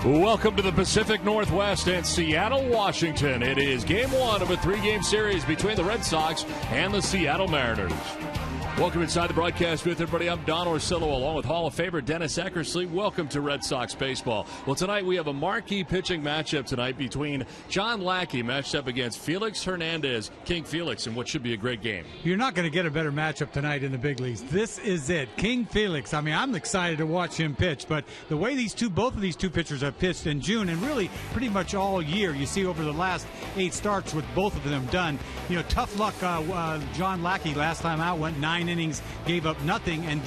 Welcome to the Pacific Northwest and Seattle, Washington. It is game one of a three-game series between the Red Sox and the Seattle Mariners. Welcome inside the broadcast booth, everybody. I'm Don Orsillo, along with Hall of Famer Dennis Eckersley. Welcome to Red Sox baseball. Well, tonight we have a marquee pitching matchup tonight between John Lackey matched up against Felix Hernandez, King Felix, in what should be a great game. You're not going to get a better matchup tonight in the big leagues. This is it. King Felix. I mean, I'm excited to watch him pitch, but the way both of these two pitchers have pitched in June and really pretty much all year, you see over the last 8 starts with both of them done. You know, tough luck. John Lackey last time out went 9 innings, gave up nothing, and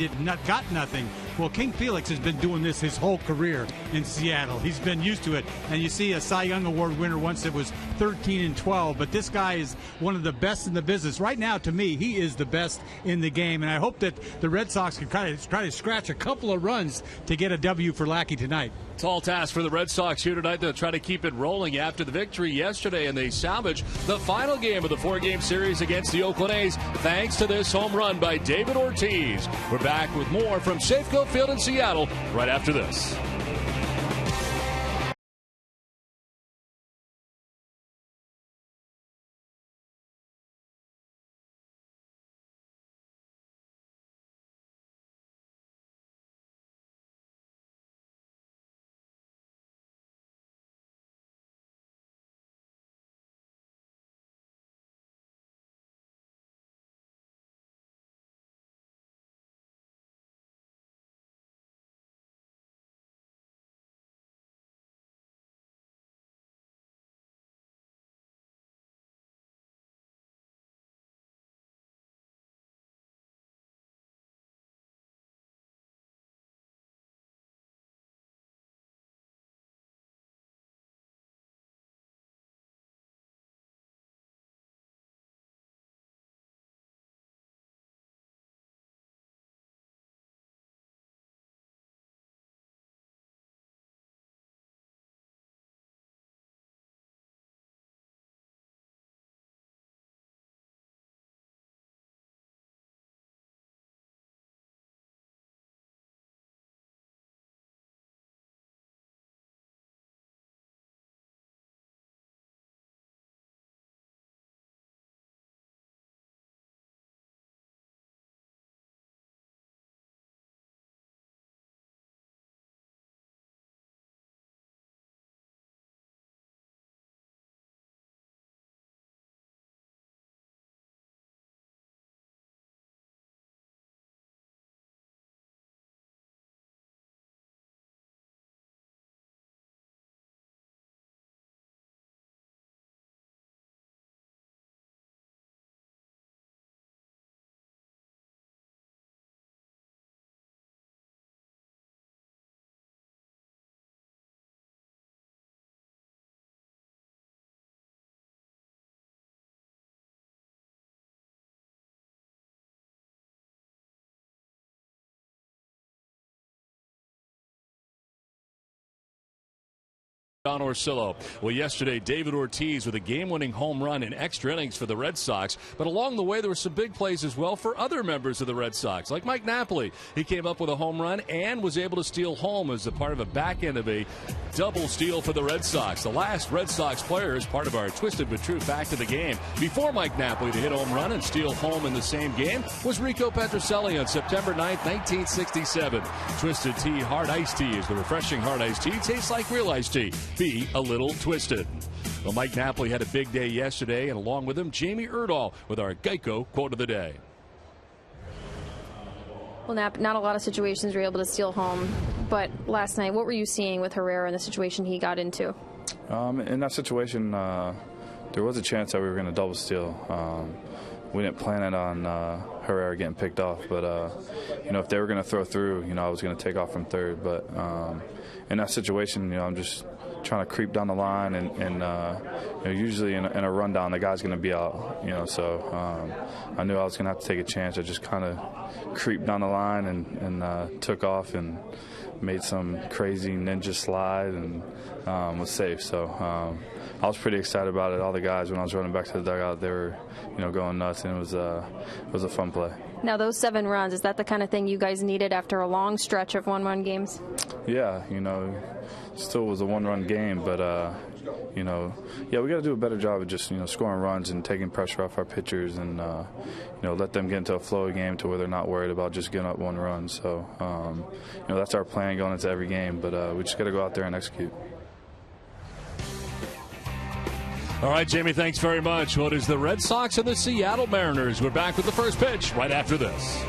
got nothing. Well, King Felix has been doing this his whole career in Seattle. He's been used to it. And you see a Cy Young Award winner once it was 13-12, but this guy is one of the best in the business. Right now, to me, he is the best in the game, and I hope that the Red Sox can try to scratch a couple of runs to get a W for Lackey tonight. Tall task for the Red Sox here tonight. They'll try to keep it rolling after the victory yesterday, and they salvage the final game of the 4-game series against the Oakland A's thanks to this home run by David Ortiz. We're back with more from Safeco Field in Seattle right after this. Don Orsillo. Well, yesterday, David Ortiz with a game-winning home run in extra innings for the Red Sox. But along the way, there were some big plays as well for other members of the Red Sox, like Mike Napoli. He came up with a home run and was able to steal home as a part of a back end of a double steal for the Red Sox. The last Red Sox player is part of our Twisted but True fact of the game. Before Mike Napoli to hit a home run and steal home in the same game was Rico Petrocelli on September 9th, 1967. Twisted Tea Hard Iced Tea is the refreshing hard iced tea. Tastes like real iced tea. Be a little twisted. Well, Mike Napoli had a big day yesterday, and along with him, Jamie Erdahl with our Geico quote of the day. Well, not a lot of situations were able to steal home, but last night, what were you seeing with Herrera and the situation he got into? In that situation, there was a chance that we were going to double steal. We didn't plan it on Herrera getting picked off, but if they were going to throw through, I was going to take off from third. But in that situation, I'm just trying to creep down the line, and usually in a rundown, the guy's going to be out. So I knew I was going to have to take a chance. I just kind of creeped down the line and took off and made some crazy ninja slide and was safe. So I was pretty excited about it. All the guys, when I was running back to the dugout, they were going nuts, and it was a fun play. Now, those 7 runs, is that the kind of thing you guys needed after a long stretch of 1-run games? Yeah, still was a 1-run game, but we got to do a better job of just scoring runs and taking pressure off our pitchers, and let them get into a flow game to where they're not worried about just giving up 1 run. So that's our plan going into every game, but we just got to go out there and execute. All right, Jamie, thanks very much. Well, it is the Red Sox and the Seattle Mariners. We're back with the first pitch right after this.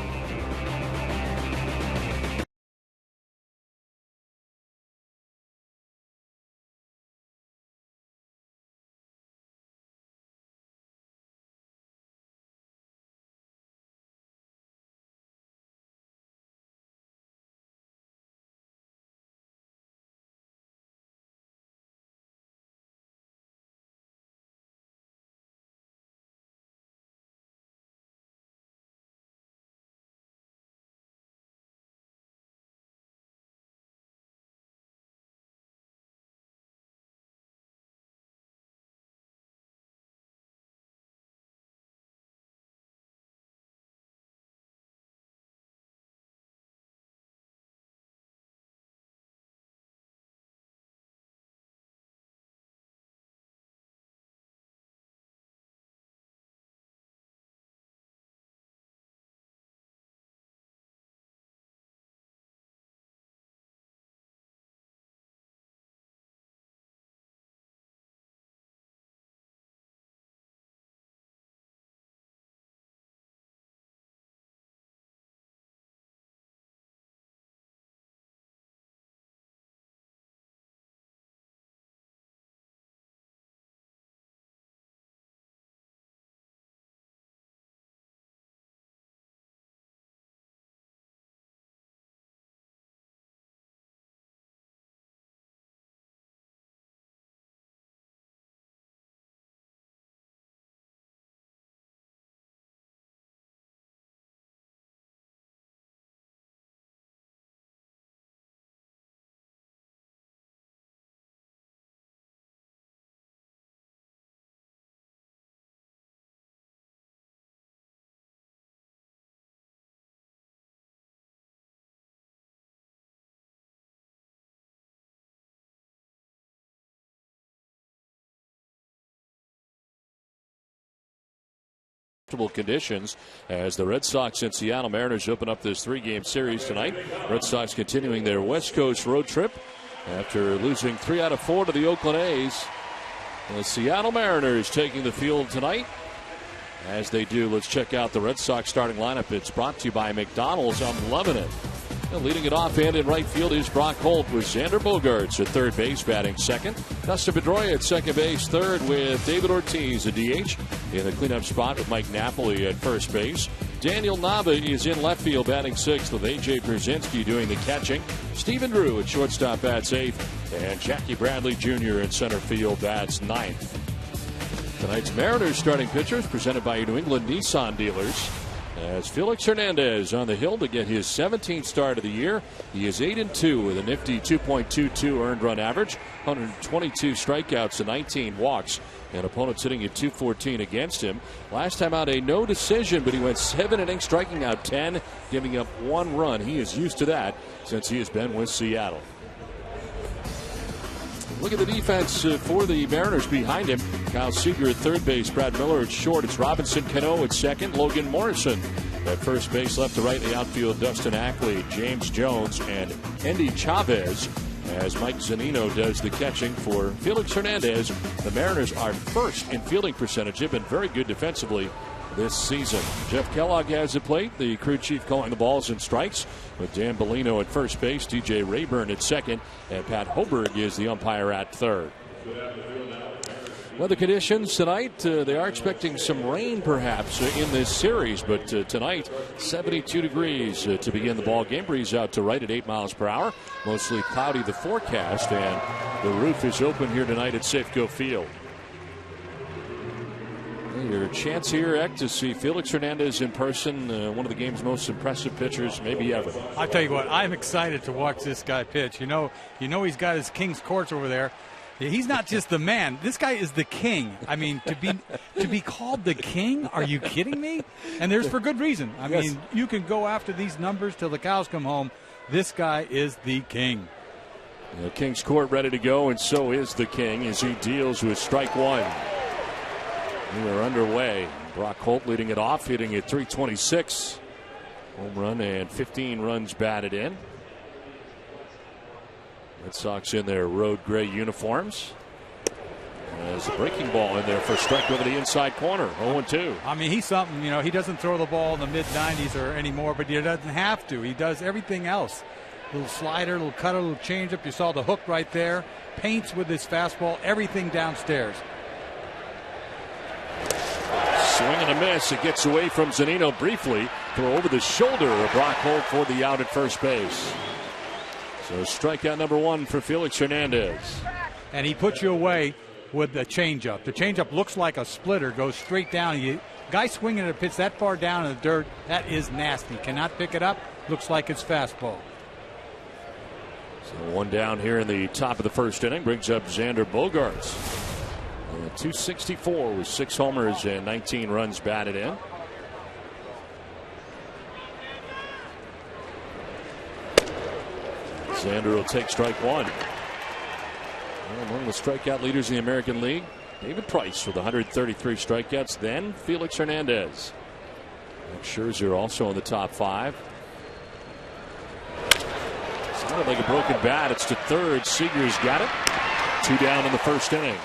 Conditions as the Red Sox and Seattle Mariners open up this 3-game series tonight. Red Sox continuing their West Coast road trip after losing 3 out of 4 to the Oakland A's. The Seattle Mariners taking the field tonight. As they do, let's check out the Red Sox starting lineup. It's brought to you by McDonald's. I'm loving it. And leading it off and in right field is Brock Holt with XANDER Bogaerts at third base batting second. Dustin PEDROIA at second base third with David Ortiz at DH. In the cleanup spot with Mike Napoli at first base. Daniel Nava is in left field batting sixth with A.J. Pierzynski doing the catching. Stephen Drew at shortstop bats eighth. And Jackie Bradley Jr. in center field bats ninth. Tonight's Mariners starting pitchers presented by your New England Nissan dealers. As Felix Hernandez on the hill to get his 17th start of the year. He is 8-2 with a nifty 2.22 earned run average, 122 strikeouts and 19 walks. And opponents hitting at .214 against him. Last time out a no decision, but he went 7 innings, striking out 10, giving up 1 run. He is used to that since he has been with Seattle. Look at the defense for the Mariners behind him. Kyle Seager at third base, Brad Miller at short. It's Robinson Cano at second, Logan Morrison at first base. Left to right in the outfield, Dustin Ackley, James Jones, and Endy Chavez. As Mike Zunino does the catching for Felix Hernandez. The Mariners are first in fielding percentage. They've been very good defensively this season. Jeff Kellogg has the plate. The crew chief calling the balls and strikes with Dan Bellino at first base, DJ Rayburn at second, and Pat Hoberg is the umpire at third. Weather conditions tonight, they are expecting some rain perhaps in this series, but tonight 72 degrees to begin the ball game. Breeze out to right at 8 miles per hour. Mostly cloudy the forecast, and the roof is open here tonight at Safeco Field. Your chance here, Eck, to see Felix Hernandez in person, one of the game's most impressive pitchers maybe ever. I'll tell you what, I'm excited to watch this guy pitch. You know he's got his king's courts over there. Yeah, he's not just the man. This guy is the king. I mean, to be called the king? Are you kidding me? And there's for good reason. I mean, you can go after these numbers till the cows come home. This guy is the king. The King's Court ready to go, and so is the King as he deals with strike one. We are underway. Brock Holt leading it off, hitting at .326. Home run and 15 runs batted in. Red Sox in their road gray uniforms. There's a breaking ball in there for a strike over the inside corner. 0-2. I mean, he's something. You know, he doesn't throw the ball in the mid-90s or anymore, but he doesn't have to. He does everything else. Little slider, little cutter, little changeup. You saw the hook right there. Paints with his fastball. Everything downstairs. Swing and a miss. It gets away from ZUNINO briefly. Throw over the shoulder of Brock Holt for the out at first base. So strikeout number one for Felix Hernandez. And he puts you away with the changeup. The changeup looks like a splitter, goes straight down. Guy swinging at a pitch that far down in the dirt, that is nasty. Cannot pick it up. Looks like it's fastball. So one down here in the top of the first inning brings up Xander Bogaerts. 264 with 6 homers and 19 runs batted in. Xander will take strike one. Well, among the strikeout leaders in the American League, David Price with 133 strikeouts, then Felix Hernandez. Scherzer also in the top 5. Sounded like a broken bat. It's to third. Seager's got it. 2 down in the first inning.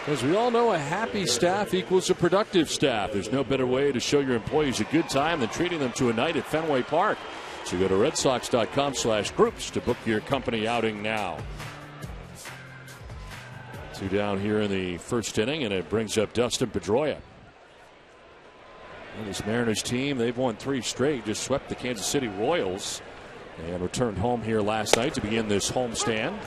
As we all know, a happy staff equals a productive staff. There's no better way to show your employees a good time than treating them to a night at Fenway Park. So go to redsox.com/groups to book your company outing now. 2 down here in the first inning, and it brings up Dustin Pedroia. And this Mariners team, they've won 3 straight, just swept the Kansas City Royals and returned home here last night to begin this homestand.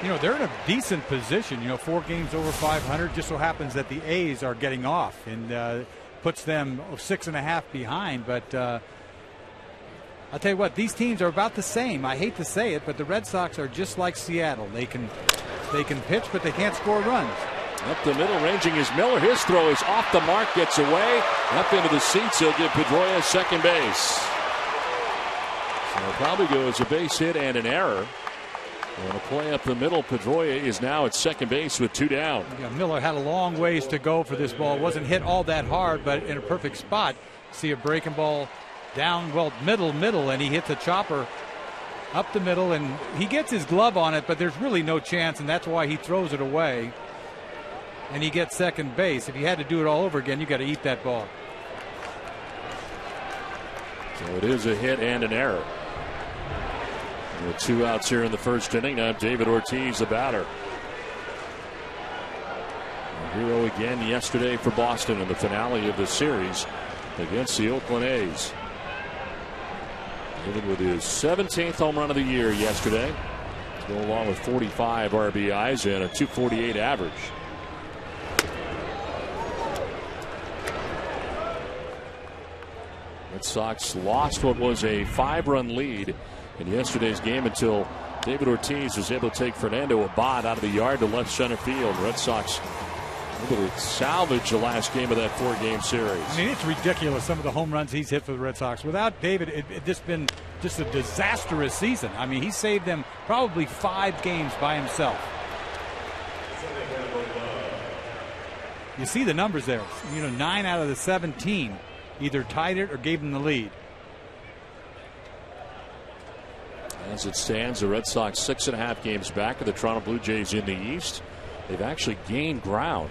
You know, they're in a decent position. You know, 4 games over 500. Just so happens that the A's are getting off and puts them 6.5 behind. But I'll tell you what, these teams are about the same. I hate to say it, but the Red Sox are just like Seattle. They can pitch, but they can't score runs. Up the middle, ranging is Miller. His throw is off the mark, gets away. Up into the seats, he'll give Pedroia second base. So it'll probably go as a base hit and an error. And a play up the middle. Pedroia is now at second base with 2 down. Yeah, Miller had a long ways to go for this ball. It wasn't hit all that hard, but in a perfect spot. See a breaking ball down, well, middle, and he hits a chopper up the middle, and he gets his glove on it, but there's really no chance, and that's why he throws it away. And he gets second base. If he had to do it all over again, you got to eat that ball. So it is a hit and an error. With 2 outs here in the first inning. Now David Ortiz, the batter. A hero again yesterday for Boston in the finale of the series against the Oakland A's. David with his 17th home run of the year yesterday. To go along with 45 RBIs and a .248 average. Red Sox lost what was a 5-run lead in yesterday's game until David Ortiz was able to take Fernando Abad out of the yard to left center field. Red Sox able to salvage the last game of that 4-game series. I mean, it's ridiculous, some of the home runs he's hit for the Red Sox. Without David, it's been just a disastrous season. I mean, he saved them probably 5 games by himself. You see the numbers there. You know, 9 out of the 17 either tied it or gave them the lead. As it stands, the Red Sox 6.5 games back of the Toronto Blue Jays in the East. They've actually gained ground.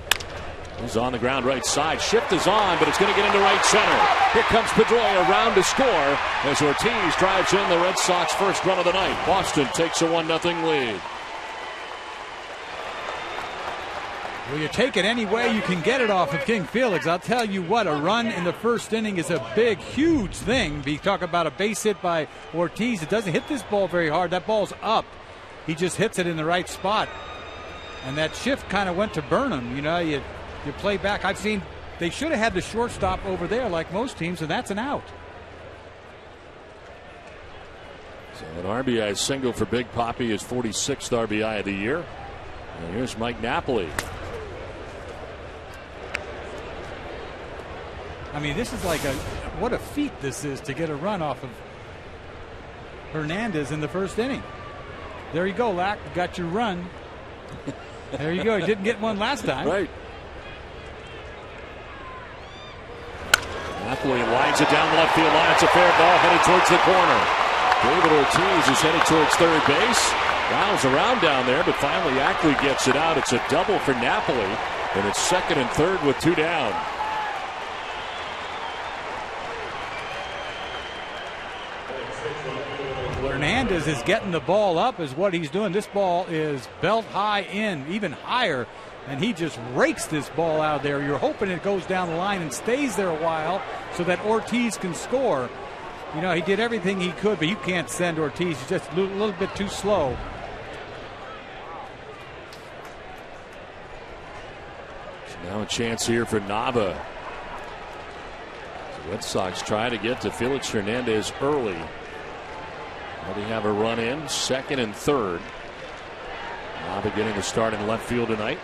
He's on the ground right side. Shift is on, but it's going to get into right center. Here comes Pedroia around to score as Ortiz drives in the Red Sox first run of the night. Boston takes a 1-0 lead. Well, you take it any way you can get it off of King Felix. I'll tell you what, a run in the first inning is a big, huge thing. You talk about a base hit by Ortiz. It doesn't hit this ball very hard. That ball's up. He just hits it in the right spot. And that shift kind of went to Burnham. You know, you play back. I've seen they should have had the shortstop over there like most teams, and that's an out. So an RBI single for Big Papi, his 46th RBI of the year. And here's Mike Napoli. I mean, this is like what a feat this is to get a run off of Hernandez in the first inning. There you go, Lack. You got your run. There you go. He didn't get one last time. Right. Napoli lines it down the left field line. It's a fair ball headed towards the corner. David Ortiz is headed towards third base. Rounds around down there, but finally Ackley gets it out. It's a double for Napoli, and it's second and third with two down. Hernandez is getting the ball up is what he's doing. This ball is belt high in, even higher, and he just rakes this ball out there. You're hoping it goes down the line and stays there a while so that Ortiz can score. You know, he did everything he could, but you can't send Ortiz. He's just a little bit too slow. So now a chance here for Nava. The Red Sox try to get to Felix Hernandez early. They have a run in second and third. Nava getting the start in left field tonight.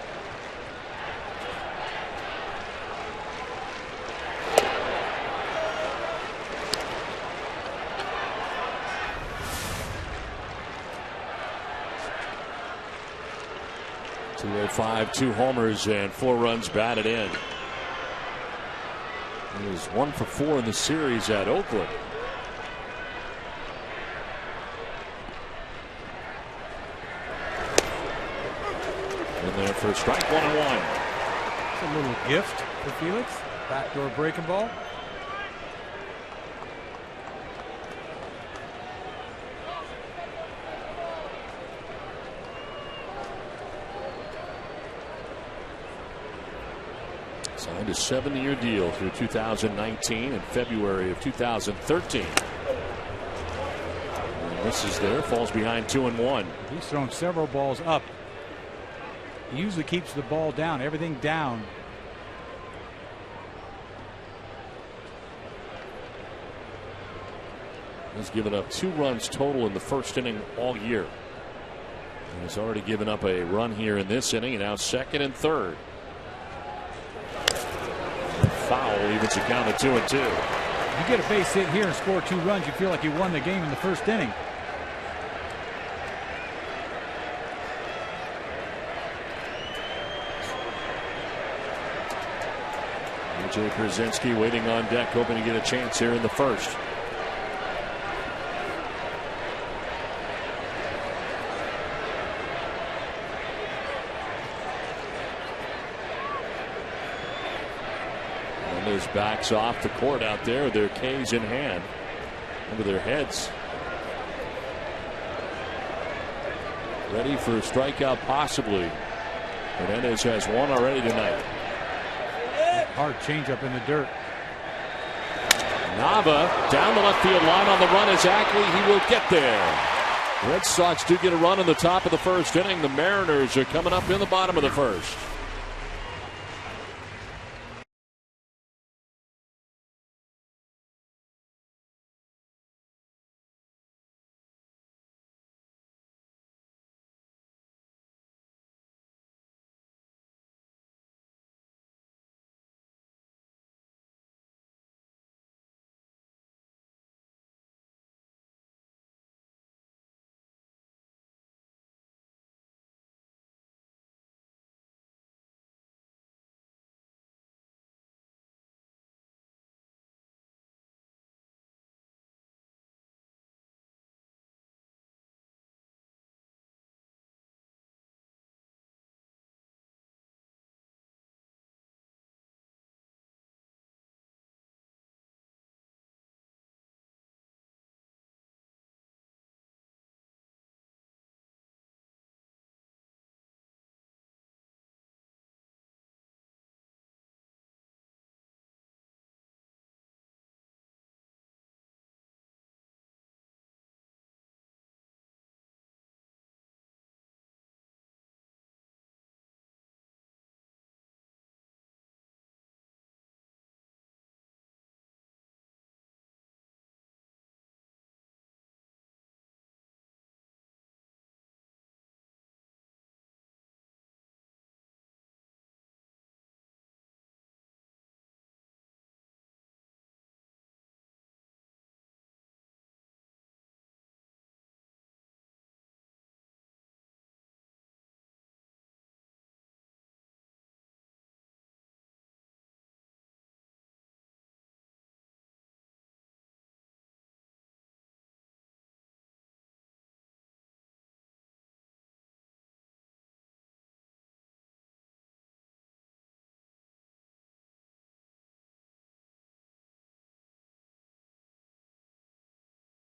.205, 2 homers and 4 runs batted in. He was 1 for 4 in the series at Oakland. There for a strike, 1-1. It's a little gift for Felix. Backdoor breaking ball. Signed a 7-year deal through 2019 and February of 2013. And this is there, falls behind 2-1. He's thrown several balls up. He usually keeps the ball down, everything down. He's given up 2 runs total in the first inning all year. And he's already given up a run here in this inning, and now second and third. Foul evens the count at 2-2. You get a base hit here and score 2 runs, you feel like you won the game in the first inning. Jay Pierzynski waiting on deck, hoping to get a chance here in the first. And there's backs off the court out there, their K's in hand, over their heads. Ready for a strikeout, possibly. Hernandez has 1 already tonight. Hard changeup in the dirt. Nava down the left field line on the run is Ackley. He will get there. Red Sox do get a run in the top of the first inning. The Mariners are coming up in the bottom of the first.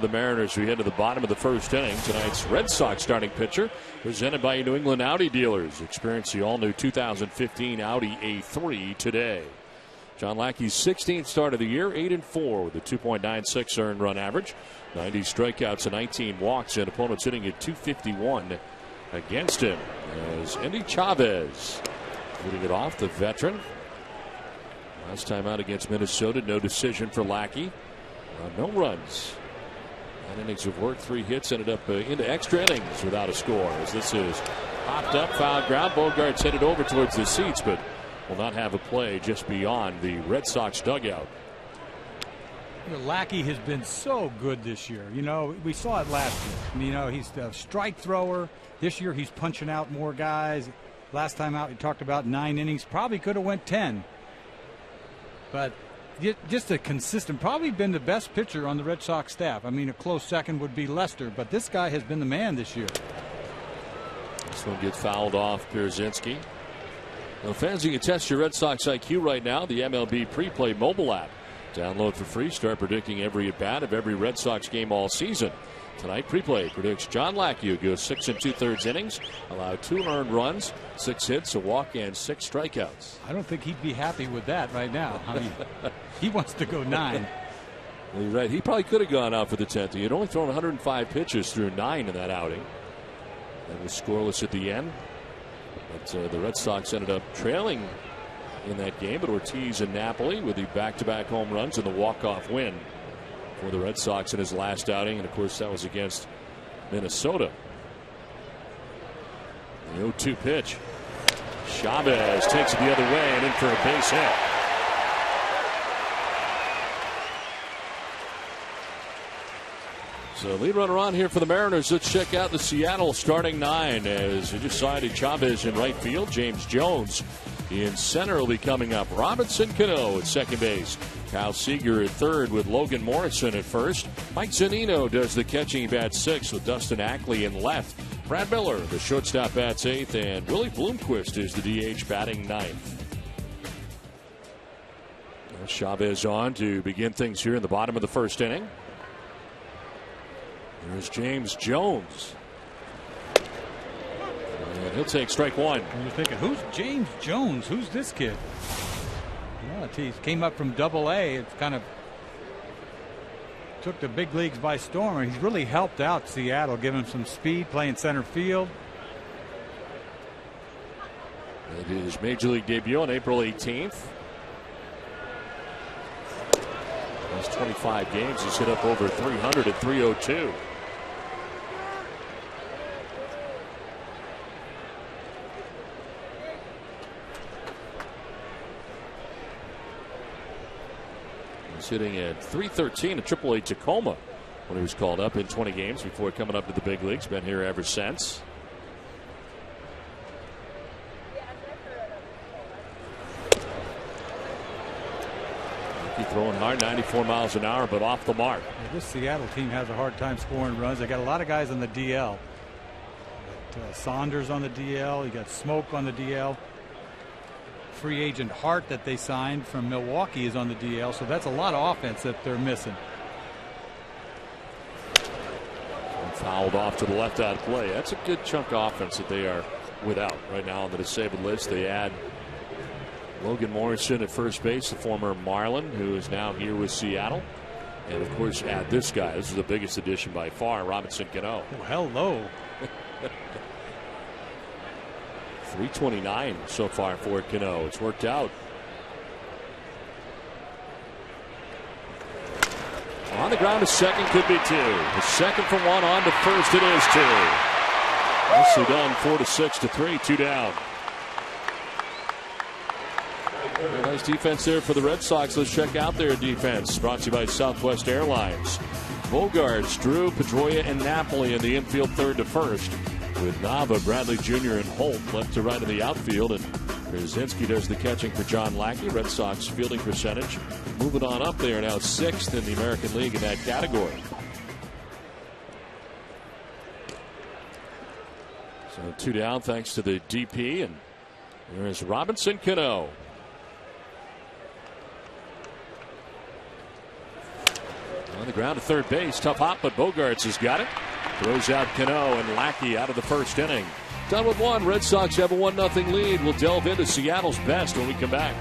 The Mariners, we head to the bottom of the first inning. Tonight's Red Sox starting pitcher, presented by New England Audi dealers. Experience the all-new 2015 Audi A3 today. John Lackey's 16th start of the year, 8-4 with a 2.96 earned run average, 90 strikeouts and 19 walks, and opponents hitting at 251 against him. As Endy Chavez leading it off, the veteran. Last time out against Minnesota, no decision for Lackey. No runs. 9 innings of work, 3 hits, ended up into extra innings without a score. As this is popped up, foul ground. Bogaerts headed over towards the seats, but will not have a play just beyond the Red Sox dugout. Lackey has been so good this year. You know, we saw it last year. You know, he's a strike thrower. This year he's punching out more guys. Last time out, he talked about 9 innings. Probably could have went 10. But just a consistent, probably been the best pitcher on the Red Sox staff. I mean, a close second would be Lester, but this guy has been the man this year. This one gets fouled off, Pierzynski. Now, fans, you can test your Red Sox IQ right now. The MLB Preplay mobile app. Download for free. Start predicting every at-bat of every Red Sox game all season. Tonight, Preplay predicts John Lackey, who goes 6 2/3 innings, allowed 2 earned runs, 6 hits, a walk, and 6 strikeouts. I don't think he'd be happy with that right now. I mean, he wants to go 9. Well, you're right. He probably could have gone out for the 10th. He had only thrown 105 pitches through 9 in that outing. And was scoreless at the end. But the Red Sox ended up trailing in that game. But Ortiz and Napoli with the back-to-back home runs and the walk-off win for the Red Sox in his last outing. And, of course, that was against Minnesota. The 0-2 pitch. Chavez takes it the other way and in for a base hit. So lead runner on here for the Mariners. Let's check out the Seattle starting 9 as we decided Chavez in right field. James Jones in center will be coming up. Robinson Cano at second base. Kyle Seager at third with Logan Morrison at first. Mike Zunino does the catching, bats 6 with Dustin Ackley in left. Brad Miller, the shortstop, bats 8th, and Willie Bloomquist is the DH batting 9th. Now Chavez on to begin things here in the bottom of the first inning. There's James Jones. And he'll take strike 1. And you're thinking, who's James Jones? Who's this kid? Yeah, he came up from Double-A. It's kind of took the big leagues by storm. He's really helped out Seattle, giving him some speed, playing center field. It is Major League debut on April 18th. Last 25 games, he's hit up over 300 at 302. He's hitting at 313 at AAA Tacoma when he was called up in 20 games before coming up to the big leagues. Been here ever since. Throwing hard, 94 miles an hour, but off the mark. This Seattle team has a hard time scoring runs. They got a lot of guys on the DL. Saunders on the DL. You got Smoke on the DL. Free agent Hart that they signed from Milwaukee is on the DL. So that's a lot of offense that they're missing. And fouled off to the left out play. That's a good chunk of offense that they are without right now on the disabled list. They add Logan Morrison at first base, the former Marlin, who is now here with Seattle. And, of course, add this guy. This is the biggest addition by far, Robinson Cano. Oh, hello. 329 so far for Cano. It's worked out. On the ground, a second, could be 2. A second for 1, on to first, it is 2. Nicely done, 4-6 to 3, 2 down. Very nice defense there for the Red Sox. Let's check out their defense. Brought to you by Southwest Airlines. Bogaerts, Drew, Pedroia, and Napoli in the infield, third to first. With Nava, Bradley Jr., and Holt left to right in the outfield. And Pierzynski does the catching for John Lackey. Red Sox fielding percentage moving on up there, now 6th in the American League in that category. So 2 down thanks to the DP. And there's Robinson Cano. On the ground to third base. Tough hop, but Bogaerts has got it. Throws out Cano and Lackey out of the first inning. Done with one. Red Sox have a 1-0 lead. We'll delve into Seattle's best when we come back.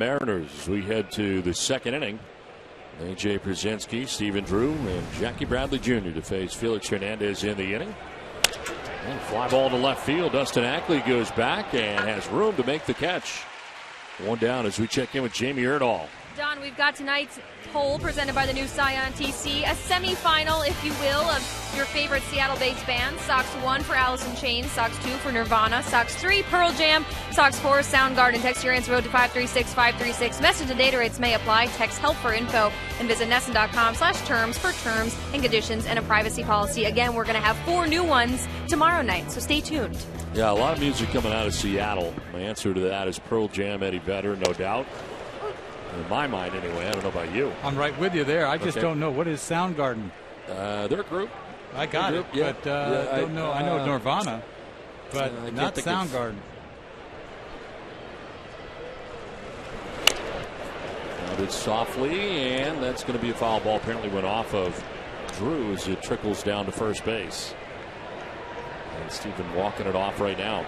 Mariners, we head to the second inning. A.J. Pierzynski, Stephen Drew, and Jackie Bradley Jr. to face Felix Hernandez in the inning. And fly ball to left field. Dustin Ackley goes back and has room to make the catch. One down as we check in with Jamie Erdahl. Don, we've got tonight's poll presented by the new Scion TC, a semifinal, if you will, of your favorite Seattle-based bands. Sox 1 for Alice in Chains, Sox 2 for Nirvana, Sox 3 Pearl Jam, Sox 4 Soundgarden. Text your answer to 536-536. Message and data rates may apply. Text help for info and visit NESN.com/terms for terms and conditions and a privacy policy. Again, we're going to have 4 new ones tomorrow night, so stay tuned. Yeah, a lot of music coming out of Seattle. My answer to that is Pearl Jam, Eddie Vedder, no doubt. In my mind, anyway. I don't know about you. I'm right with you there. I just don't know. What is Soundgarden? They're a group. I got it, yeah. but I don't know. I know Nirvana, but not Soundgarden. Grounded softly, and that's going to be a foul ball. Apparently went off of Drew as it trickles down to first base. And Stephen walking it off right now.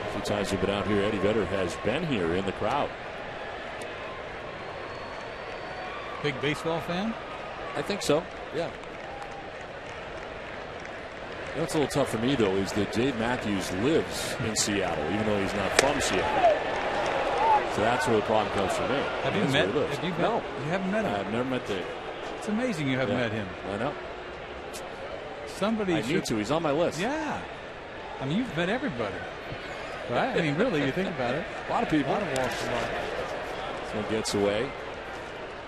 A few times we've been out here, Eddie Vedder has been here in the crowd. Big baseball fan? I think so, yeah. What's a little tough for me, though, is that Dave Matthews lives in Seattle, even though he's not from Seattle. So that's where the problem comes for me. Have you met him? No. You haven't met him? I've never met Dave. It's amazing you haven't met him. I know. Somebody I need to. He's on my list. Yeah. I mean, you've met everybody. Right? I mean, really, you think about it. A lot of people. A lot of walks of life. Someone gets away.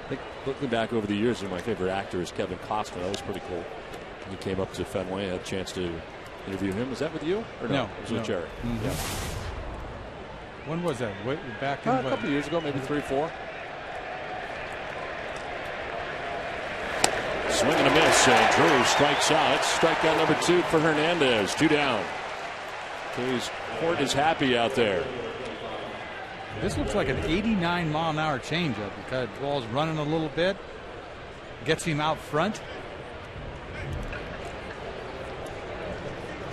I think looking back over the years, one of my favorite actors, Kevin Costner. That was pretty cool. He came up to Fenway. I had a chance to interview him. Was that with you? Or no? It was with Jerry. Mm-hmm. Yeah. When was that? Back in a couple of years ago, maybe 3 or 4. Swing and a miss, and Drew strikes out. Strikeout number 2 for Hernandez. 2 down. Court is happy out there. This looks like an 89-mile-an-hour changeup. The ball's running a little bit. Gets him out front.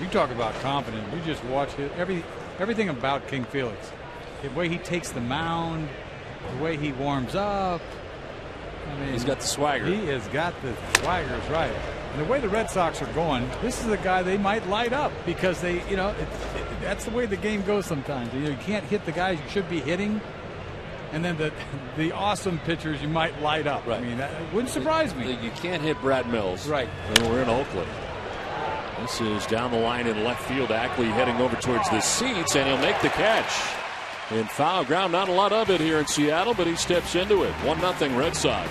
You talk about confident. You just watch it. Everything about King Felix. The way he takes the mound, the way he warms up. I mean, he's got the swagger. He has got the swagger, is right. And the way the Red Sox are going, this is a guy they might light up because they, that's the way the game goes sometimes. You can't hit the guys you should be hitting, and then the awesome pitchers you might light up. Right. I mean, that wouldn't surprise me. You can't hit Brad Mills. Right. And we're in Oakland. This is down the line in left field. Ackley heading over towards the seats, and he'll make the catch. In foul ground, not a lot of it here in Seattle, but he steps into it. 1-0 Red Sox.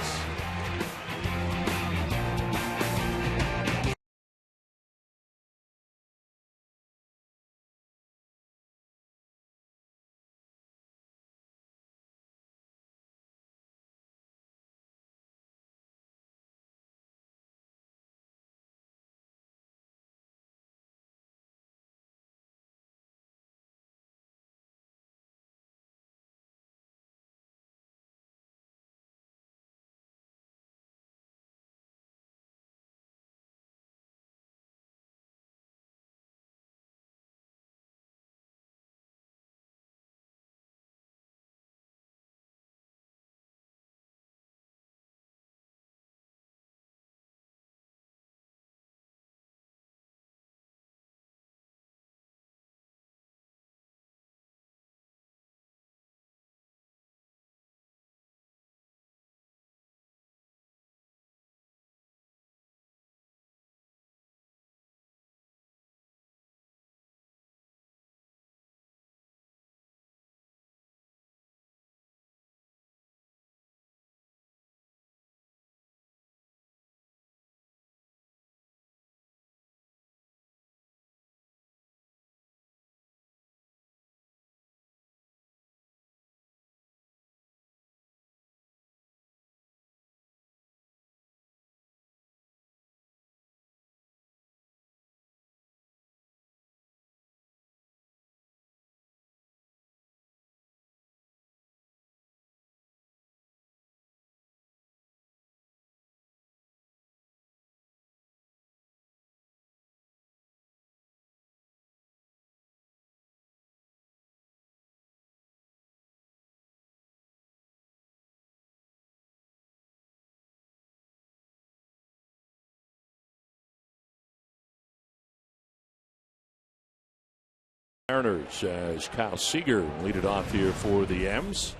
Mariners as Kyle Seager lead it off here for the M's.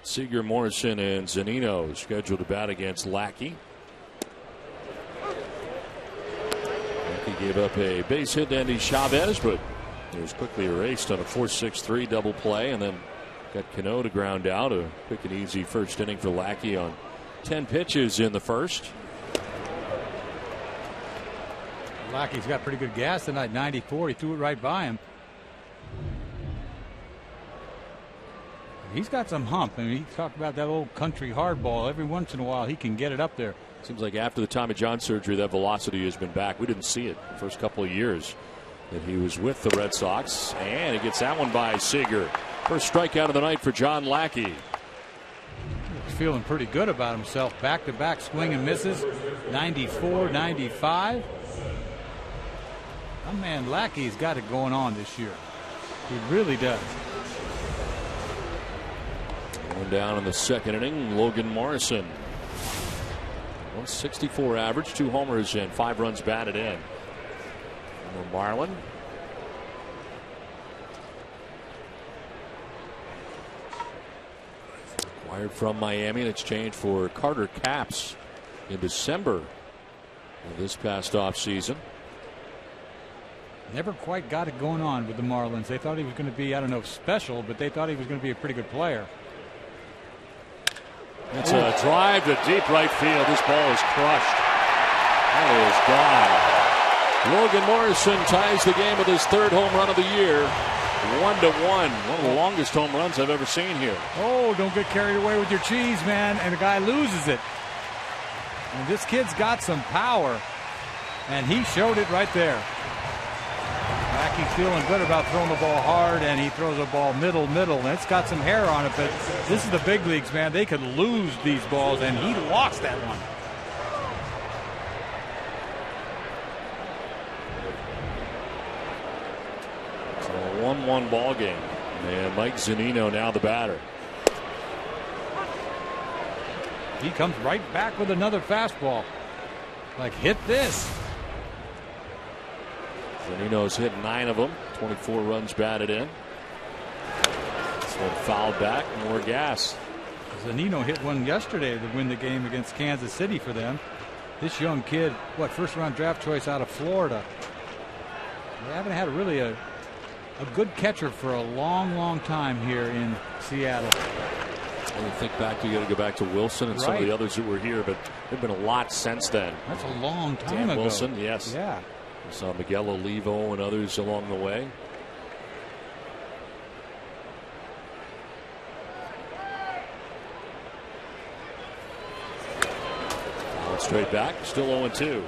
Seager, Morrison, and ZUNINO scheduled to bat against Lackey. Lackey gave up a base hit to Endy Chavez, but it was quickly erased on a 4-6-3 double play, and then got Cano to ground out. A quick and easy first inning for Lackey on 10 pitches in the first. Lackey's got pretty good gas tonight, 94. He threw it right by him. He's got some hump. I mean, he talked about that old country hardball. Every once in a while, he can get it up there. Seems like after the Tommy John surgery, that velocity has been back. We didn't see it the first couple of years that he was with the Red Sox. And he gets that one by Seager. First strikeout of the night for John Lackey. He's feeling pretty good about himself. Back-to-back swing and misses. 94, 95. My man Lackey's got it going on this year. He really does. Going down in the second inning, Logan Morrison. 164 average, 2 homers, and 5 runs batted in. Marlin. Acquired from Miami in exchange for Carter Capps in December of this past offseason. Never quite got it going on with the Marlins. They thought he was going to be, I don't know if special, but they thought he was going to be a pretty good player. It's a drive to deep right field. This ball is crushed. That is gone. Logan Morrison ties the game with his 3rd home run of the year. 1-1. One of the longest home runs I've ever seen here. Oh, don't get carried away with your cheese, man. And the guy loses it. And this kid's got some power. And he showed it right there. Lackey's feeling good about throwing the ball hard, and he throws a ball middle, and it's got some hair on it, but this is the big leagues, man. They could lose these balls, and he lost that one. It's a 1-1 ball game, and Mike ZUNINO now the batter. He comes right back with another fastball. Like, hit this. ZUNINO's hit 9 of them. 24 runs batted in. This one fouled back. More gas. ZUNINO hit one yesterday to win the game against Kansas City for them. This young kid, first-round draft choice out of Florida. They haven't had really a good catcher for a long time here in Seattle. When you think back, you got to go back to Wilson and some of the others that were here, but there've been a lot since then. That's a long time ago. Wilson, yes. Yeah. We saw Miguel Olivo and others along the way. Straight back, still 0-2.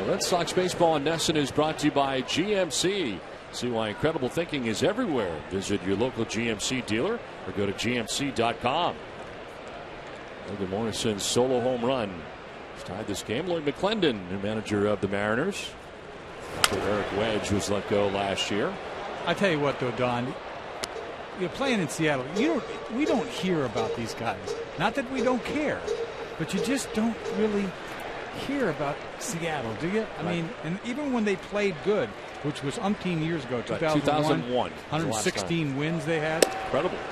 Red Sox baseball on NESN is brought to you by GMC. See why incredible thinking is everywhere. Visit your local GMC dealer or go to GMC.com. Logan Morrison's solo home run has tied this game. Lloyd McClendon, new manager of the Mariners. After Eric Wedge was let go last year. I tell you what, though, Don, you're playing in Seattle. We don't hear about these guys. Not that we don't care, but you just don't really hear about Seattle, do you? I mean, and even when they played good, which was umpteen years ago, 2001, 116 wins they had.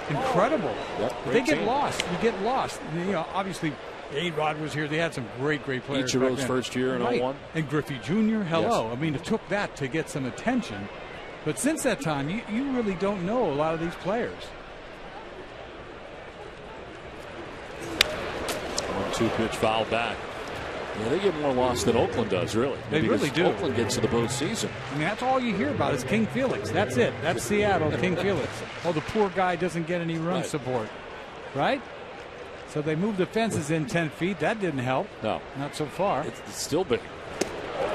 Incredible. Yep, they get lost. You get lost. You know, obviously, A-Rod was here. They had some great players. Ichiro's first year in 01. And Griffey Jr., hello. Yes. I mean, it took that to get some attention. But since that time, you really don't know a lot of these players. 1-2 pitch foul back. Yeah, they get more lost than Oakland does, really. They really do. Oakland gets to the postseason. I mean, that's all you hear about is King Felix. That's it. That's Seattle, King Felix. Oh, the poor guy doesn't get any run support. Right? So they moved the fences in 10 feet. That didn't help. No. Not so far. It's still big.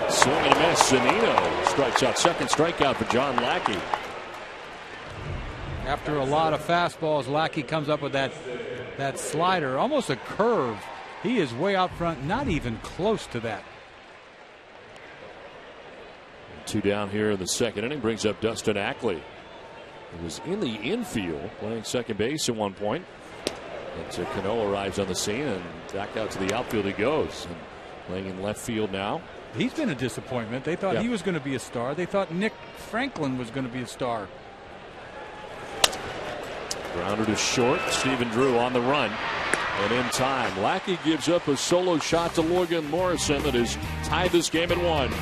Swing and a miss. ZUNINO strikes out. Second strikeout for John Lackey. After a lot of fastballs, Lackey comes up with that slider, almost a curve. He is way out front, not even close to that. 2 down here in the second inning brings up Dustin Ackley. He was in the infield playing second base at one point. And Cano arrives on the scene and back out to the outfield he goes. And playing in left field now. He's been a disappointment. They thought he was going to be a star. They thought Nick Franklin was going to be a star. Grounded to short. Stephen Drew on the run. And in time, Lackey gives up a solo shot to Logan Morrison that has tied this game at 1.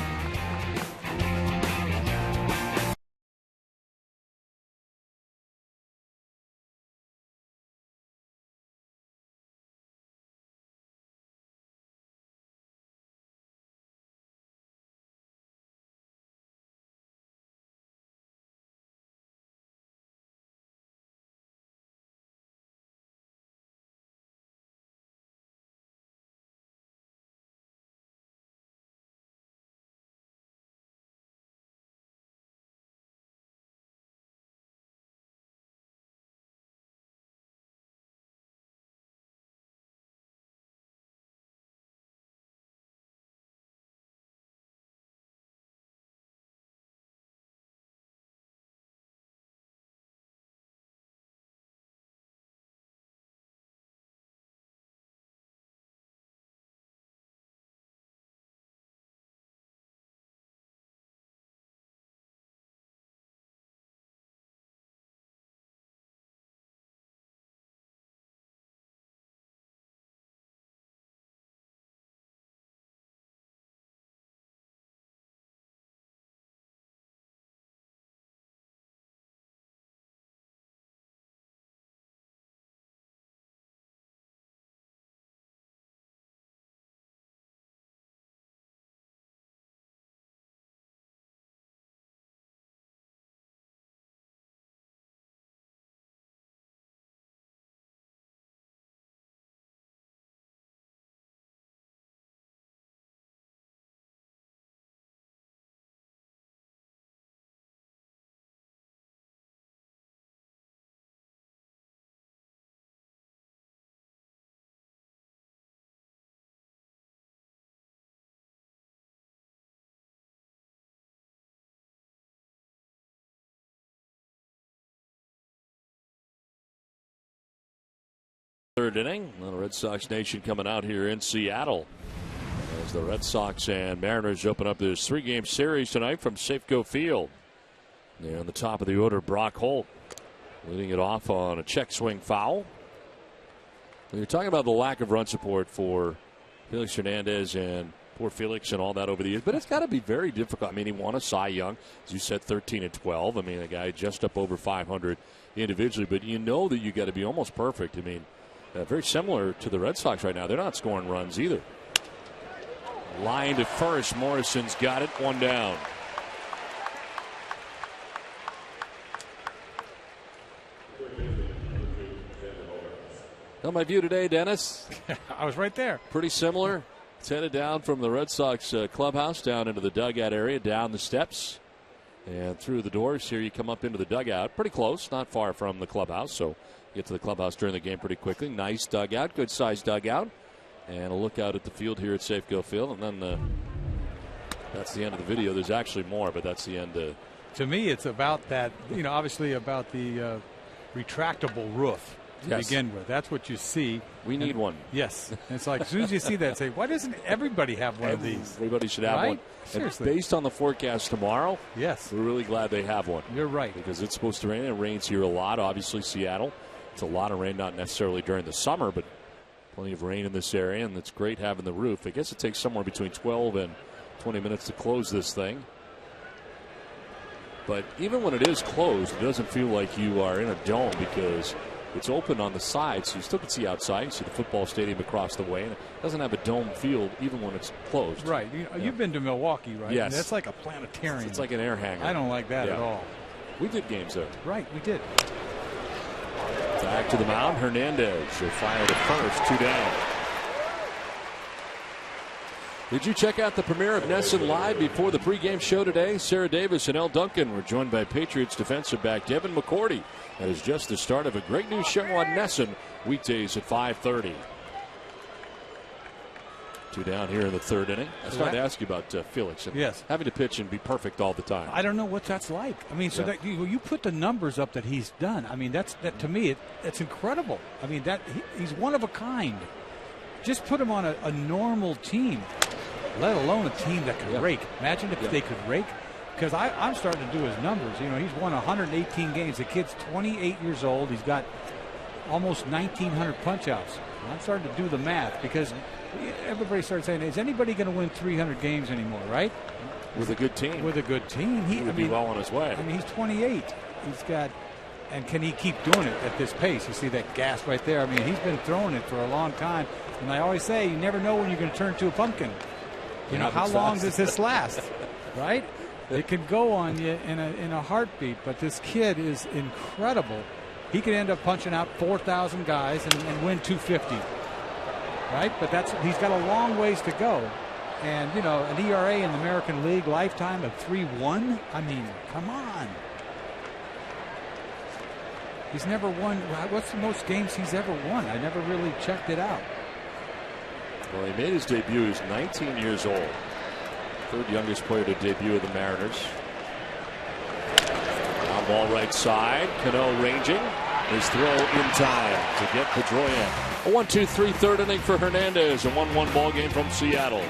Third inning. The Red Sox Nation coming out here in Seattle as the Red Sox and Mariners open up this 3-game series tonight from Safeco Field. There on the top of the order, Brock Holt leading it off on a check swing foul. When you're talking about the lack of run support for Felix Hernandez and poor Felix and all that over the years, but it's got to be very difficult. I mean, he won a Cy Young, as you said, 13 and 12. I mean, a guy just up over 500 individually, but you know that you got to be almost perfect. I mean, very similar to the Red Sox right now. They're not scoring runs either. Line to first. Morrison's got it. One down. Well, my view today, Dennis. I was right there. Pretty similar. It's headed down from the Red Sox clubhouse down into the dugout area, down the steps, and through the doors. Here you come up into the dugout. Pretty close, not far from the clubhouse. So get to the clubhouse during the game pretty quickly. Nice dugout, good sized dugout. And a look out at the field here at Safeco Field. And then that's the end of the video. There's actually more, but that's the end. To me, it's about that, obviously about the retractable roof. To begin with, that's what you see. We need one. Yes, and it's like as soon as you see that, say, why doesn't everybody have one of these? Everybody should have one. Seriously. And based on the forecast tomorrow, yes, we're really glad they have one. You're right, because it's supposed to rain. It rains here a lot. Obviously, Seattle. It's a lot of rain, not necessarily during the summer, but plenty of rain in this area, and it's great having the roof. I guess it takes somewhere between 12 and 20 minutes to close this thing. But even when it is closed, it doesn't feel like you are in a dome because it's open on the side, so you still can see outside. You see the football stadium across the way, and it doesn't have a dome field even when it's closed. Right. You've been to Milwaukee, right? Yes. And that's like a planetarium. It's like an air hangar. I don't like that at all. We did games there. Right, we did. Back to the mound, Hernandez. He'll fire to first, 2 down. Did you check out the premiere of NESN Live before the pregame show today? Sarah Davis and Elle Duncan were joined by Patriots defensive back Devin McCourty. That is just the start of a great new show on NESN, weekdays at 5:30. 2 down here in the third inning. I was trying to ask you about Felix. And having to pitch and be perfect all the time. I don't know what that's like. I mean, so that you put the numbers up that he's done. I mean, that to me, it's incredible. I mean, he's one of a kind. Just put him on a normal team, let alone a team that can rake. Imagine if they could rake. Because I'm starting to do his numbers. He's won 118 games. The kid's 28 years old. He's got almost 1,900 punch-outs. I'm starting to do the math because everybody started saying, is anybody going to win 300 games anymore, right? With a good team. With a good team. He would be well on his way. I mean, he's 28. He's got, and can he keep doing it at this pace? You see that gas right there? I mean, he's been throwing it for a long time. And I always say, you never know when you're going to turn into a pumpkin. How long does this last, right? It can go on you in a heartbeat, but this kid is incredible. He could end up punching out 4,000 guys and win 250, right? But he's got a long ways to go. And, an ERA in the American League lifetime of 3.1. I mean, come on. He's never won. What's the most games he's ever won? I never really checked it out. Well, he made his debut. He's 19 years old. Third youngest player to debut of the Mariners. Ground ball right side. Cano ranging. His throw in time to get Pedroia. A 1-2-3 third inning for Hernandez. A 1-1 ball game from Seattle.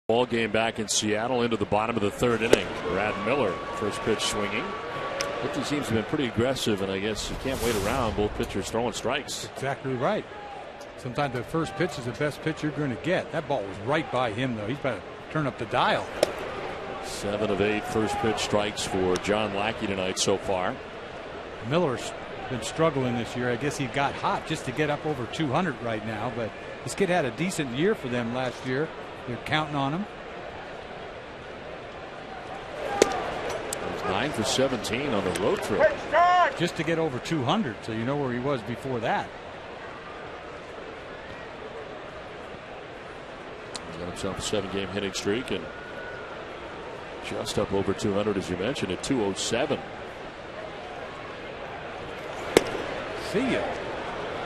Ball game back in Seattle into the bottom of the third inning. Brad Miller, first pitch swinging. He seems to have been pretty aggressive, and I guess you can't wait around. Both pitchers throwing strikes. Exactly right. Sometimes the first pitch is the best pitch you're going to get. That ball was right by him, though. He's got to turn up the dial. 7 of 8 first pitch strikes for John Lackey tonight so far. Miller's been struggling this year. I guess he got hot just to get up over 200 right now, but this kid had a decent year for them last year. They're counting on him. He's 9 for 17 on the road trip. Just to get over 200, so you know where he was before that. He's got himself a 7-game hitting streak and just up over 200, as you mentioned, at 207. See ya.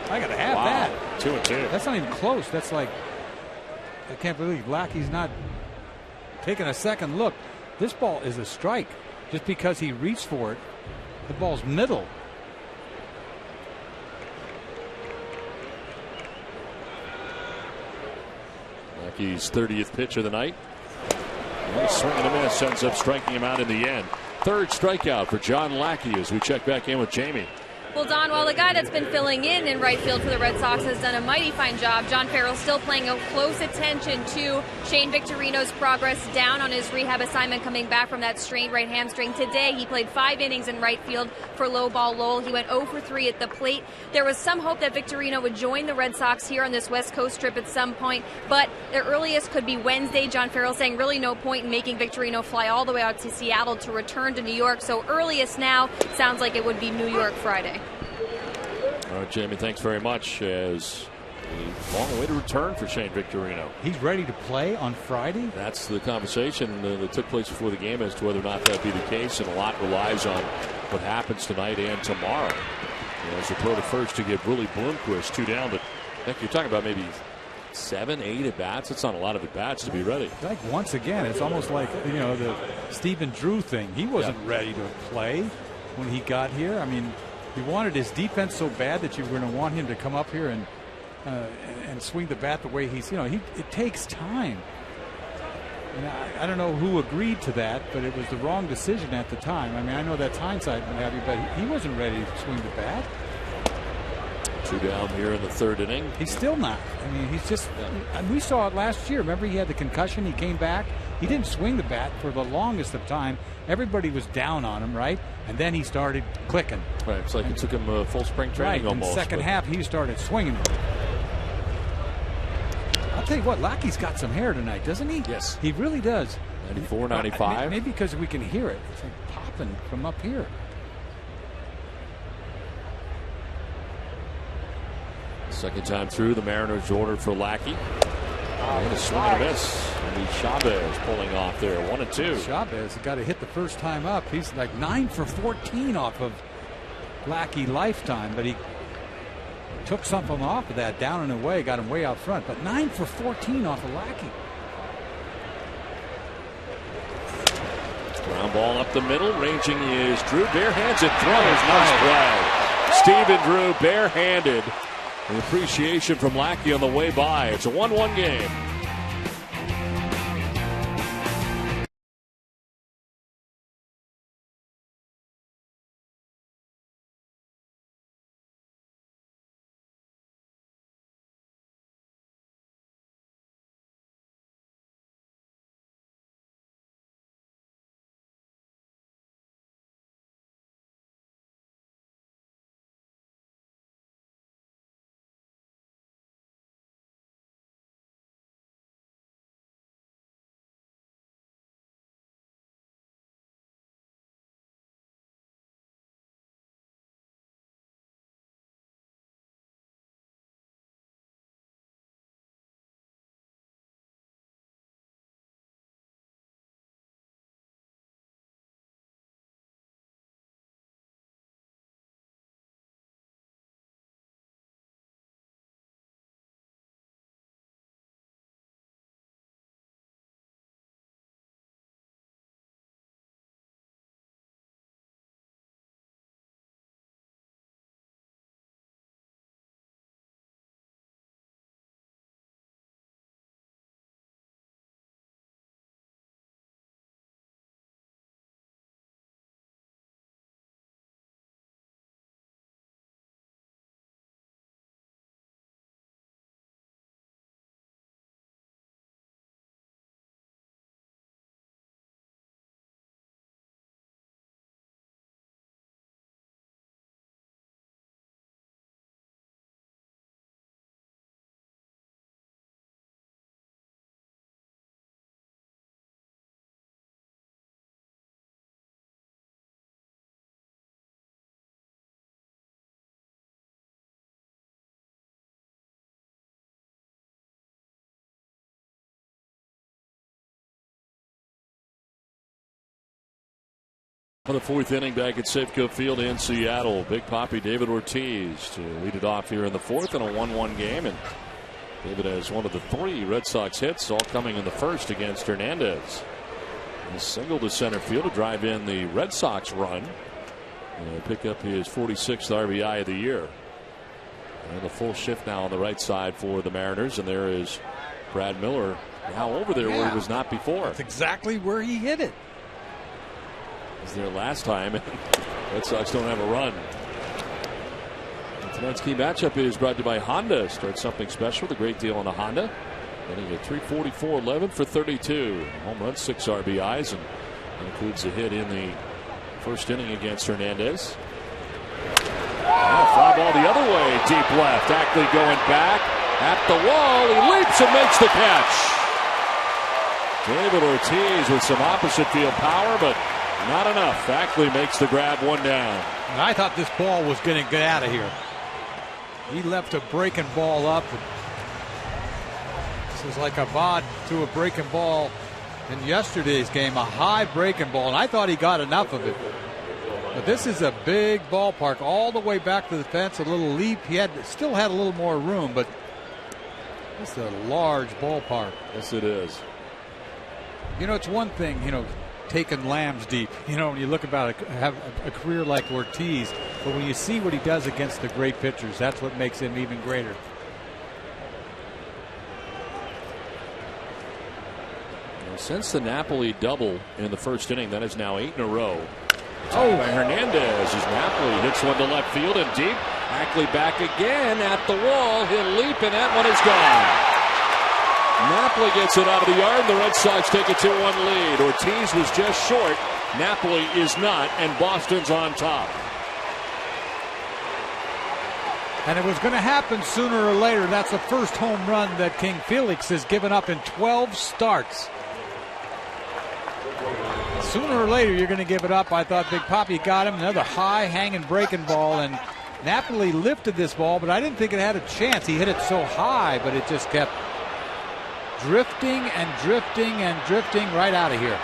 I gotta have that. 2-2. That's not even close. That's like, I can't believe Lackey's not taking a second look. This ball is a strike. Just because he reached for it, the ball's middle. Lackey's 30th pitch of the night. Swing and a miss, ends up striking him out in the end. Third strikeout for John Lackey as we check back in with Jamie. Well, Don, while the guy that's been filling in right field for the Red Sox has done a mighty fine job, John Farrell still paying close attention to Shane Victorino's progress down on his rehab assignment coming back from that strained right hamstring. Today, he played 5 innings in right field for low ball Lowell. He went 0 for 3 at the plate. There was some hope that Victorino would join the Red Sox here on this West Coast trip at some point, but the earliest could be Wednesday. John Farrell saying really no point in making Victorino fly all the way out to Seattle to return to New York. So earliest now sounds like it would be New York Friday. All right, Jamie, thanks very much. As a long way to return for Shane Victorino. He's ready to play on Friday? That's the conversation that took place before the game as to whether or not that be the case, and a lot relies on what happens tonight and tomorrow. As they throw to first to give Willie Bloomquist 2 down, but heck, you're talking about maybe 7, 8 at bats. It's not a lot of at bats to be ready. Like once again, it's almost like the Stephen Drew thing. He wasn't ready to play when he got here. I mean, he wanted his defense so bad that you were going to want him to come up here and swing the bat the way he's. It takes time. And I don't know who agreed to that, but it was the wrong decision at the time. I mean, I know that's hindsight, but he wasn't ready to swing the bat. 2 down here in the third inning. He's still not. I mean, he's just. And we saw it last year. Remember, he had the concussion. He came back. He didn't swing the bat for the longest of time. Everybody was down on him, right? And then he started clicking. Right. It's like it took him a full spring training almost. In the second half, he started swinging. I'll tell you what, Lackey's got some hair tonight, doesn't he? Yes. He really does. 94, 95. Maybe because we can hear it. It's like popping from up here. Second time through, the Mariners ordered for Lackey. And a swing and a miss. And Chavez pulling off there, 1-2. Chavez got to hit the first time up. He's like 9 for 14 off of Lackey lifetime, but he took something off of that down and away, got him way out front. But 9 for 14 off of Lackey. Ground ball up the middle. Ranging is Drew. Barehands it, throws. Nice play. Stephen Drew barehanded. An appreciation from Lackey on the way by. It's a 1-1 game. For the fourth inning back at Safeco Field in Seattle. Big Papi David Ortiz to lead it off here in the fourth in a 1-1 game. And David has one of the 3 Red Sox hits, all coming in the first against Hernandez. He singled to center field to drive in the Red Sox run and pick up his 46th RBI of the year. And the full shift now on the right side for the Mariners. And there is Brad Miller now over there where he was not before. That's exactly where he hit it. Was there last time. Red Sox don't have a run. And tonight's key matchup is brought to you by Honda. Start something special with a great deal on a Honda. Hitting at 344, 11 for 32. Home run, 6 RBIs, and that includes a hit in the first inning against Hernandez. Fly ball the other way, deep left. Ackley going back at the wall. He leaps and makes the catch. David Ortiz with some opposite field power, but not enough. Ackley makes the grab, 1 down. And I thought this ball was going to get out of here. He left a breaking ball up. This is like a VOD to a breaking ball in yesterday's game, a high breaking ball, and I thought he got enough of it. But this is a big ballpark, all the way back to the fence, a little leap. He still had a little more room, but it's a large ballpark. Yes, it is. You know, it's one thing, taking lambs deep. When you look about have a career like Ortiz, but when you see what he does against the great pitchers, that's what makes him even greater. Since the Napoli double in the first inning, that is now 8 in a row. By Hernandez as Napoli hits one to left field and deep. Ackley back again at the wall. He'll leap, and that one is gone. Napoli gets it out of the yard, and the Red Sox take a 2-1 lead. Ortiz was just short. Napoli is not, and Boston's on top. And it was going to happen sooner or later. That's the first home run that King Felix has given up in 12 starts. Sooner or later, you're going to give it up. I thought Big Papi got him. Another high hanging breaking ball, and Napoli lifted this ball, but I didn't think it had a chance. He hit it so high, but it just kept drifting and drifting and drifting right out of here.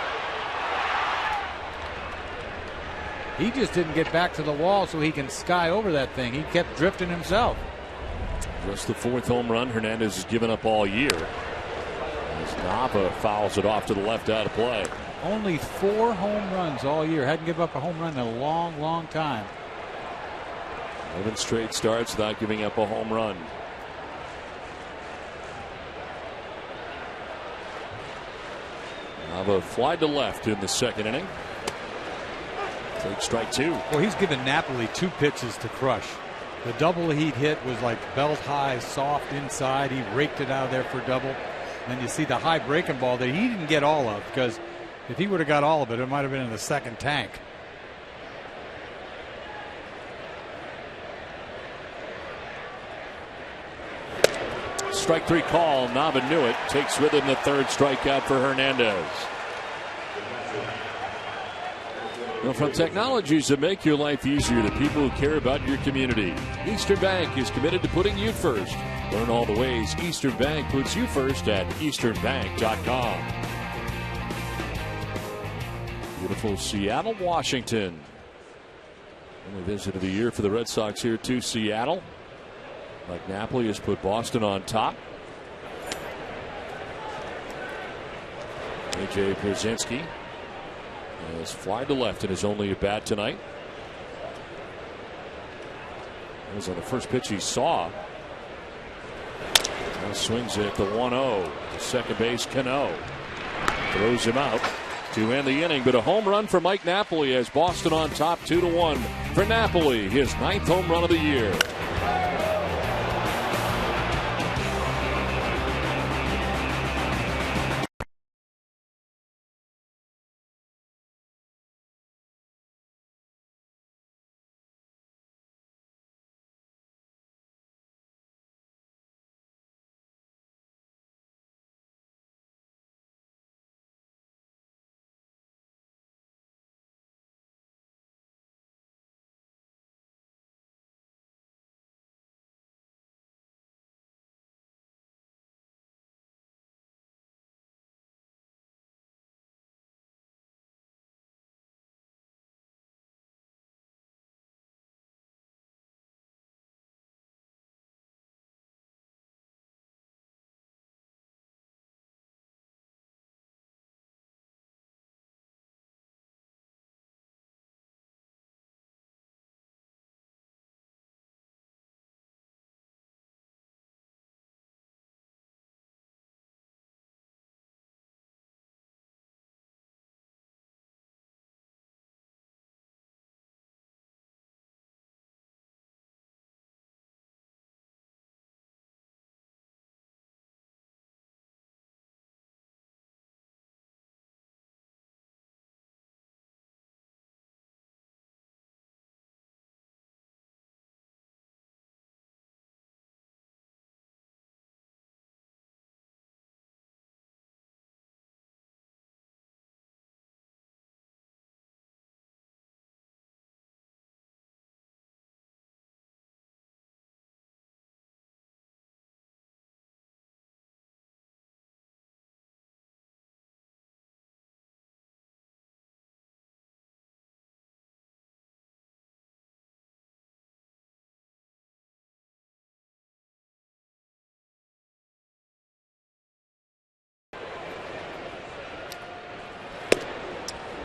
He just didn't get back to the wall so he can sky over that thing. He kept drifting himself. Just the 4th home run Hernandez has given up all year. As Nava fouls it off to the left out of play. Only 4 home runs all year. Hadn't given up a home run in a long, long time. 11 straight starts without giving up a home run. Nava fly to left in the second inning. Take strike 2. Well, he's given Napoli 2 pitches to crush. The double he'd hit was like belt high, soft inside. He raked it out of there for double. And then you see the high breaking ball that he didn't get all of, because if he would have got all of it, it might have been in the second tank. Strike 3 call. Nava knew it. Takes with him the 3rd strikeout for Hernandez. Well, from technologies that make your life easier to people who care about your community, Eastern Bank is committed to putting you first. Learn all the ways Eastern Bank puts you first at easternbank.com. Beautiful Seattle, Washington. Only visit of the year for the Red Sox here to Seattle. Like Napoli has put Boston on top. A.J. Pierzynski has fly to left in his only at bat tonight. That was on the first pitch he saw. Now swings it at the 1-0. Second base, Cano. Throws him out to end the inning, but a home run for Mike Napoli as Boston on top 2-1 for Napoli, his 9th home run of the year.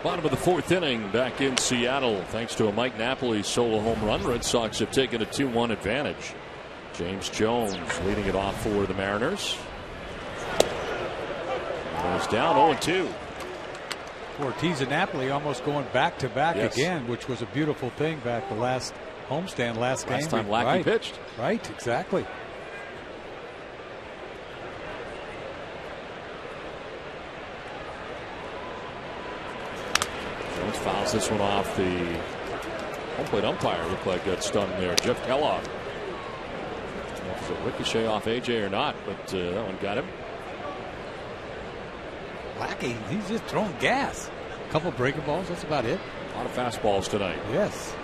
Bottom of the fourth inning back in Seattle. Thanks to a Mike Napoli solo home run, Red Sox have taken a 2-1 advantage. James Jones leading it off for the Mariners. Goes down 0-2. Ortiz and Napoli almost going back to back again, which was a beautiful thing back the last homestand last game. Last time Lackey pitched. Right, exactly. Jones fouls this one off. The home plate umpire looked like got stung there. Jeff Kellogg. I don't know if it was a ricochet off AJ or not, but that one got him. Lackey, he's just throwing gas. A couple breaking balls, that's about it. A lot of fastballs tonight. Yes.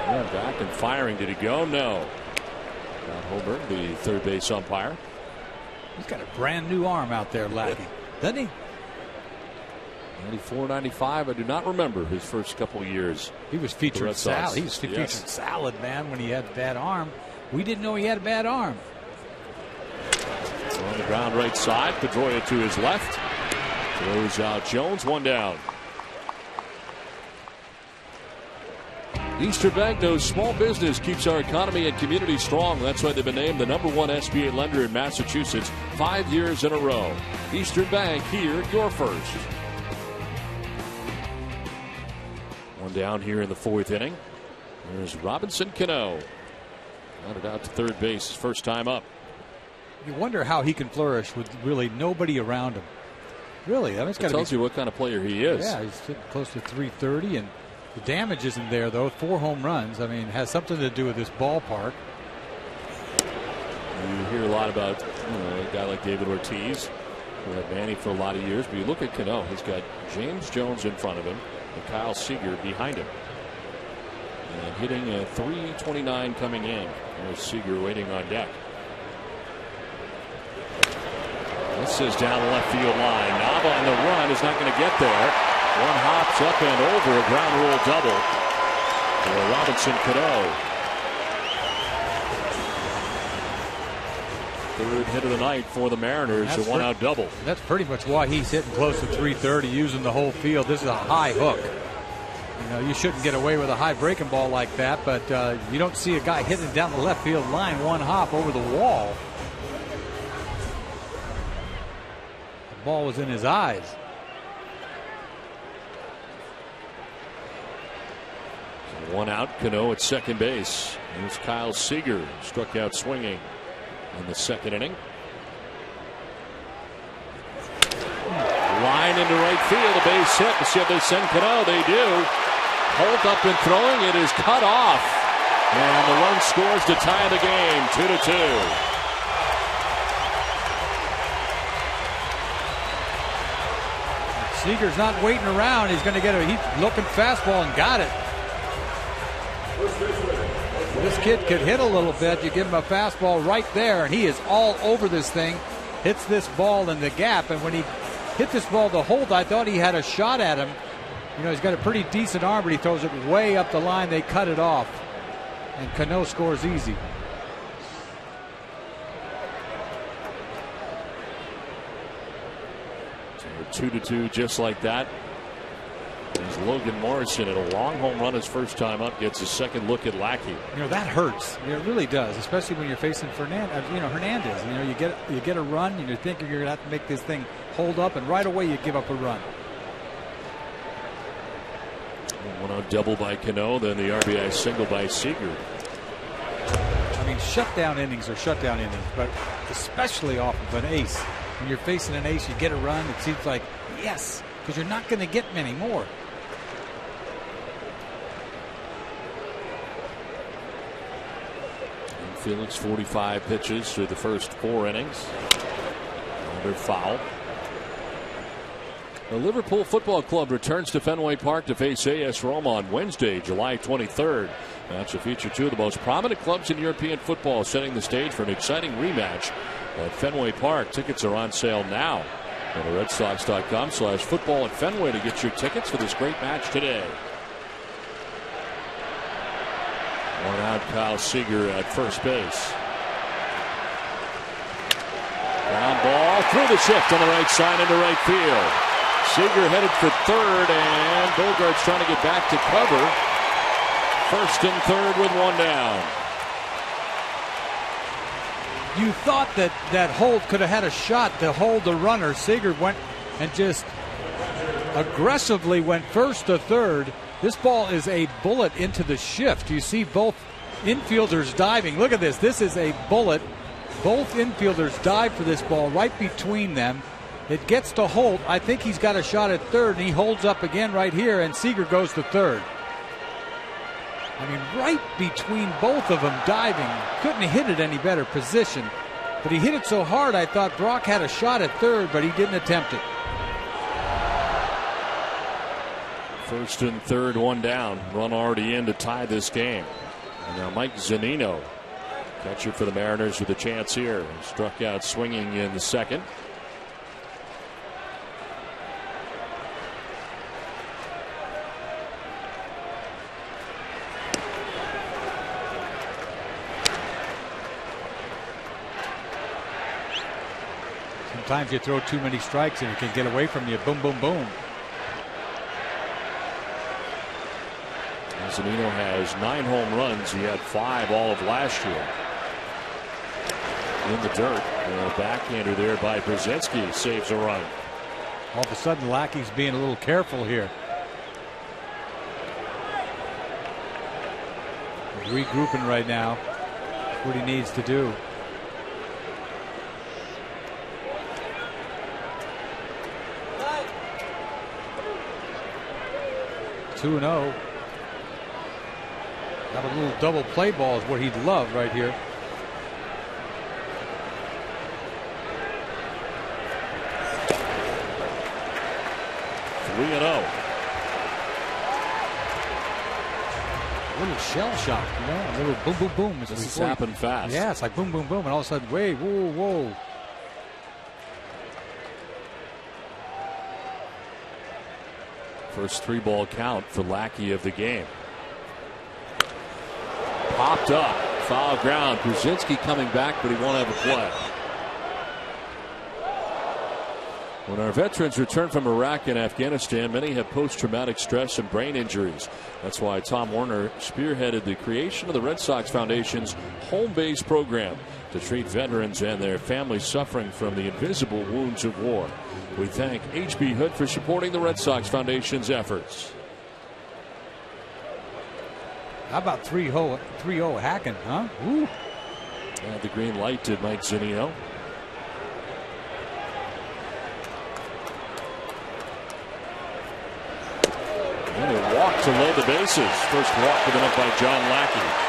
Yeah, back and firing. Did he go? No. Got Holberg, the third base umpire. He's got a brand new arm out there, Lackey, doesn't he? 94, 95. I do not remember his first couple of years. He was featured salad. He was featured salad, man, when he had a bad arm. We didn't know he had a bad arm. So on the ground right side, Pedroia to his left. Throws out Jones, one down. Eastern Bank knows small business keeps our economy and community strong. That's why they've been named the #1 SBA lender in Massachusetts 5 years in a row. Eastern Bank, here, your first. One down here in the fourth inning. There's Robinson Cano. Grounded out to third base, his first time up. You wonder how he can flourish with really nobody around him. Really, I mean, it tells you what kind of player he is. Yeah, he's sitting close to 330, and the damage isn't there, though. 4 home runs. I mean, it has something to do with this ballpark. You hear a lot about a guy like David Ortiz, who had Manny for a lot of years. But you look at Cano, he's got James Jones in front of him and Kyle Seager behind him. And hitting a .329 coming in. There's Seager waiting on deck. This is down the left field line. Nava on the run is not going to get there. One hops up and over, a ground rule double for Robinson Cano. Third hit of the night for the Mariners, a one-out double. That's pretty much why he's hitting close to 330, using the whole field. This is a high hook. You know, you shouldn't get away with a high breaking ball like that, but you don't see a guy hitting down the left field line, one hop over the wall. The ball was in his eyes. One out, Cano at second base. Here's Kyle Seager, struck out swinging in the second inning. Line into right field, a base hit. Let's see if they send Cano. They do. Holt up and throwing. It is cut off. And the run scores to tie the game, 2-2. Seager's not waiting around. He's going to get he's looking fastball and got it. This kid could hit a little bit. You give him a fastball right there, and he is all over this thing. Hits this ball in the gap, and when he hit this ball to Holt, I thought he had a shot at him. You know, he's got a pretty decent arm, but he throws it way up the line. They cut it off, and Cano scores easy. So 2-2, just like that. There's Logan Morrison at a long home run his first time up, gets a second look at Lackey. You know, that hurts. You know, it really does, especially when you're facing Hernandez. You know, you get a run, and you think you're going to have to make this thing hold up, and right away you give up a run. One out double by Cano, then the RBI single by Seager. I mean, shutdown innings are shutdown innings, but especially off of an ace. When you're facing an ace, you get a run. It seems like, yes, because you're not going to get many more. Felix 45 pitches through the first 4 innings. Another foul. The Liverpool Football Club returns to Fenway Park to face AS Roma on Wednesday, July 23rd. Match will feature 2 of the most prominent clubs in European football, setting the stage for an exciting rematch at Fenway Park. Tickets are on sale now. Go to redsox.com/football at Fenway to get your tickets for this great match today. One out, Kyle Seager at first base. Ground ball through the shift on the right side into right field. Seager headed for third, and Bogaerts trying to get back to cover. First and third with one down. You thought that Holt could have had a shot to hold the runner. Seager went and just aggressively went first to third. This ball is a bullet into the shift. You see both infielders diving. Look at this. This is a bullet. Both infielders dive for this ball right between them. It gets to Holt. I think he's got a shot at third, and he holds up again right here, and Seager goes to third. I mean, right between both of them diving. Couldn't hit it any better position. But he hit it so hard, I thought Brock had a shot at third, but he didn't attempt it. First and third, one down. Run already in to tie this game. And now Mike ZUNINO, catcher for the Mariners, with a chance here. Struck out swinging in the second. Sometimes you throw too many strikes and it can get away from you. Boom, boom, boom. ZUNINO has 9 home runs. He had 5 all of last year. In the dirt. And a backhander there by Brzezinski saves a run. All of a sudden, Lackey's being a little careful here. He's regrouping right now. That's what he needs to do. Two and 0. Have a little double play ball is what he'd love right here. Three and 0. A little shell shock, you know, a little boom, boom, boom. This has happened fast. Yeah, it's like boom, boom, boom, and all of a sudden, wait, whoa, whoa. First 3-ball count for Lackey of the game. Popped up, foul ground. Brzezinski coming back, but he won't have a play. When our veterans return from Iraq and Afghanistan, many have post-traumatic stress and brain injuries. That's why Tom Werner spearheaded the creation of the Red Sox Foundation's Home Base program to treat veterans and their families suffering from the invisible wounds of war. We thank H.B. Hood for supporting the Red Sox Foundation's efforts. How about 3-0 hacking, huh? Ooh. And the green light to Mike ZUNINO. And a walk to load the bases. First walk given up by John Lackey.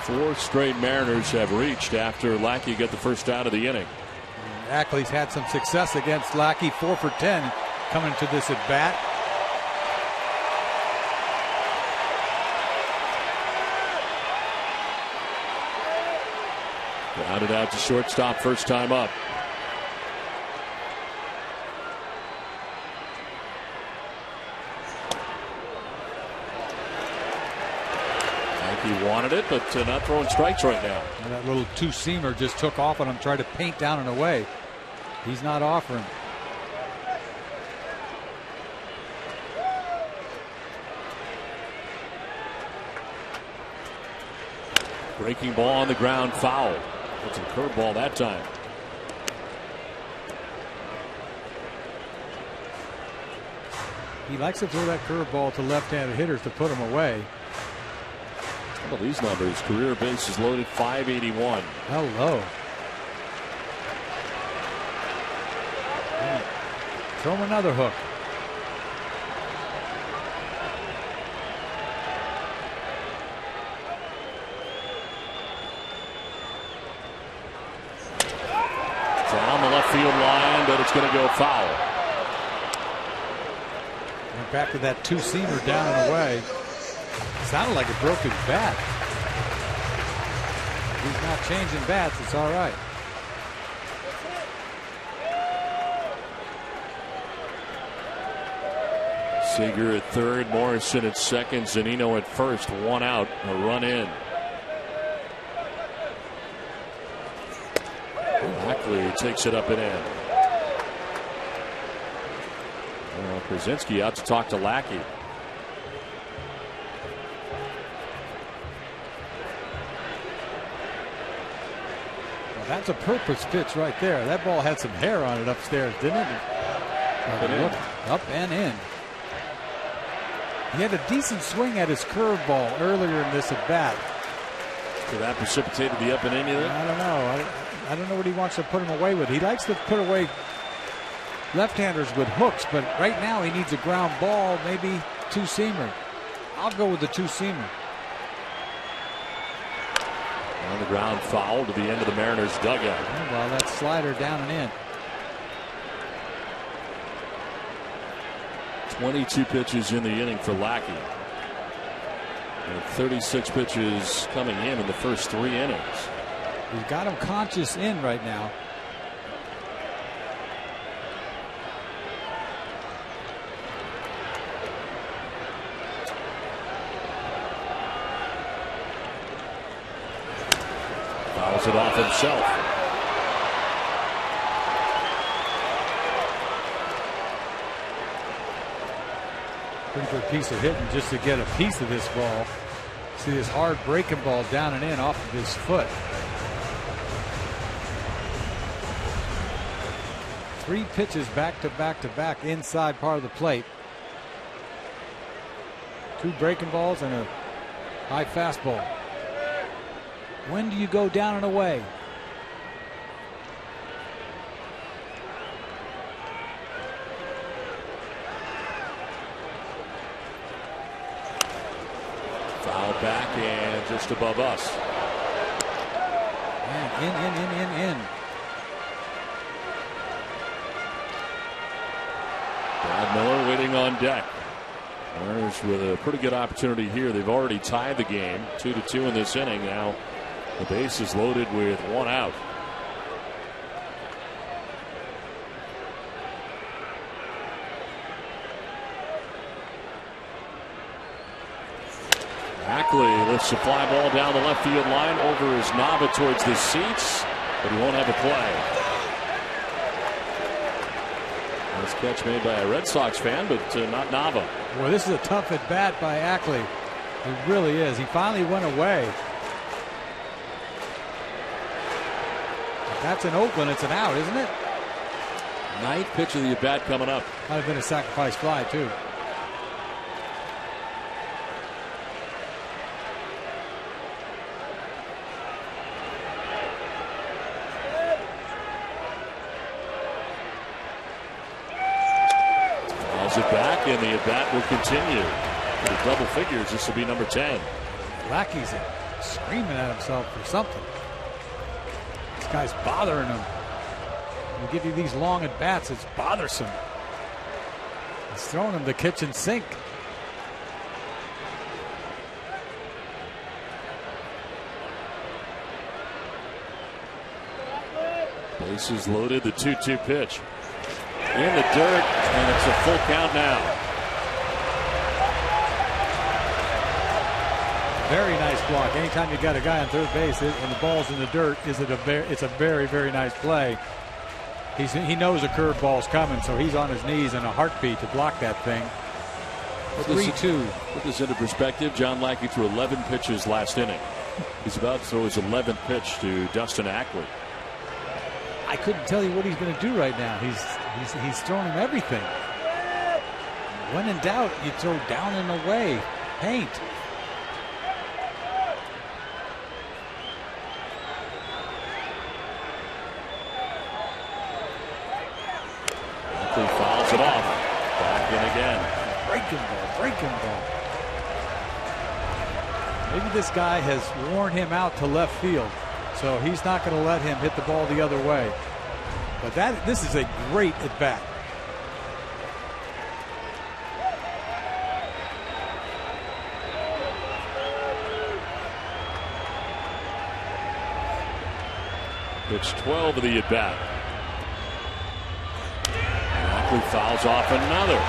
Four straight Mariners have reached after Lackey got the first out of the inning. Ackley's had some success against Lackey, 4 for 10 coming to this at bat. Grounded out to shortstop first time up. He wanted it, but not throwing strikes right now. And that little two-seamer just took off on him, tried to paint down and away. He's not offering. Breaking ball on the ground, foul. It's a curveball that time. He likes to throw that curveball to left-handed hitters to put them away. Well, these numbers, career bases loaded 581. Hello. Throw him another hook. Down the left field line, but it's going to go foul. Went back to that two-seamer down and away. Sounded like it broke his bat. He's not changing bats. It's all right. Seager at third, Morrison at second, ZUNINO at first. One out, a run in. Ackley takes it up and in. Krasinski out to talk to Lackey. Well, that's a purpose pitch right there. That ball had some hair on it upstairs, didn't it? Up and in. He had a decent swing at his curveball earlier in this at bat. So that precipitated the up and in either? I don't know. I don't know what he wants to put him away with. He likes to put away left-handers with hooks, but right now he needs a ground ball, maybe two-seamer. I'll go with the two-seamer. On the ground, foul to the end of the Mariners' dugout. Well, that slider down and in. 22 pitches in the inning for Lackey. And 36 pitches coming in the first 3 innings. He's got him conscious in right now. Fouls it off himself. Pretty good piece of hitting just to get a piece of this ball. See this hard breaking ball down and in off of his foot. 3 pitches back to back to back inside part of the plate. 2 breaking balls and a high fastball. When do you go down and away? Foul back and just above us. And in. Brad Miller waiting on deck. Mariners with a pretty good opportunity here. They've already tied the game 2-2 in this inning. Now the base is loaded with 1 out. Ackley lifts the fly ball down the left field line over his Nava towards the seats, but he won't have a play. Nice catch made by a Red Sox fan, but not Nava. Well, this is a tough at bat by Ackley. It really is. He finally went away. If that's in Oakland, it's an out, isn't it? 9th pitch of the at bat coming up. Might have been a sacrifice fly, too. It back, and the at bat will continue. With double figures, this will be number 10. Lackey's screaming at himself for something. This guy's bothering him. We give you these long at bats, it's bothersome. He's throwing him the kitchen sink. Bases loaded, the 2-2 pitch. In the dirt, and it's a full count now. Very nice block. Anytime you got a guy on third base and the ball's in the dirt, it's a very, very nice play. He knows a curveball's coming, so he's on his knees in a heartbeat to block that thing. 3-2. Put this into perspective. John Lackey threw 11 pitches last inning. He's about to throw his 11th pitch to Dustin Ackley. I couldn't tell you what he's going to do right now. He's throwing him everything. When in doubt, you throw down and away. Paint. Ackley fouls it off. Back in again. Breaking ball. Maybe this guy has worn him out to left field, so he's not going to let him hit the ball the other way. But this is a great at bat. Pitch 12 of the at bat. Ackley fouls off another.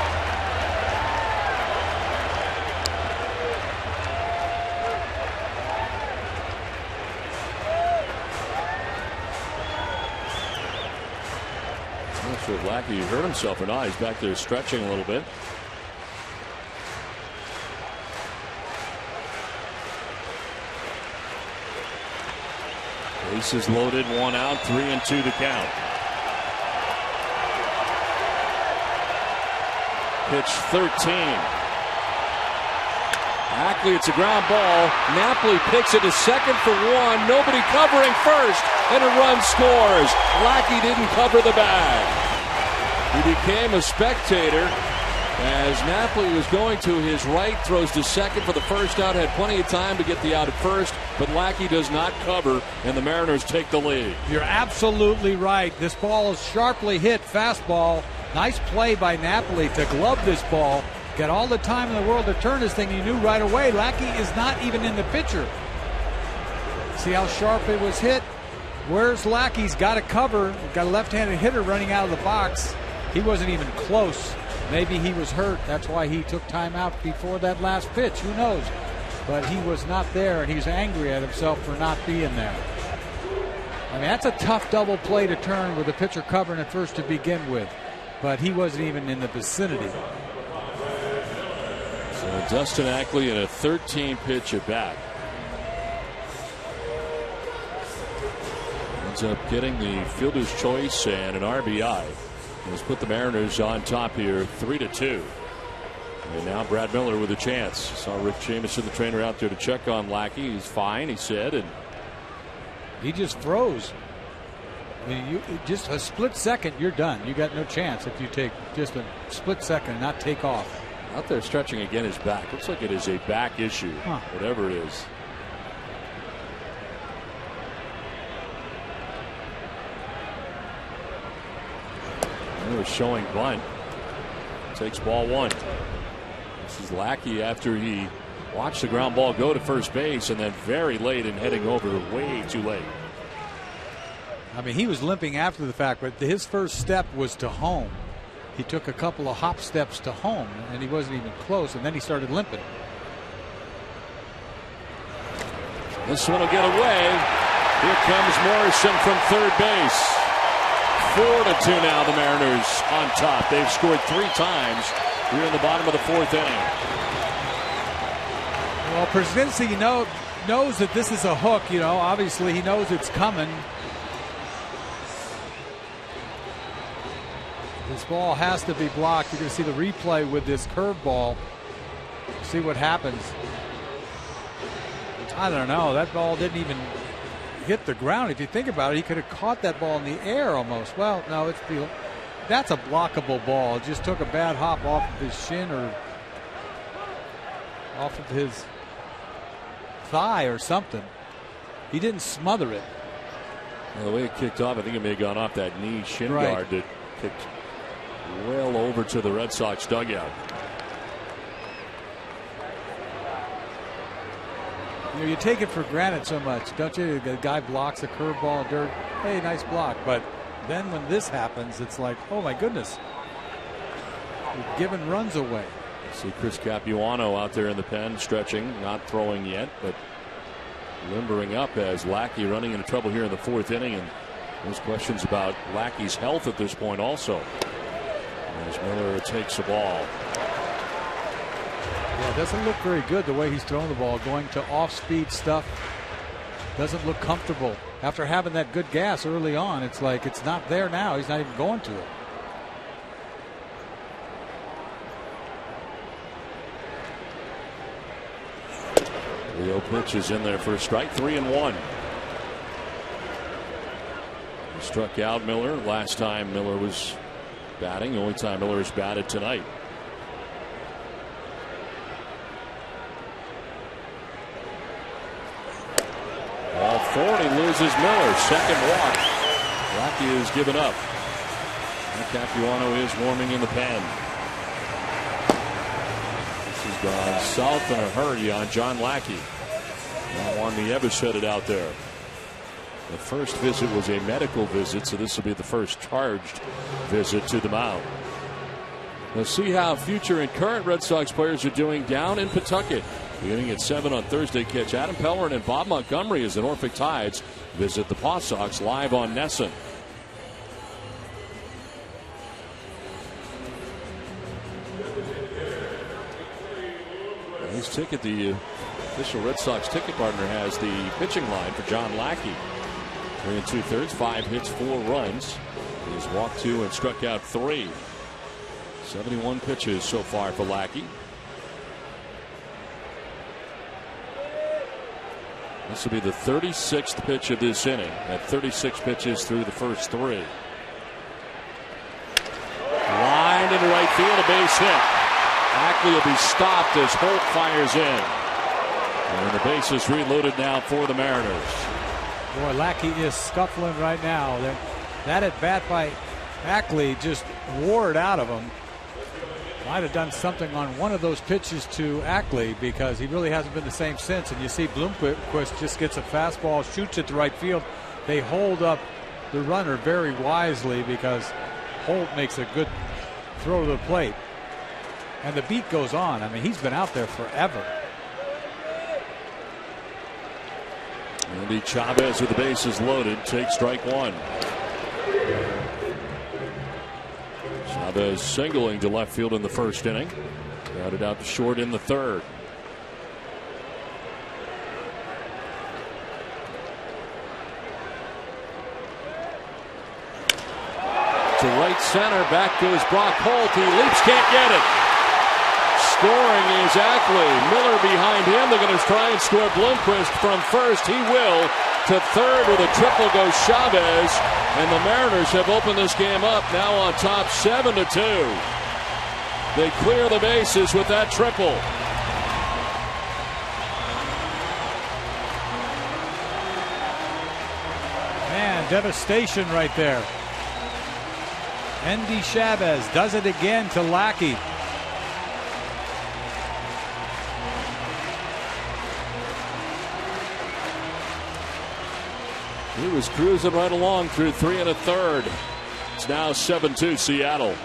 sure if Lackey hurt himself or not. He's back there stretching a little bit. Bases loaded, 1 out, 3-2 to count. Pitch 13. Ackley, it's a ground ball. Napoli picks it to second for 1. Nobody covering first, and a run scores. Lackey didn't cover the bag. He became a spectator as Napoli was going to his right, throws to second for the first out, had plenty of time to get the out at first, but Lackey does not cover, and the Mariners take the lead. You're absolutely right. This ball is sharply hit, fastball. Nice play by Napoli to glove this ball. Got all the time in the world to turn this thing. He knew right away Lackey is not even in the picture. See how sharp it was hit? Where's Lackey's got a cover? Got a left-handed hitter running out of the box. He wasn't even close. Maybe he was hurt. That's why he took time out before that last pitch. Who knows? But he was not there, and he's angry at himself for not being there. I mean, that's a tough double play to turn with the pitcher covering at first to begin with. But he wasn't even in the vicinity. So Dustin Ackley in a 13-pitch at bat. Ends up getting the fielder's choice and an RBI. Has put the Mariners on top here, 3-2. And now Brad Miller with a chance. Saw Rick Jamieson, the trainer, out there to check on Lackey. He's fine, he said, and he just throws. I mean, just a split second, you're done. You got no chance if you take just a split second and not take off. Out there stretching again his back. Looks like it is a back issue, whatever it is. It was showing bunt. Takes ball 1. This is Lackey after he watched the ground ball go to first base and then very late and heading over way too late. I mean, he was limping after the fact, but his first step was to home. He took a couple of hop steps to home, and he wasn't even close, and then he started limping. This one will get away. Here comes Morrison from third base. 4-2 now, the Mariners on top. They've scored 3 times here in the bottom of the 4th inning. Well, Presidency knows that this is a hook. You know, obviously he knows it's coming. This ball has to be blocked. You're going to see the replay with this curveball. See what happens. I don't know. That ball didn't even hit the ground. If you think about it, he could have caught that ball in the air almost. Well, no, that's a blockable ball. It just took a bad hop off of his shin or off of his thigh or something. He didn't smother it. Well, the way it kicked off, I think it may have gone off that knee shin guard that kicked well over to the Red Sox dugout. You know, you take it for granted so much, don't you? The guy blocks a curveball in dirt. Hey, nice block. But then when this happens, it's like, oh my goodness, you're giving runs away. See Chris Capuano out there in the pen, stretching, not throwing yet, but limbering up as Lackey running into trouble here in the 4th inning. And there's questions about Lackey's health at this point also. As Miller takes the ball. Yeah, it doesn't look very good the way he's throwing the ball, going to off-speed stuff. Doesn't look comfortable. After having that good gas early on, it's like it's not there now. He's not even going to it. Leo pitch is in there for a strike, 3-1. He struck out Miller last time Miller was batting. The only time Miller has batted tonight. Ball 4, and he loses Miller. Second walk. Rocky is given up. And Capuano is warming in the pen. This has gone south in a hurry on John Lackey. Now Juan Nieves headed out there. The first visit was a medical visit, so this will be the first charged visit to the mound. We'll see how future and current Red Sox players are doing down in Pawtucket. Beginning at 7 on Thursday, catch Adam Pellerin and Bob Montgomery as the Norfolk Tides visit the Paw Sox live on NESN. His ticket, the official Red Sox ticket partner, has the pitching line for John Lackey. 3 2/3, 5 hits, 4 runs. He's walked 2 and struck out 3. 71 pitches so far for Lackey. This will be the 36th pitch of this inning. At 36 pitches through the first 3. Lined into right field, a base hit. Ackley will be stopped as Holt fires in. And the base is reloaded now for the Mariners. Boy, Lackey is scuffling right now. That at bat by Ackley just wore it out of him. Might have done something on one of those pitches to Ackley, because he really hasn't been the same since. And you see Bloomquist just gets a fastball, shoots it to right field. They hold up the runner very wisely, because Holt makes a good throw to the plate. And the beat goes on. I mean, he's been out there forever. Endy Chavez with the bases loaded takes strike 1. Chavez singling to left field in the first inning. Grounded out to short in the third. To right center, back goes Brock Holt. He leaps, can't get it. Scoring is Ackley. Miller behind him. They're going to try and score Bloomquist from first. He will. To third with a triple goes Chavez. And the Mariners have opened this game up, now on top 7-2. They clear the bases with that triple. Man, devastation right there. Endy Chavez does it again to Lackey. He was cruising right along through 3 1/3. It's now 7-2 Seattle.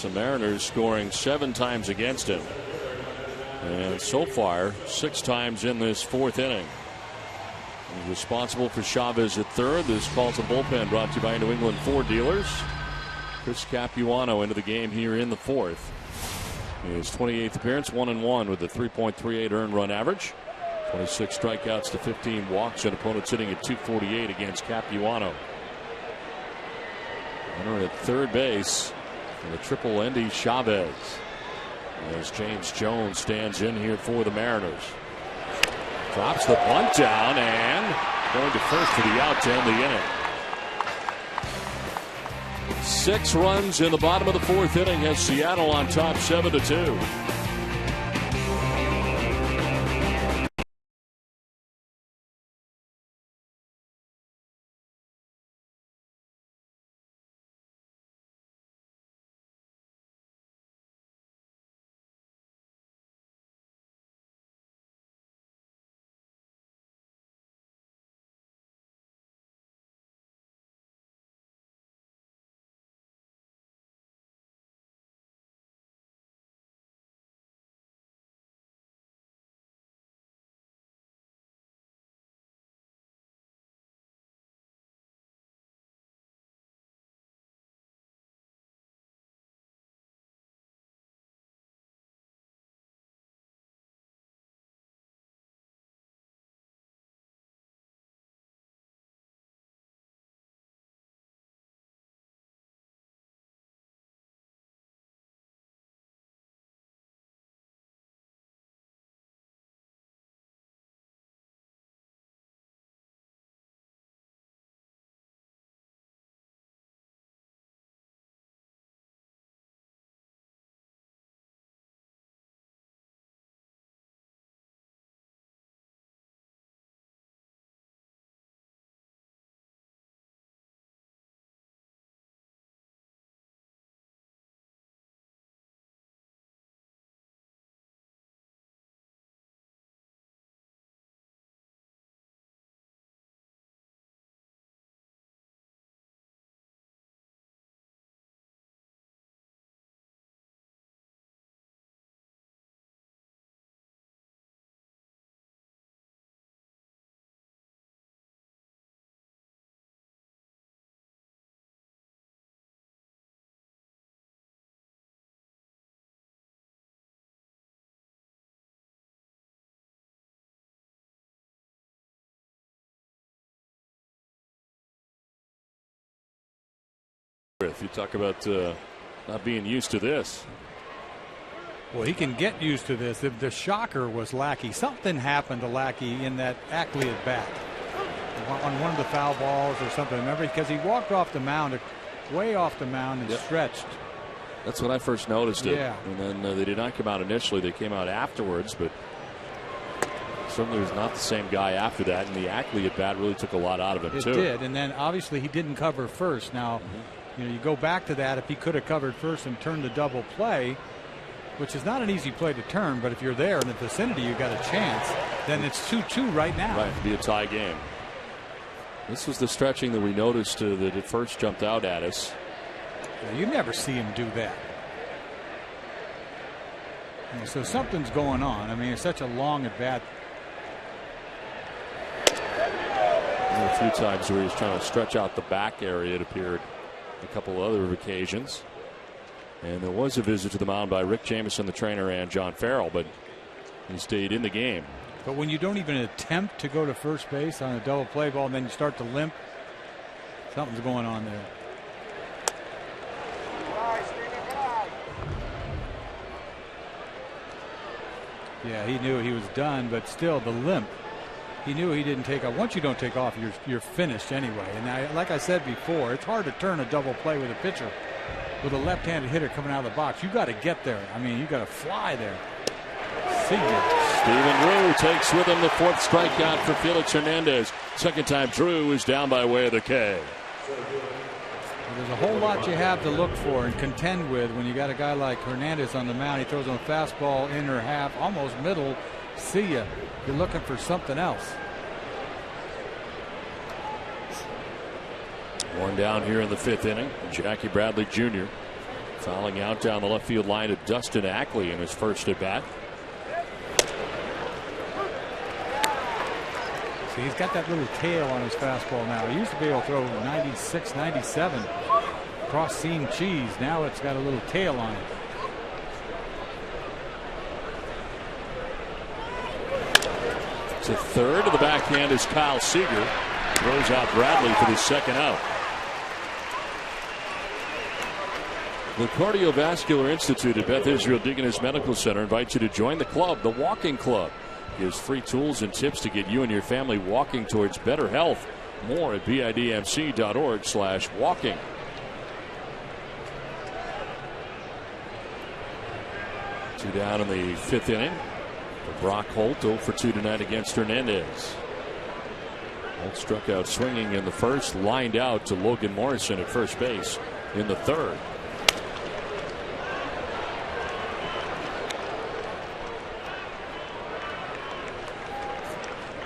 The Mariners scoring 7 times against him, and so far 6 times in this 4th inning. He's responsible for Chavez at third. This call's a bullpen brought to you by New England Ford dealers. Chris Capuano into the game here in the 4th. His 28th appearance, 1-1 with a 3.38 earned run average. 26 strikeouts to 15 walks, and opponents sitting at 248 against Capuano. Runner at third base. And the triple Endy Chavez, as James Jones stands in here for the Mariners. Drops the bunt down, and going to first for the out to end the inning. 6 runs in the bottom of the 4th inning has Seattle on top 7-2. If you talk about not being used to this. Well, he can get used to this. The shocker was Lackey. Something happened to Lackey in that Ackley at bat on one of the foul balls or something. Remember, because he walked off the mound, way off the mound, and stretched. That's when I first noticed it. Yeah. And then they did not come out initially. They came out afterwards, but certainly was not the same guy after that. And the Ackley at bat really took a lot out of him, too. It did. And then obviously he didn't cover first. Now, you know, you go back to that. If he could have covered first and turned the double play, which is not an easy play to turn, but if you're there in the vicinity, you got a chance. Then it's 2-2 right now. Right, it'd be a tie game. This was the stretching that we noticed that it first jumped out at us. Yeah, you never see him do that. Yeah, so something's going on. I mean, it's such a long at bat. A few times where he was trying to stretch out the back area, it appeared. A couple other occasions. And there was a visit to the mound by Rick Jameson, the trainer, and John Farrell, but he stayed in the game. But when you don't even attempt to go to first base on a double play ball and then you start to limp, something's going on there. Yeah, he knew he was done, but still the limp. He knew he didn't take off. Once you don't take off, you're finished anyway. And like I said before, it's hard to turn a double play with a pitcher, with a left-handed hitter coming out of the box. You got to get there. I mean, you got to fly there. Steven Drew takes with him the 4th strikeout for Felix Hernandez. Second time Drew is down by way of the K. There's a whole lot you have to look for and contend with when you got a guy like Hernandez on the mound. He throws on a fastball, inner half, almost middle. See ya. You're looking for something else. One down here in the 5th inning. Jackie Bradley Jr. fouling out down the left field line to Dustin Ackley in his first at bat. See, he's got that little tail on his fastball now. He used to be able to throw 96, 97 cross seam cheese. Now it's got a little tail on it. To third of the backhand is Kyle Seager. Throws out Bradley for the second out. The Cardiovascular Institute at Beth Israel Deaconess Medical Center invites you to join the club, the Walking Club. gives free tools and tips to get you and your family walking towards better health. More at bidmc.org/walking. Two down in the 5th inning. For Brock Holt, 0 for 2 tonight against Hernandez. Holt struck out swinging in the first, lined out to Logan Morrison at first base in the 3rd.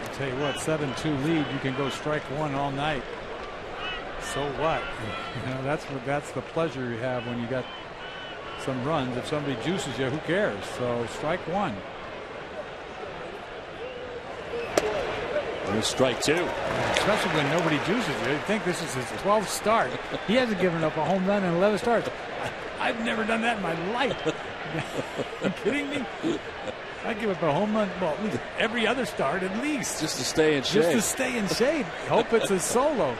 I'll tell you what, 7-2 lead, you can go strike one all night. So what? You know, that's the pleasure you have when you got some runs. If somebody juices you, who cares? So strike one. Here's strike 2. Especially when nobody juices you. You think this is his 12th start. He hasn't given up a home run in 11 starts. I've never done that in my life. Are you kidding me? I give up a home run, well, at least every other start at least. Just to stay in shade. Just to stay in shade. Hope it's a solo.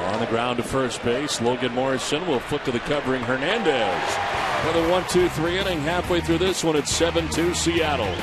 On the ground to first base, Logan Morrison will flip to the covering Hernandez. For the 1-2-3 inning, halfway through this one, it's 7-2 Seattle.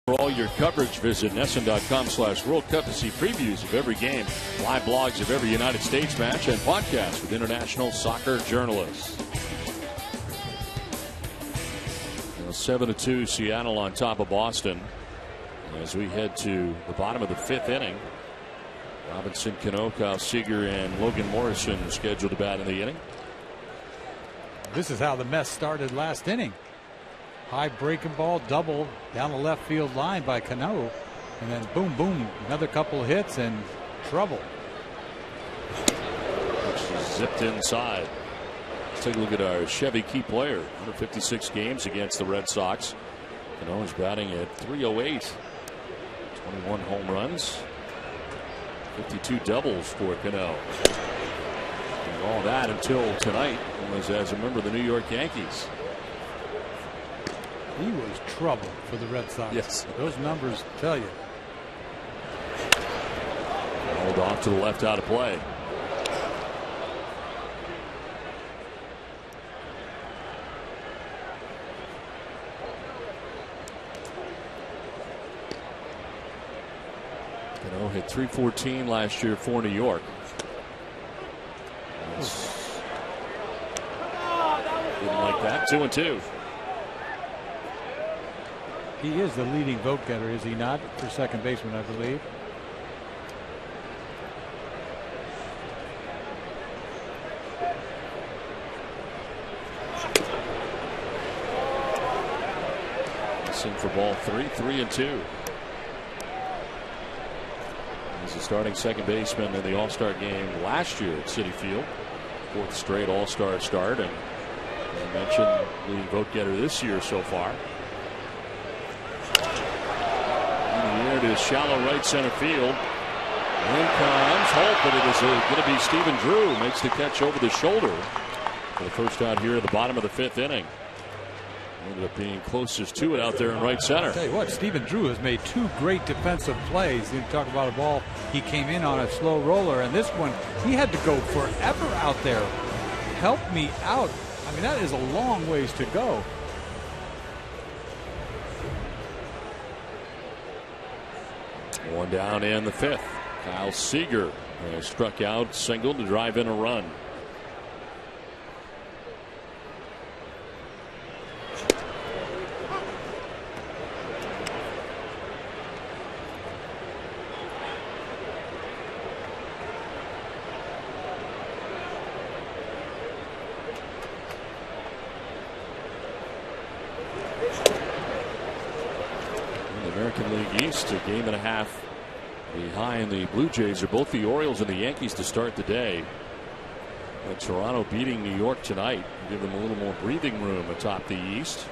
For all your coverage, visit NESN.com/World Cup to see previews of every game, live blogs of every United States match, and podcasts with international soccer journalists. 7-2 Seattle on top of Boston as we head to the bottom of the 5th inning. Robinson, Cano, Kyle Seager, and Logan Morrison scheduled to bat in the inning. This is how the mess started last inning. High breaking ball, double down the left field line by Cano, and then boom, boom, another couple of hits and trouble. Zipped inside. Let's take a look at our Chevy key player. 156 games against the Red Sox. Cano is batting at .308. 21 home runs. 52 doubles for Cano. And all that until tonight was as a member of the New York Yankees. He was trouble for the Red Sox. Yes. Those numbers tell you. Hold off to the left out of play. Cano hit .314 last year for New York. Didn't like that. 2-2. He is the leading vote getter, is he not, for second baseman, I believe. Racing for ball 3, 3-2. He's a starting second baseman in the All-Star game last year at Citi Field. 4th straight All-Star start, and I mentioned leading vote getter this year so far. In the air to shallow right center field. In comes Holt, but it is going to be Stephen Drew. Makes the catch over the shoulder for the first out here at the bottom of the 5th inning. Ended up being closest to it out there in right center. I'll tell you what, Stephen Drew has made 2 great defensive plays. You talk about a ball he came in on a slow roller, and this one he had to go forever out there. Help me out. I mean, that is a long ways to go. One down in the 5th. Kyle Seager struck out, single to drive in a run. In the American League East, a game and a half behind the Blue Jays are both the Orioles and the Yankees to start the day. And Toronto beating New York tonight, give them a little more breathing room atop the East.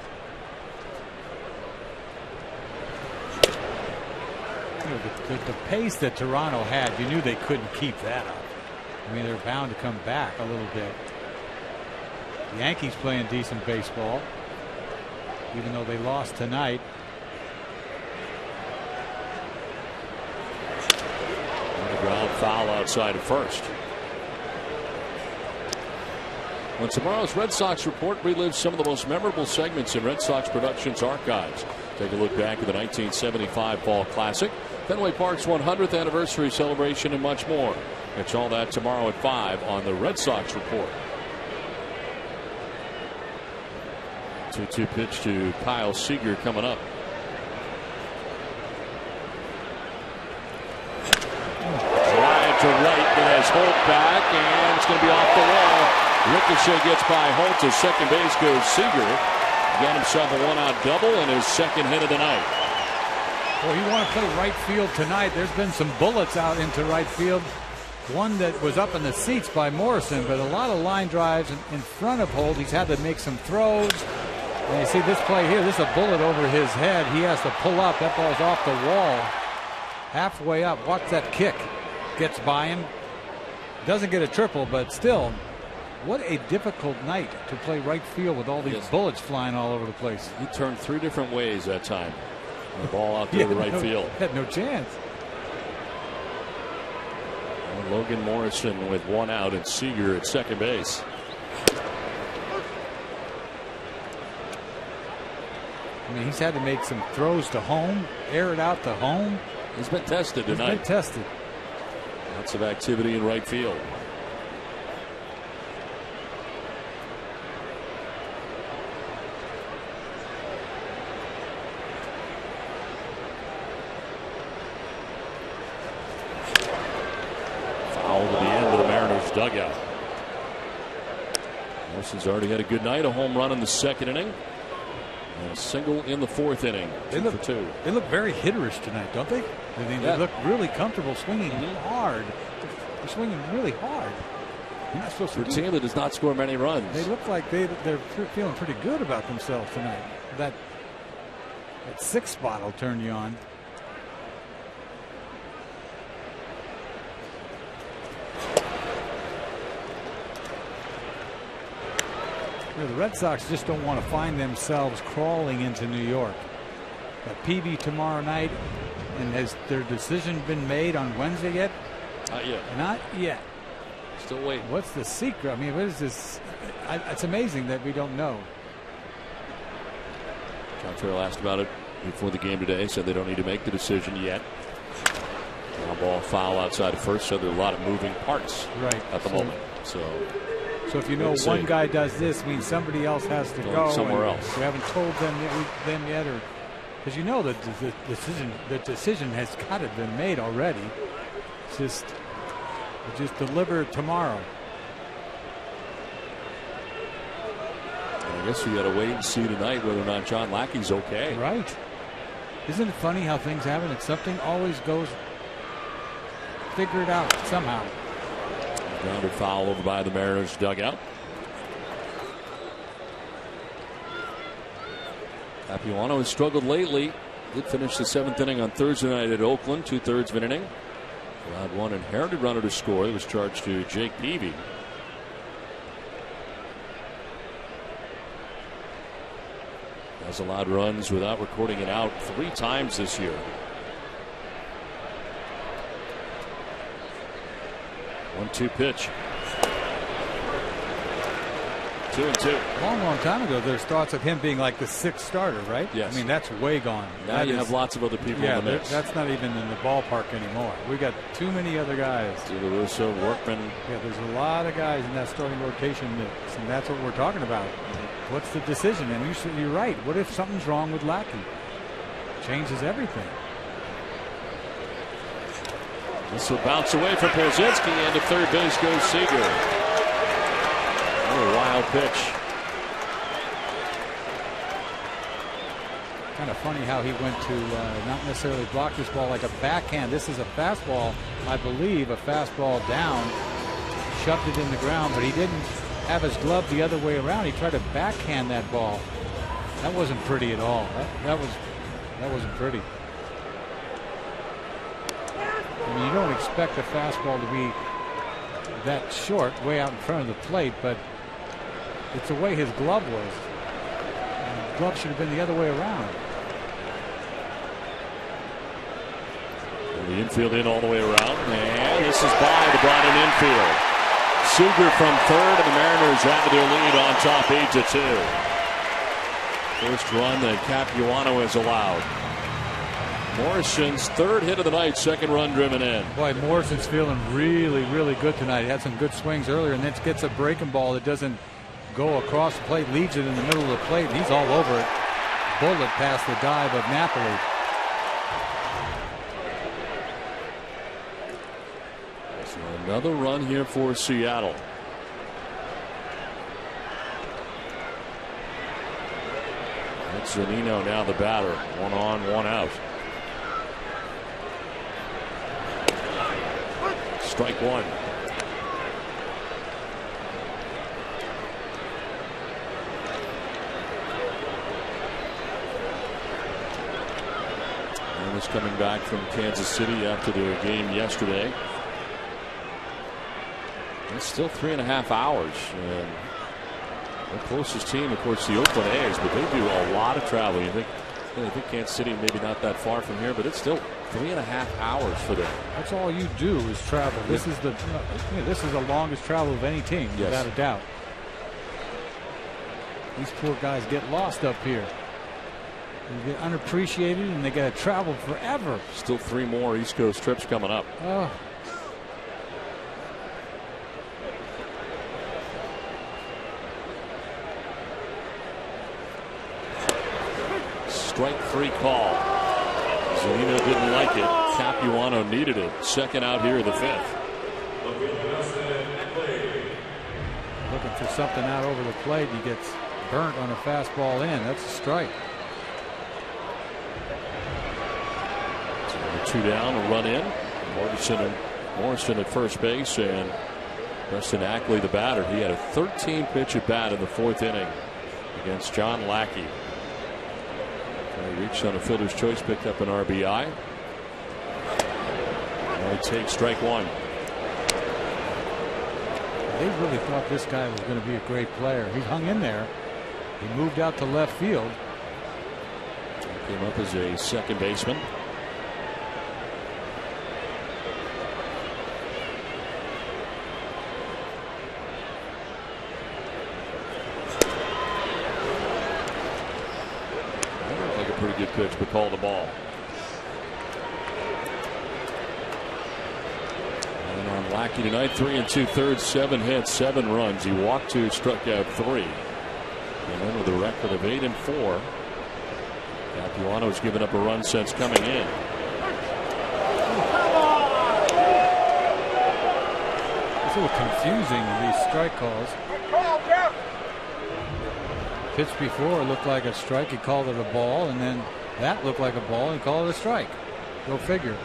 You know, the pace that Toronto had, you knew they couldn't keep that up. I mean, they're bound to come back a little bit. The Yankees playing decent baseball, even though they lost tonight. Ground foul outside of first. When tomorrow's Red Sox report relives some of the most memorable segments in Red Sox Productions archives. Take a look back at the 1975 Fall Classic, Fenway Park's 100th anniversary celebration, and much more. Catch all that tomorrow at 5 on the Red Sox report. 2-2 pitch to Kyle Seager coming up. To right, it has Holt back, and it's going to be off the wall. Ricochet gets by Holt. To second base goes Seager. Got himself a 1-out double and his second hit of the night. Well, you want to play right field tonight. There's been some bullets out into right field. One that was up in the seats by Morrison, but a lot of line drives in front of Holt. He's had to make some throws. And you see this play here. This is a bullet over his head. He has to pull up. That ball's off the wall. Halfway up. Watch that kick. Gets by him. Doesn't get a triple, but still, what a difficult night to play right field with all these bullets flying all over the place. He turned 3 different ways that time. The ball out there to the right field. Had no chance. And Logan Morrison with 1 out and Seager at second base. I mean, he's had to make some throws to home, air it out to home. He's been tested tonight. He's been tested. Lots of activity in right field. Foul to the end of the Mariners dugout. Morrison's already had a good night. A home run in the second inning. And a single in the 4th inning. 2 for 2. They look very hitterish tonight, don't they? They look really comfortable swinging hard. They're swinging really hard. You're not supposed to do that. For a team that does not score many runs. They look like they're feeling pretty good about themselves tonight. That 6th spot will turn you on. You know, the Red Sox just don't want to find themselves crawling into New York. Got PB tomorrow night, and has their decision been made on Wednesday yet? Not yet. Not yet. Still waiting. What's the secret? I mean, what is this? It's amazing that we don't know. John Farrell asked about it before the game today. Said they don't need to make the decision yet. Ground ball foul outside of first, so there are a lot of moving parts at the moment. So if you know one guy does this, means somebody else has to go somewhere else. We haven't told them yet, or because you know that the decision has got to have been made already. It's just deliver tomorrow. And I guess we got to wait and see tonight whether or not John Lackey's okay. Right. Isn't it funny how things happen? It's something always goes figured out somehow. Grounded foul over by the Mariners dugout. Capuano has struggled lately. Did finish the 7th inning on Thursday night at Oakland, 2/3 of an inning. Allowed one inherited runner to score. It was charged to Jake Peavy. Has allowed runs without recording it out 3 times this year. 1-2 pitch. 2-2. Long time ago, there's thoughts of him being like the 6th starter, right? Yes. I mean, that's way gone. Now that you have lots of other people in the mix. That's not even in the ballpark anymore. We got too many other guys. Russo, Workman. Yeah, there's a lot of guys in that starting rotation mix, and that's what we're talking about. What's the decision? And you're right. What if something's wrong with Lackey? Changes everything. This will bounce away from Polzinski, and to third base goes Seager. Oh, wild pitch. Kind of funny how he went to not necessarily block this ball like a backhand. This is a fastball, I believe, a fastball down. Shoved it in the ground, but he didn't have his glove the other way around. He tried to backhand that ball. That wasn't pretty at all. That wasn't pretty. I mean, you don't expect a fastball to be that short way out in front of the plate, but it's the way his glove was. The glove should have been the other way around. And the infield in all the way around, and this is by the Bryant infield. Seager from third, and the Mariners added their lead on top 8-2. First run that Capuano has allowed. Morrison's 3rd hit of the night, 2nd run driven in. Boy, Morrison's feeling really, really good tonight. He had some good swings earlier, and then gets a breaking ball that doesn't go across the plate, leaves it in the middle of the plate, and he's all over it. Bullet past the dive of Napoli. So another run here for Seattle. That's ZUNINO now the batter. 1 on, 1 out. Strike 1. And is coming back from Kansas City after their game yesterday. It's still 3.5 hours. And the closest team, of course, the Oakland A's, but they do a lot of travel. You think Kansas City maybe not that far from here, but it's still 3.5 hours for them. That's all you do is travel. This is the longest travel of any team, yes, without a doubt. These poor guys get lost up here. They get unappreciated, and they got to travel forever. Still 3 more East Coast trips coming up. Oh. Strike 3 call. ZUNINO didn't like it. Capuano needed it. 2nd out here of the 5th. Looking for something out over the plate. He gets burnt on a fastball in. That's a strike. So 2 down, a run in. Morrison at first base, and Preston Ackley the batter. He had a 13 pitch at bat in the 4th inning against John Lackey. He reached on a fielder's choice, picked up an RBI. Now he takes strike 1. They really thought this guy was going to be a great player. He hung in there. He moved out to left field. He came up as a second baseman. Pretty good pitch, but called the ball. And on Lackey tonight, 3 2/3, 7 hits, 7 runs. He walked 2, struck out 3. And then with a record of 8 and 4, Capuano's given up a run since coming in. It's a little confusing, these strike calls. pitch before looked like a strike. He called it a ball, and then that looked like a ball and he called it a strike. Go figure.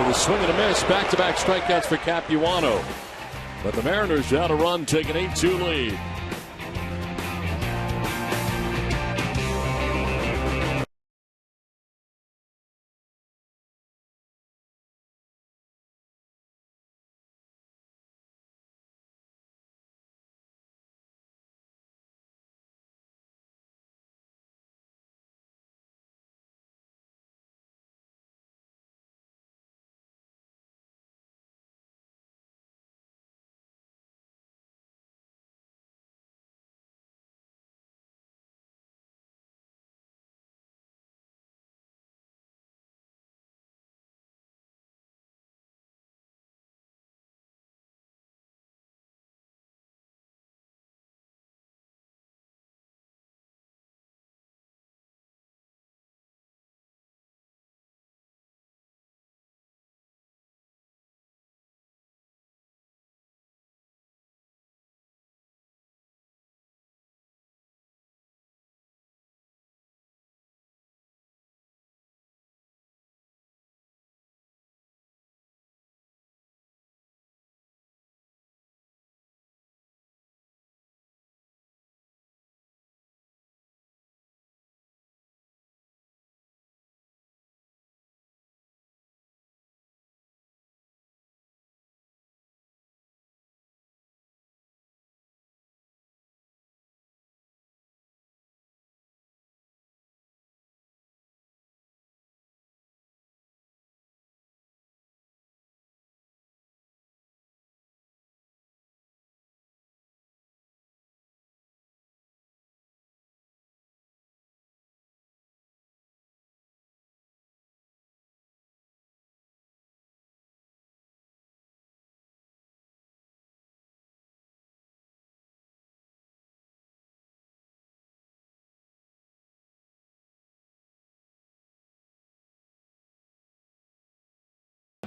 The swing and a miss, back-to-back strikeouts for Capuano. But the Mariners down a run, take an 8-2 lead.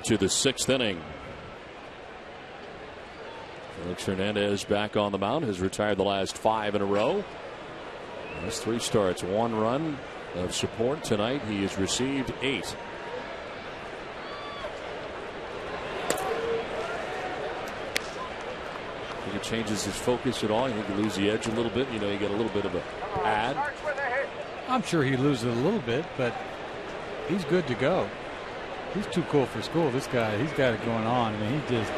To the 6th inning. Felix Hernandez back on the mound, has retired the last 5 in a row. That's 3 starts, 1 run of support. Tonight he has received 8. Think it changes his focus at all? You think you lose the edge a little bit? You know, you get a little bit of a pad. I'm sure he loses it a little bit, but he's good to go. He's too cool for school, this guy. He's got it going on. I mean, he just.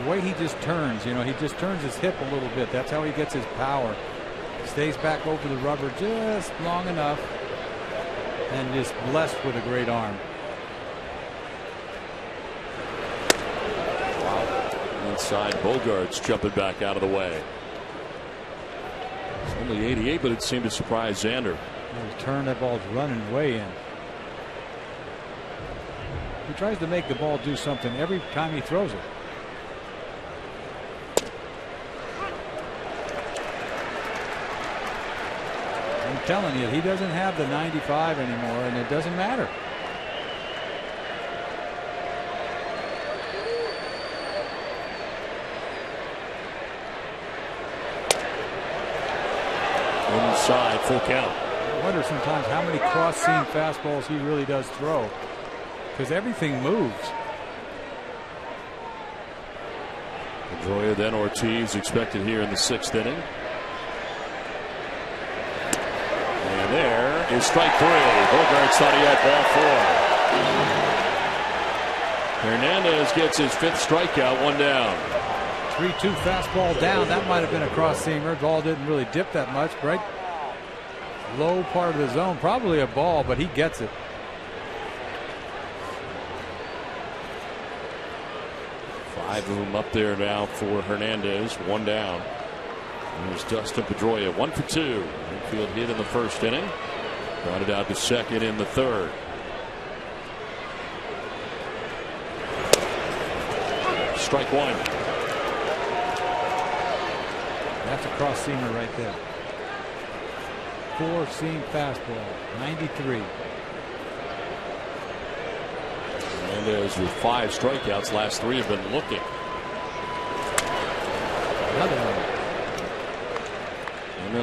The way he just turns, you know, he just turns his hip a little bit. That's how he gets his power. He stays back over the rubber just long enough and just blessed with a great arm. Wow. Inside, Bogaerts jumping back out of the way. It's only 88, but it seemed to surprise Xander. His turn, that ball's running way in. He tries to make the ball do something every time he throws it. I'm telling you, he doesn't have the 95 anymore, and it doesn't matter. Inside, full count. I wonder sometimes how many cross-seam fastballs he really does throw, because everything moves. Pedroia, then Ortiz expected here in the 6th inning. And there is strike 3. Bogaerts thought he had ball 4. Hernandez gets his 5th strikeout, 1 down. 3-2 fastball down. That might have been a cross-seamer. Ball didn't really dip that much. Right low part of the zone. Probably a ball, but he gets it. 5 of them up there now for Hernandez. 1 down. There's Dustin Pedroia, 1 for 2. Infield hit in the first inning. Brought it out to second in the third. Strike 1. That's a cross seamer right there. 4-seam fastball, 93. Hernandez with 5 strikeouts. Last 3 have been looking. Another one.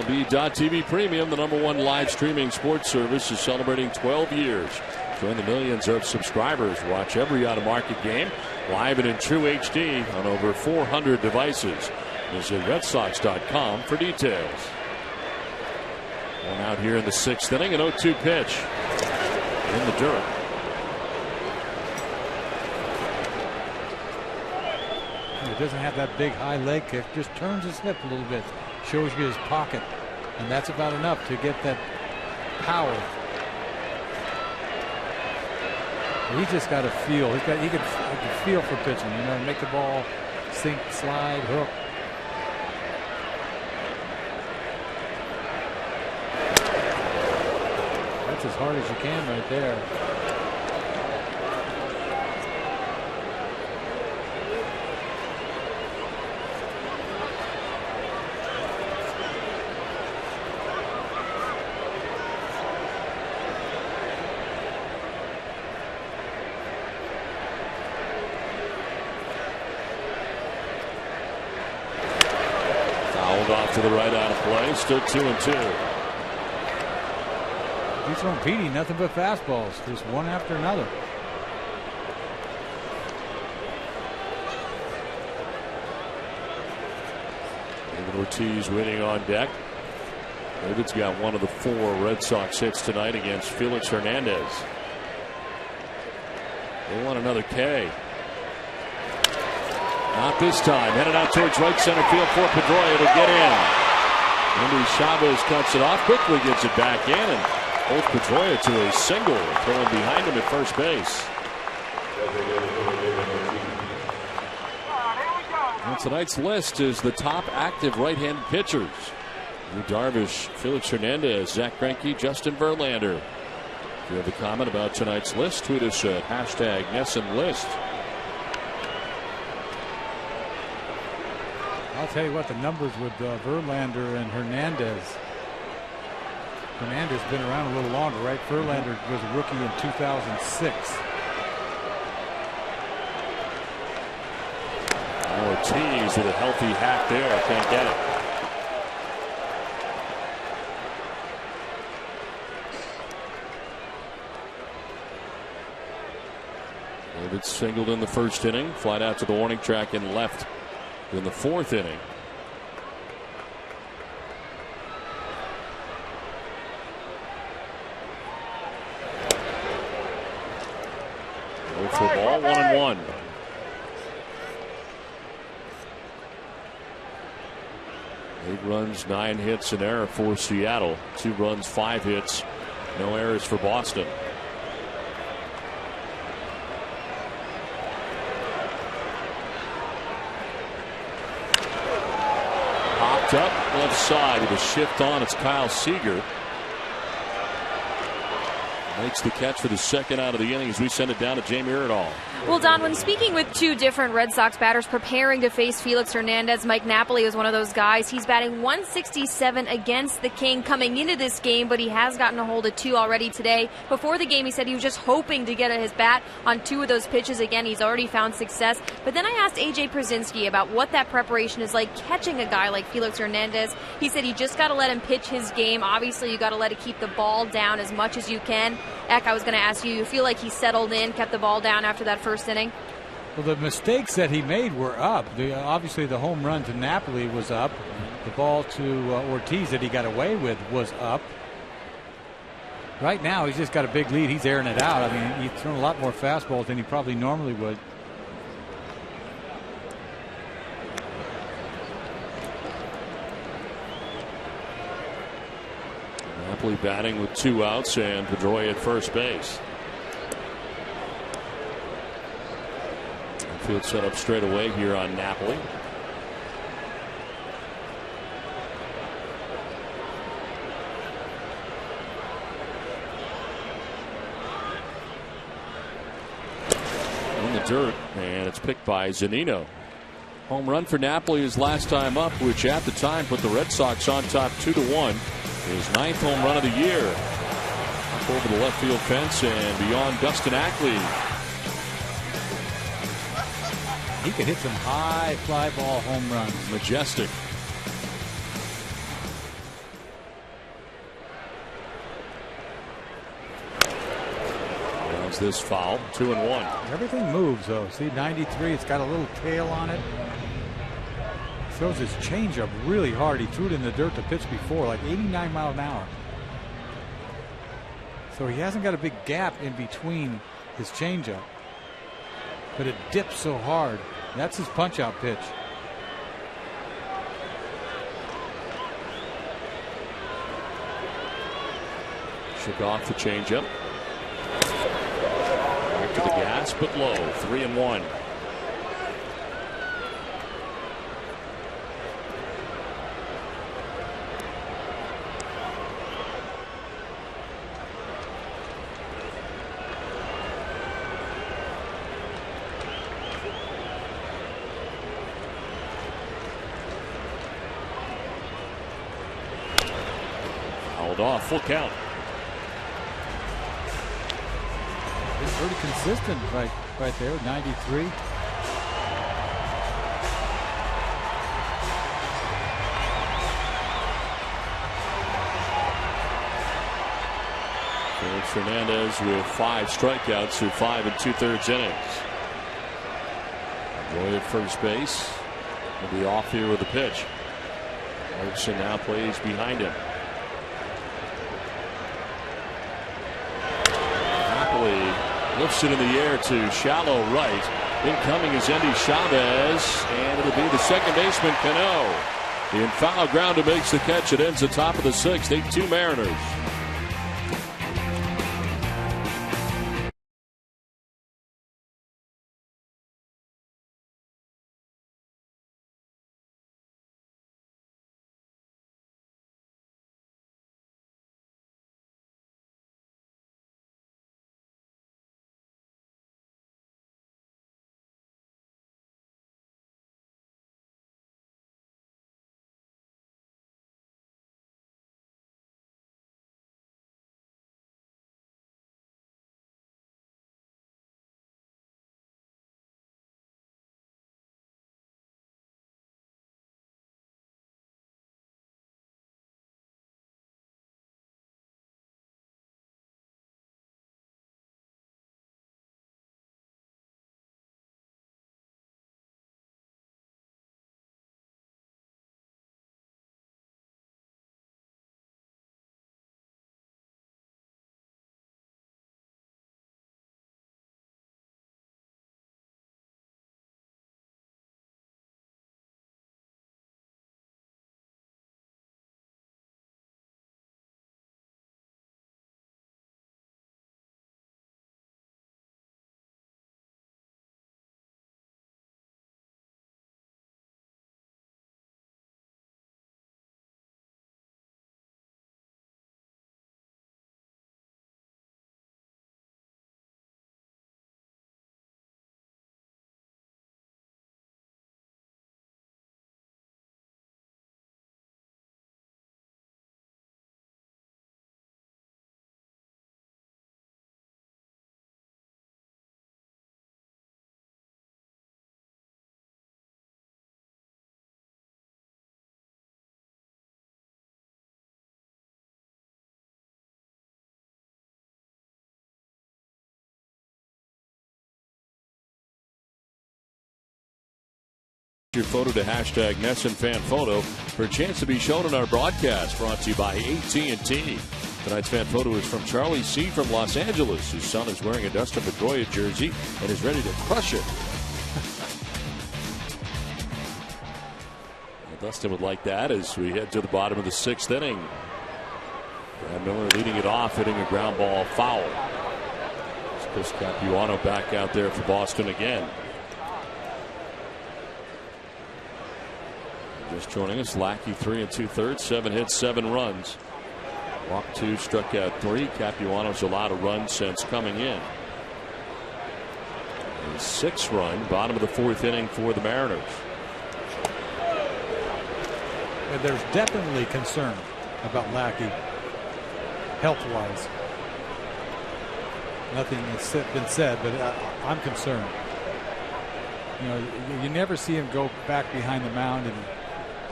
MLB.TV Premium, the #1 live streaming sports service, is celebrating 12 years. Join the millions of subscribers. Watch every out-of-market game live and in true HD on over 400 devices. Visit RedSox.com for details. One out here in the 6th inning, an 0-2 pitch in the dirt. He doesn't have that big high leg kick, just turns his hip a little bit, shows you his pocket, and that's about enough to get that power. He just got a feel. He can feel for pitching, you know, make the ball sink, slide, hook. That's as hard as you can right there. Off to the right out of play. Still 2-2. He's throwing Petey nothing but fastballs, just one after another. David Ortiz waiting on deck. David's got one of the 4 Red Sox hits tonight against Felix Hernandez. They want another K. Not this time. Headed out towards right center field for Pedroia to get in. Andy Chavez cuts it off, quickly gets it back in, and holds Pedroia to a single, throwing behind him at first base. And tonight's list is the top active right-handed pitchers: Yu Darvish, Felix Hernandez, Zach Greinke, Justin Verlander. If you have a comment about tonight's list, tweet us at #NESSONList. I'll tell you what, the numbers with Verlander and Hernandez. Hernandez has been around a little longer, right? Verlander was a rookie in 2006. Ortiz with a healthy hack there. Can't get it. David singled in the first inning. Flied out to the warning track and left in the 4th inning. For ball, 1-1. Eight runs, 9 hits, an error for Seattle. 2 runs, 5 hits, no errors for Boston. Popped up left side with a shift on. It's Kyle Seager. Makes the catch for the 2nd out of the inning as we send it down to Jamie Erdahl. Well, Don, when speaking with 2 different Red Sox batters preparing to face Felix Hernandez, Mike Napoli was one of those guys. He's batting .167 against the King coming into this game, but he has gotten a hold of 2 already today. Before the game, he said he was just hoping to get his bat on 2 of those pitches again. He's already found success. But then I asked A.J. Przinsky about what that preparation is like catching a guy like Felix Hernandez. He said you just got to let him pitch his game. Obviously, you got to let it keep the ball down as much as you can. Eck, I was going to ask you, you feel like he settled in, kept the ball down after that first inning? Well, the mistakes that he made were up. Obviously, the home run to Napoli was up. The ball to Ortiz that he got away with was up. Right now, he's just got a big lead. He's airing it out. I mean, he's thrown a lot more fastballs than he probably normally would. Napoli batting with 2 outs and Pedroia at first base. Outfield set up straight away here on Napoli. In the dirt, and it's picked by ZUNINO. Home run for Napoli his last time up, which at the time put the Red Sox on top 2-1. His 9th home run of the year. Up over the left field fence and beyond Dustin Ackley. He can hit some high fly ball home runs. Majestic. There's this foul. 2-1. Everything moves though. See, 93. It's got a little tail on it. Throws his changeup really hard. He threw it in the dirt the pitch before, like 89 miles an hour. So he hasn't got a big gap in between his changeup, but it dips so hard. That's his punch-out pitch. Shook off the changeup. Back to the gas, but low. 3-1. Off, full count. It's pretty consistent right there, 93. Felix Hernandez with 5 strikeouts through 5 2/3 innings. Roy at first base. He'll be off here with the pitch. Morrison now plays behind him. Lifts it in the air to shallow right. Incoming is Endy Chavez, and it'll be the second baseman Cano. The foul grounder makes the catch. It ends the top of the 6th. 8-2 Mariners. Your photo to hashtag NESSANFanPhoto for a chance to be shown in our broadcast, brought to you by AT&T. Tonight's fan photo is from Charlie C. from Los Angeles, whose son is wearing a Dustin Pedroia jersey and is ready to crush it. Well, Dustin would like that as we head to the bottom of the 6th inning. Brad Miller leading it off, hitting a ground ball foul. Chris Capuano back out there for Boston again. Just joining us, Lackey 3 2/3, 7 hits, 7 runs. Walked 2, struck out 3. Capuano's allowed a run since coming in. A 6-run, bottom of the 4th inning for the Mariners. And there's definitely concern about Lackey, health-wise. Nothing has been said, but I'm concerned. You know, you never see him go back behind the mound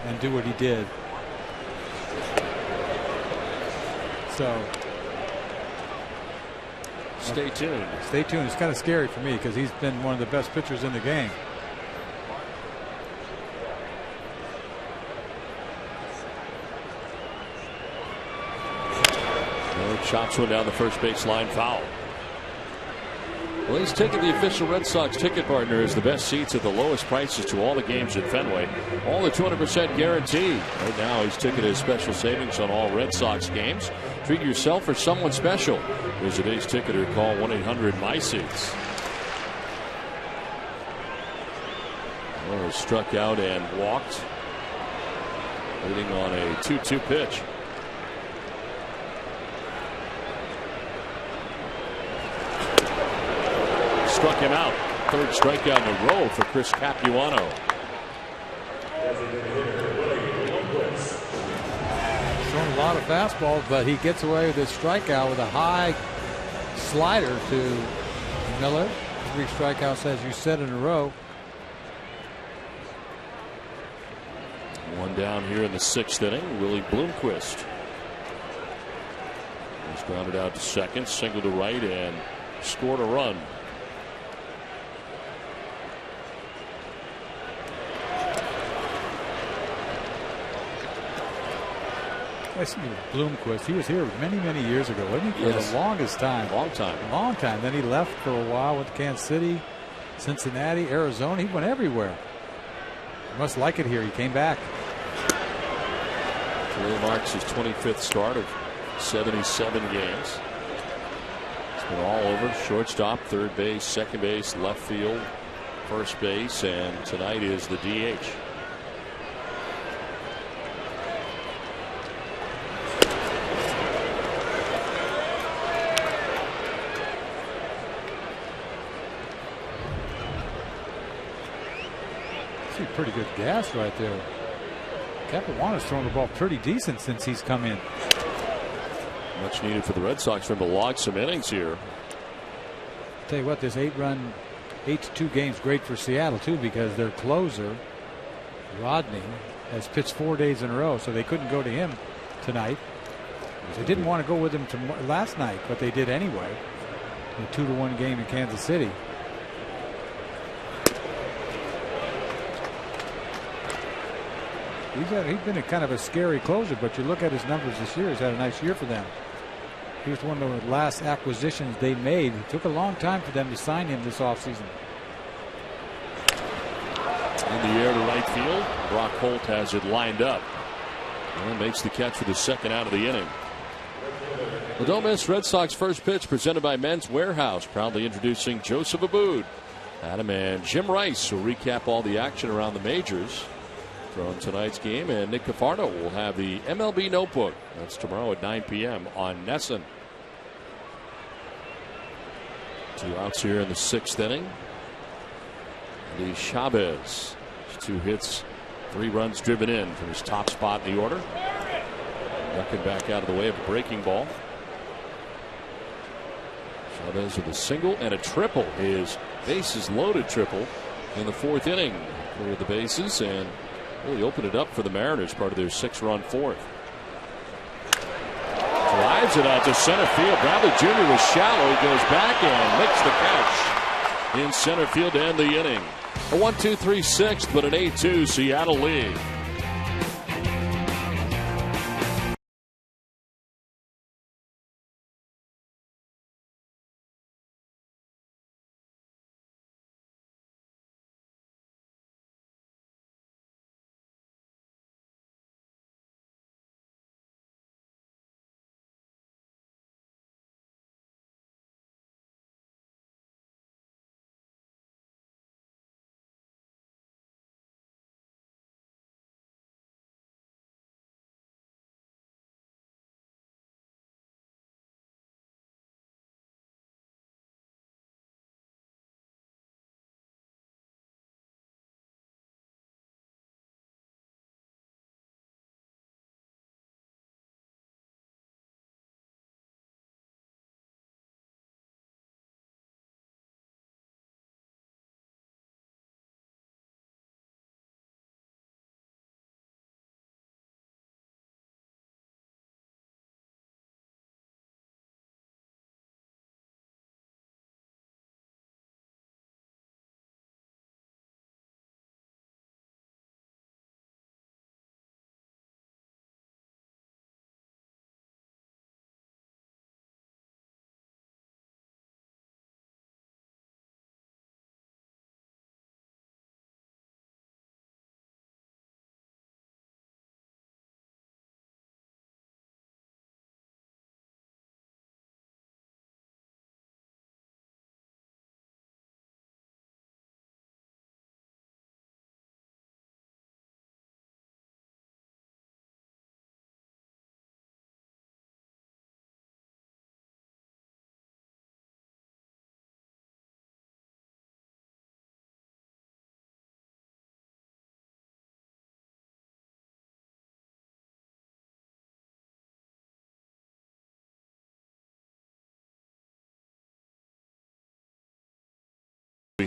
and do what he did. So stay tuned. Stay tuned. It's kind of scary for me because he's been one of the best pitchers in the game. Chops one down the first base line, foul. Well, he's taking the official Red Sox ticket partner as the best seats at the lowest prices to all the games at Fenway. All the 200% guaranteed. Right now, he's ticketed special savings on all Red Sox games. Treat yourself or someone special. Visit Ace Ticket or call 1-800-MY-SEATS. Struck out and walked. Waiting on a 2-2 pitch. Struck him out. 3rd strikeout in a row for Chris Capuano. Throwing a lot of fastballs, but he gets away with his strikeout with a high slider to Miller. 3 strikeouts, as you said, in a row. 1 down here in the 6th inning. Willie Bloomquist. He's grounded out to second, single to right, and scored a run. I see Bloomquist. He was here many years ago, wasn't he? For the longest time. Long time. Long time. Then he left for a while with Kansas City, Cincinnati, Arizona. He went everywhere. He must like it here. He came back. Today marks his 25th start of 77 games. It's been all over. Shortstop, 3rd base, 2nd base, left field, 1st base, and tonight is the DH. Pretty good gas right there. Capuano's thrown the ball pretty decent since he's come in. Much needed for the Red Sox for him to log some innings here. Tell you what, this 8-2 game's great for Seattle too, because their closer Rodney has pitched 4 days in a row, so they couldn't go to him tonight. They didn't want to go with him last night, but they did anyway. A 2-1 game in Kansas City. He's been a kind of a scary closer, but you look at his numbers this year, he's had a nice year for them. He was one of the last acquisitions they made. It took a long time for them to sign him this offseason. In the air to right field. Brock Holt has it lined up and makes the catch for the 2nd out of the inning. Well, don't miss Red Sox first pitch, presented by Men's Warehouse, proudly introducing Joseph Abboud. Adam and Jim Rice will recap all the action around the majors from tonight's game, and Nick Cafardo will have the MLB Notebook. That's tomorrow at 9 p.m. on NESN. 2 outs here in the 6th inning. The Chavez, 2 hits, 3 runs driven in from his top spot in the order. Ducking back out of the way of a breaking ball. Chavez with a single and a triple. His bases loaded triple in the 4th inning. Cleared the bases and really opened it up for the Mariners, part of their 6-run 4th. Drives it out to center field. Bradley Jr. was shallow. He goes back and makes the catch in center field to end the inning. A 1-2-3 6th, but an 8-2 Seattle lead.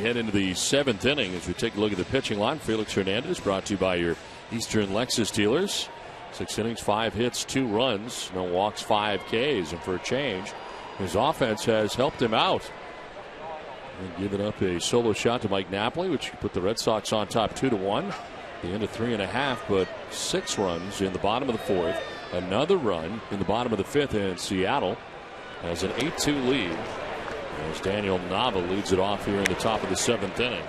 head into the 7th inning as we take a look at the pitching line. Felix Hernandez, brought to you by your Eastern Lexus dealers. 6 innings, 5 hits, 2 runs, no walks, 5 Ks. And for a change, his offense has helped him out. And giving up a solo shot to Mike Napoli, which put the Red Sox on top 2-1. The end of 3.5, but 6 runs in the bottom of the 4th. Another run in the bottom of the 5th, and Seattle has an 8-2 lead as Daniel Nava leads it off here in the top of the 7th inning.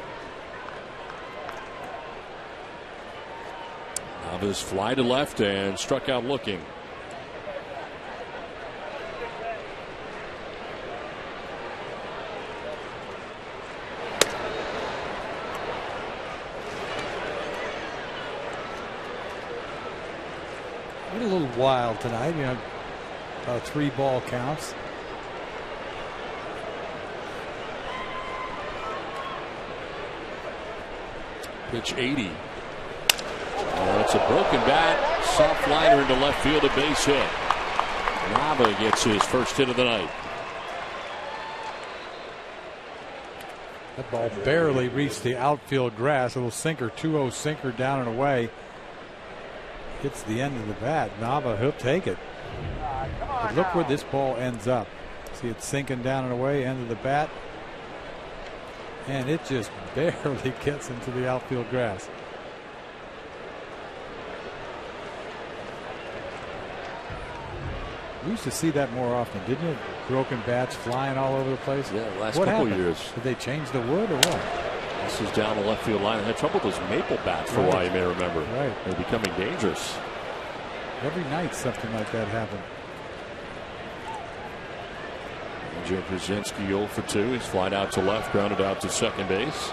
Nava's fly to left and struck out looking. A little wild tonight, 3 ball counts. Pitch 80. It's a broken bat, soft liner into left field, a base hit. Nava gets his first hit of the night. That ball barely reached the outfield grass. A little sinker, 2-0 sinker down and away. Hits the end of the bat. Nava, he'll take it. But look where this ball ends up. See it sinking down and away, end of the bat. And it just barely gets into the outfield grass. We used to see that more often, didn't you? Broken bats flying all over the place. Yeah, last couple years. Did they change the wood or what? This is down the left field line. They had trouble with those maple bats for a while, you may remember. Right. They're becoming dangerous. Every night something like that happened. Joe Krasinski 0 for 2. He's flied out to left, grounded out to second base.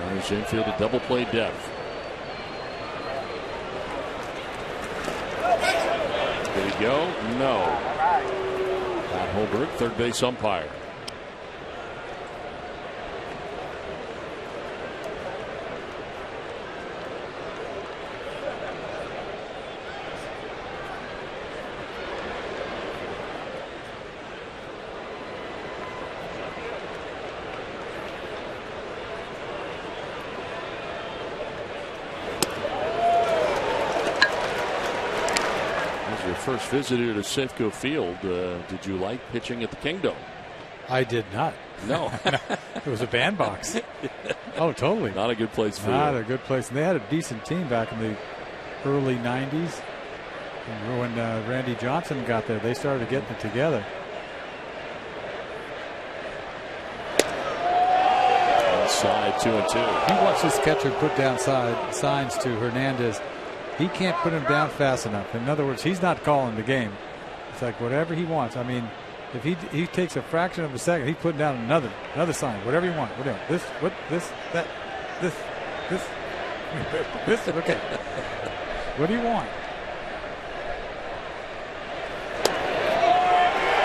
There's infield a double play depth. Did he go? No. Pat Holberg, third base umpire. First visitor to Safeco Field. Did you like pitching at the Kingdom? I did not. No. It was a bandbox. Oh, totally. Not a good place for Not you. a good place. And they had a decent team back in the early 90s. And when Randy Johnson got there, they started getting it together. Inside 2-2. He watched his catcher put down signs to Hernandez. He can't put him down fast enough. In other words, he's not calling the game. It's like whatever he wants. I mean, if he takes a fraction of a second, he's putting down another sign. Whatever you want. Whatever. This, that, this. Okay. What do you want?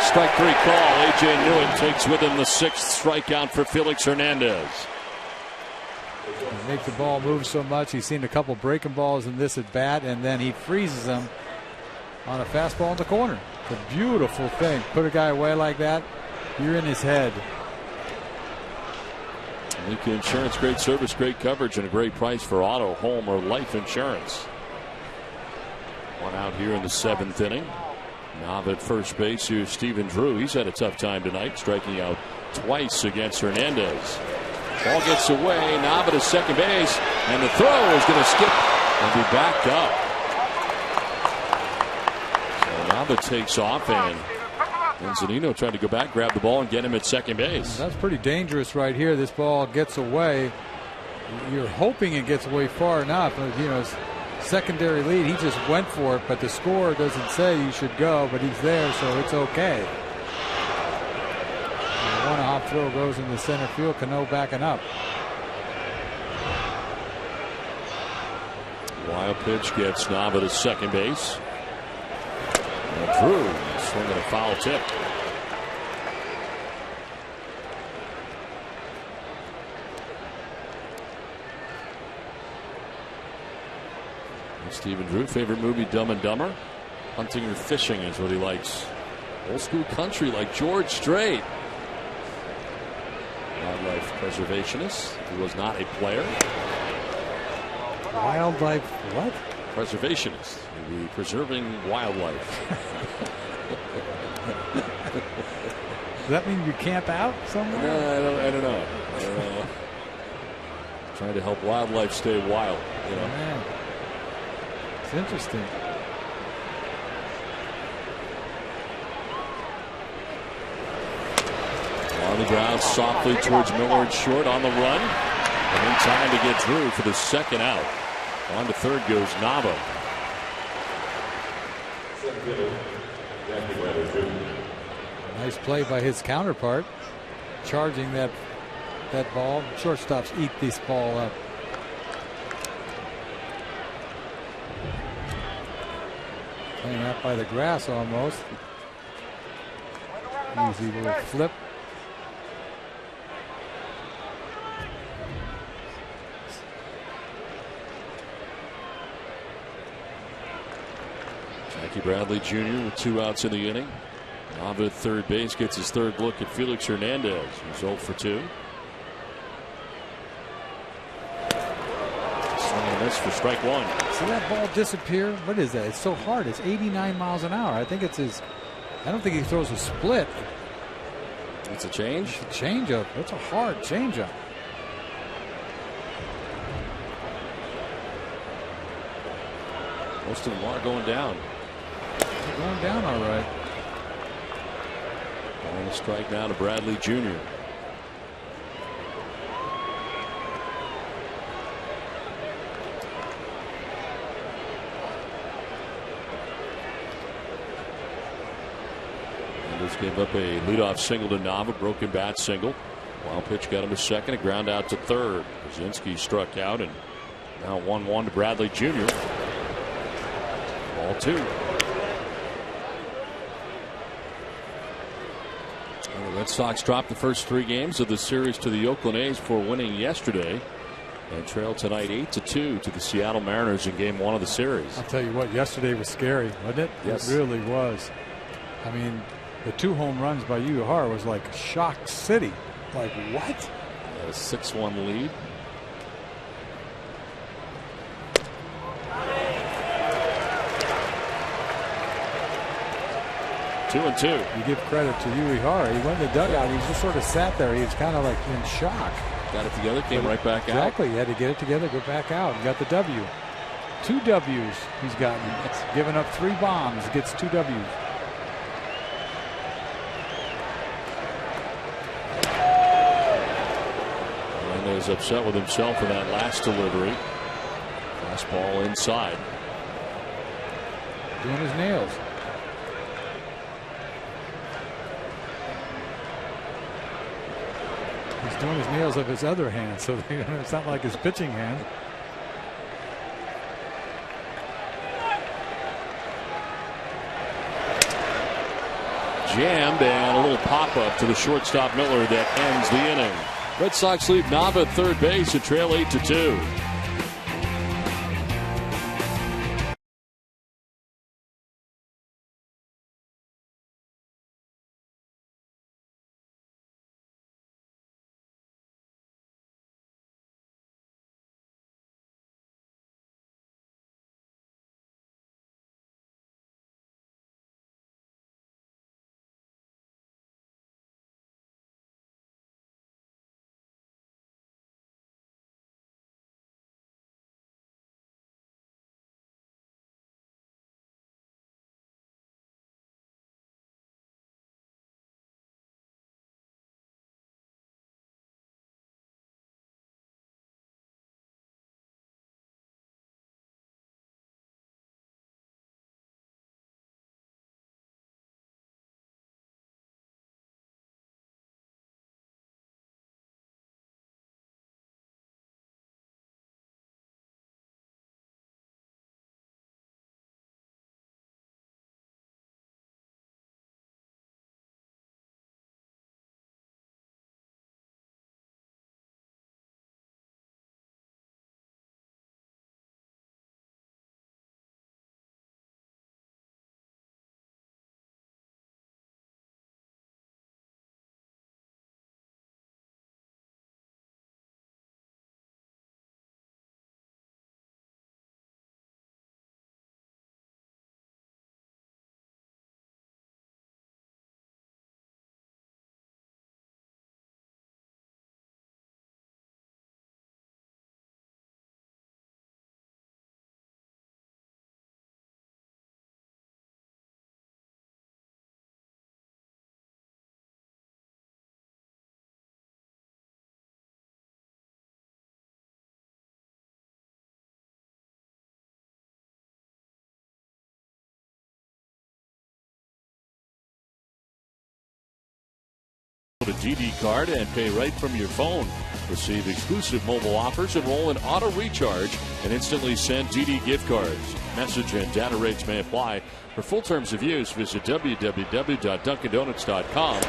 Strike 3 call. A.J. Newton takes with him the 6th strikeout for Felix Hernandez. He makes the ball move so much. He's seen a couple breaking balls in this at bat, and then he freezes them on a fastball in the corner. It's a beautiful thing. Put a guy away like that, you're in his head. Lincoln Insurance, great service, great coverage, and a great price for auto, home, or life insurance. One out here in the 7th inning. Nava at first base. Here's Stephen Drew. He's had a tough time tonight, striking out twice against Hernandez. Ball gets away. Nava to second base, and the throw is going to skip and be backed up. So Nava takes off, and ZUNINO tried to go back, grab the ball, and get him at second base. That's pretty dangerous right here. This ball gets away. You're hoping it gets away far enough. Secondary lead. He just went for it, but the score doesn't say you should go, but he's there, so it's okay. One hop throw goes into center field. Cano backing up. Wild pitch gets Nava to second base. And Drew swinging a foul tip. And Stephen Drew, favorite movie Dumb and Dumber. Hunting or fishing is what he likes. Old school country like George Strait. Wildlife preservationist. He was not a player. Wildlife what? Preservationist. He'll be preserving wildlife. Does that mean you camp out somewhere? No, I don't know. Trying to help wildlife stay wild. You know. Man. It's interesting. On the ground, softly towards Miller, short on the run. And in time to get through for the second out. On to third goes Nava. Nice play by his counterpart, charging that ball. Shortstops eat this ball up. Playing out by the grass almost. Easy little flip. Jackie Bradley Jr. with 2 outs in the inning. Nava at third base gets his third look at Felix Hernandez, who's 0 for 2. Swing and a miss for strike 1. See that ball disappear? What is that? It's so hard. It's 89 miles an hour. I think it's his. I don't think he throws a split. It's a change. It's a changeup. That's a hard changeup. Most of them are going down. They're going down all right. On the strike now to Bradley Jr. Just gave up a leadoff single to Nava, broken bat single. Wild pitch got him to second, a ground out to third. Brzezinski struck out, and now 1-1 to Bradley Jr. Ball 2. Well, the Red Sox dropped the first 3 games of the series to the Oakland A's before winning yesterday, and trailed tonight 8-2 to the Seattle Mariners in Game 1 of the series. I'll tell you what, yesterday was scary, wasn't it? Yes. It really was. I mean, the 2 home runs by Uehara was like shock city. Like what? A 6-1 lead. Two and two. You give credit to Uehara. He went in the dugout. He just sort of sat there. He was kind of like in shock. Got it together, came right back out. Exactly. He had to get it together, go back out. He got the W. 2 W's he's gotten. Given up 3 bombs, gets 2 W's. Is upset with himself for that last delivery. Fastball inside. Doing his nails. He's doing his nails of his other hand, so it's not like his pitching hand. Jammed, and a little pop-up to the shortstop Miller that ends the inning. Red Sox leave Nava at third base and trail 8-2. a DD card and pay right from your phone. Receive exclusive mobile offers, enroll in auto recharge, and instantly send DD gift cards. Message and data rates may apply. For full terms of use, visit www.dunkindonuts.com.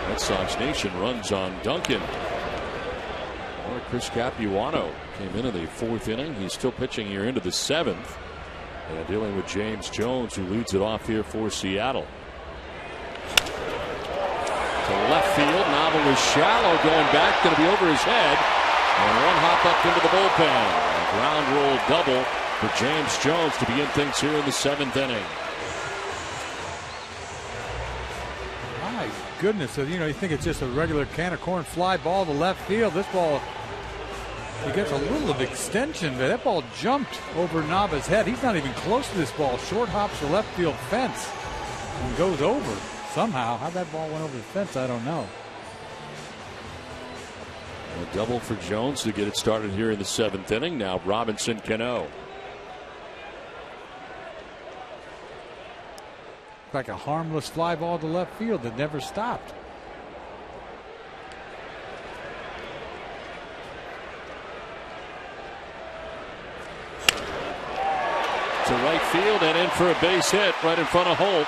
Red Sox Nation runs on Dunkin'. Or Chris Capuano came in the 4th inning. He's still pitching here into the 7th. And dealing with James Jones, who leads it off here for Seattle. To left field. Novel is shallow, going back, going to be over his head. And one hop up into the bullpen. A ground roll double for James Jones to begin things here in the 7th inning. My goodness, you think it's just a regular can of corn fly ball to left field. This ball, he gets a little of extension, but that ball jumped over Nava's head. He's not even close to this ball. Short hops the left field fence and goes over somehow. How that ball went over the fence, I don't know. A double for Jones to get it started here in the 7th inning. Now Robinson Cano. Like a harmless fly ball to left field that never stopped. To right field and in for a base hit right in front of Holt.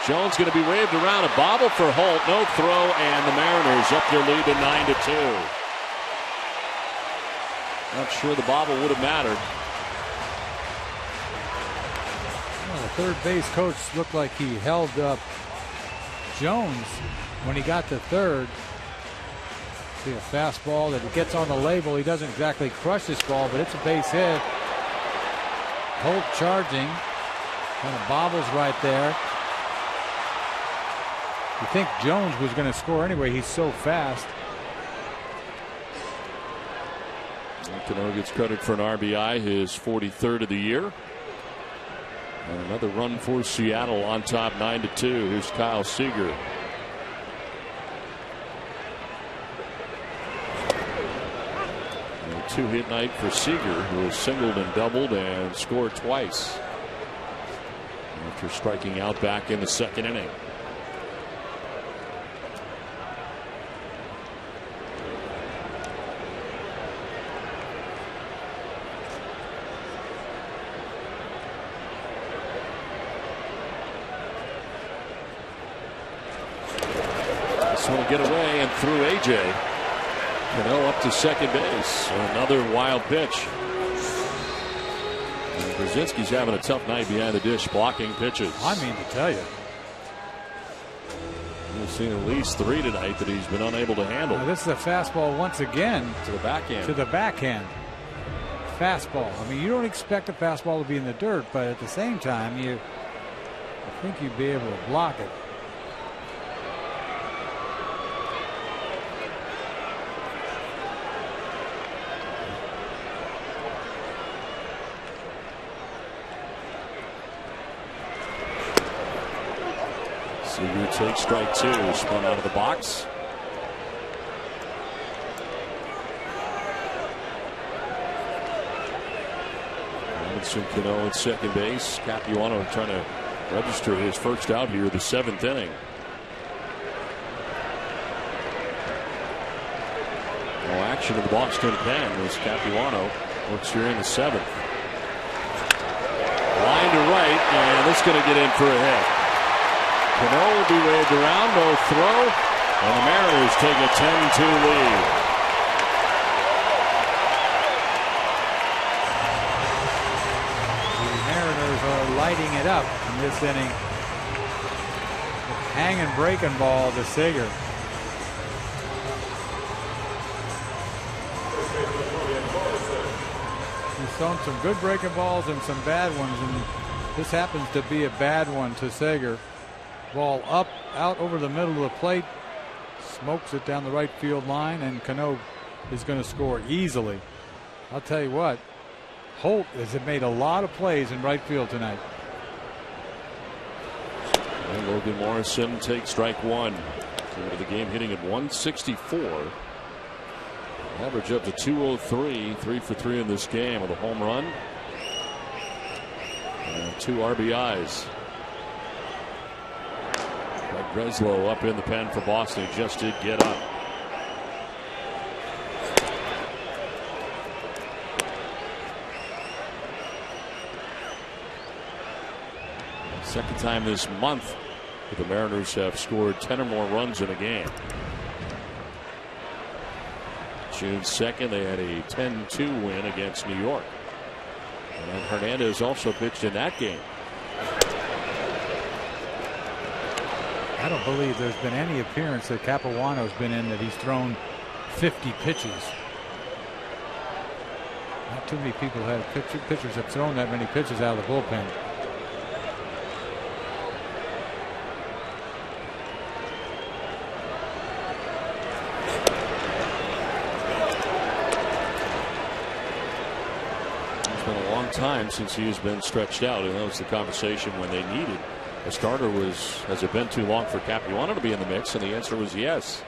Jones going to be waved around. A bobble for Holt. No throw, and the Mariners up their lead to 9-2. Not sure the bobble would have mattered. Well, the third base coach looked like he held up Jones when he got to third. See a fastball that he gets on the label. He doesn't exactly crush this ball, but it's a base hit. Holt charging. Kind of bobbles right there. You think Jones was going to score anyway. He's so fast. Cano gets credit for an RBI, his 43rd of the year. And another run for Seattle on top, 9-2. Here's Kyle Seager. A 2-hit night for Seager, who has singled and doubled and scored twice after striking out back in the 2nd inning. Get away and through AJ. Cano up to second base. Another wild pitch. And Brzezinski's having a tough night behind the dish, blocking pitches. I mean to tell you. We've seen at least 3 tonight that he's been unable to handle. Now this is a fastball once again. To the backhand. To the backhand. Fastball. I mean, you don't expect a fastball to be in the dirt, but at the same time, I think you'd be able to block it. Seager takes strike 2, spun out of the box. Robinson Cano at second base. Capuano trying to register his first out here, the 7th inning. No action in the Boston pen as Capuano works here in the 7th. Line to right, and this is going to get in for a hit. Cano will be waved around, no throw, and the Mariners take a 10-2 lead. The Mariners are lighting it up in this inning. Hanging breaking ball to Seager. He's thrown some good breaking balls and some bad ones, and this happens to be a bad one to Seager. Ball up, out over the middle of the plate, smokes it down the right field line, and Cano is going to score easily. I'll tell you what, Holt has made a lot of plays in right field tonight. And Logan Morrison takes strike 1. Into the game hitting at 164. Average up to 203, 3 for 3 in this game with a home run and 2 RBIs. Breslow up in the pen for Boston. He just did get up. Second time this month that the Mariners have scored 10 or more runs in a game. June 2nd, they had a 10-2 win against New York. And Hernandez also pitched in that game. I don't believe there's been any appearance that Capuano's been in that he's thrown 50 pitches. Not too many people have pitchers have thrown that many pitches out of the bullpen. Time since he has been stretched out, and that was the conversation when they needed a starter. Has it been too long for Capuano to be in the mix? And the answer was yes.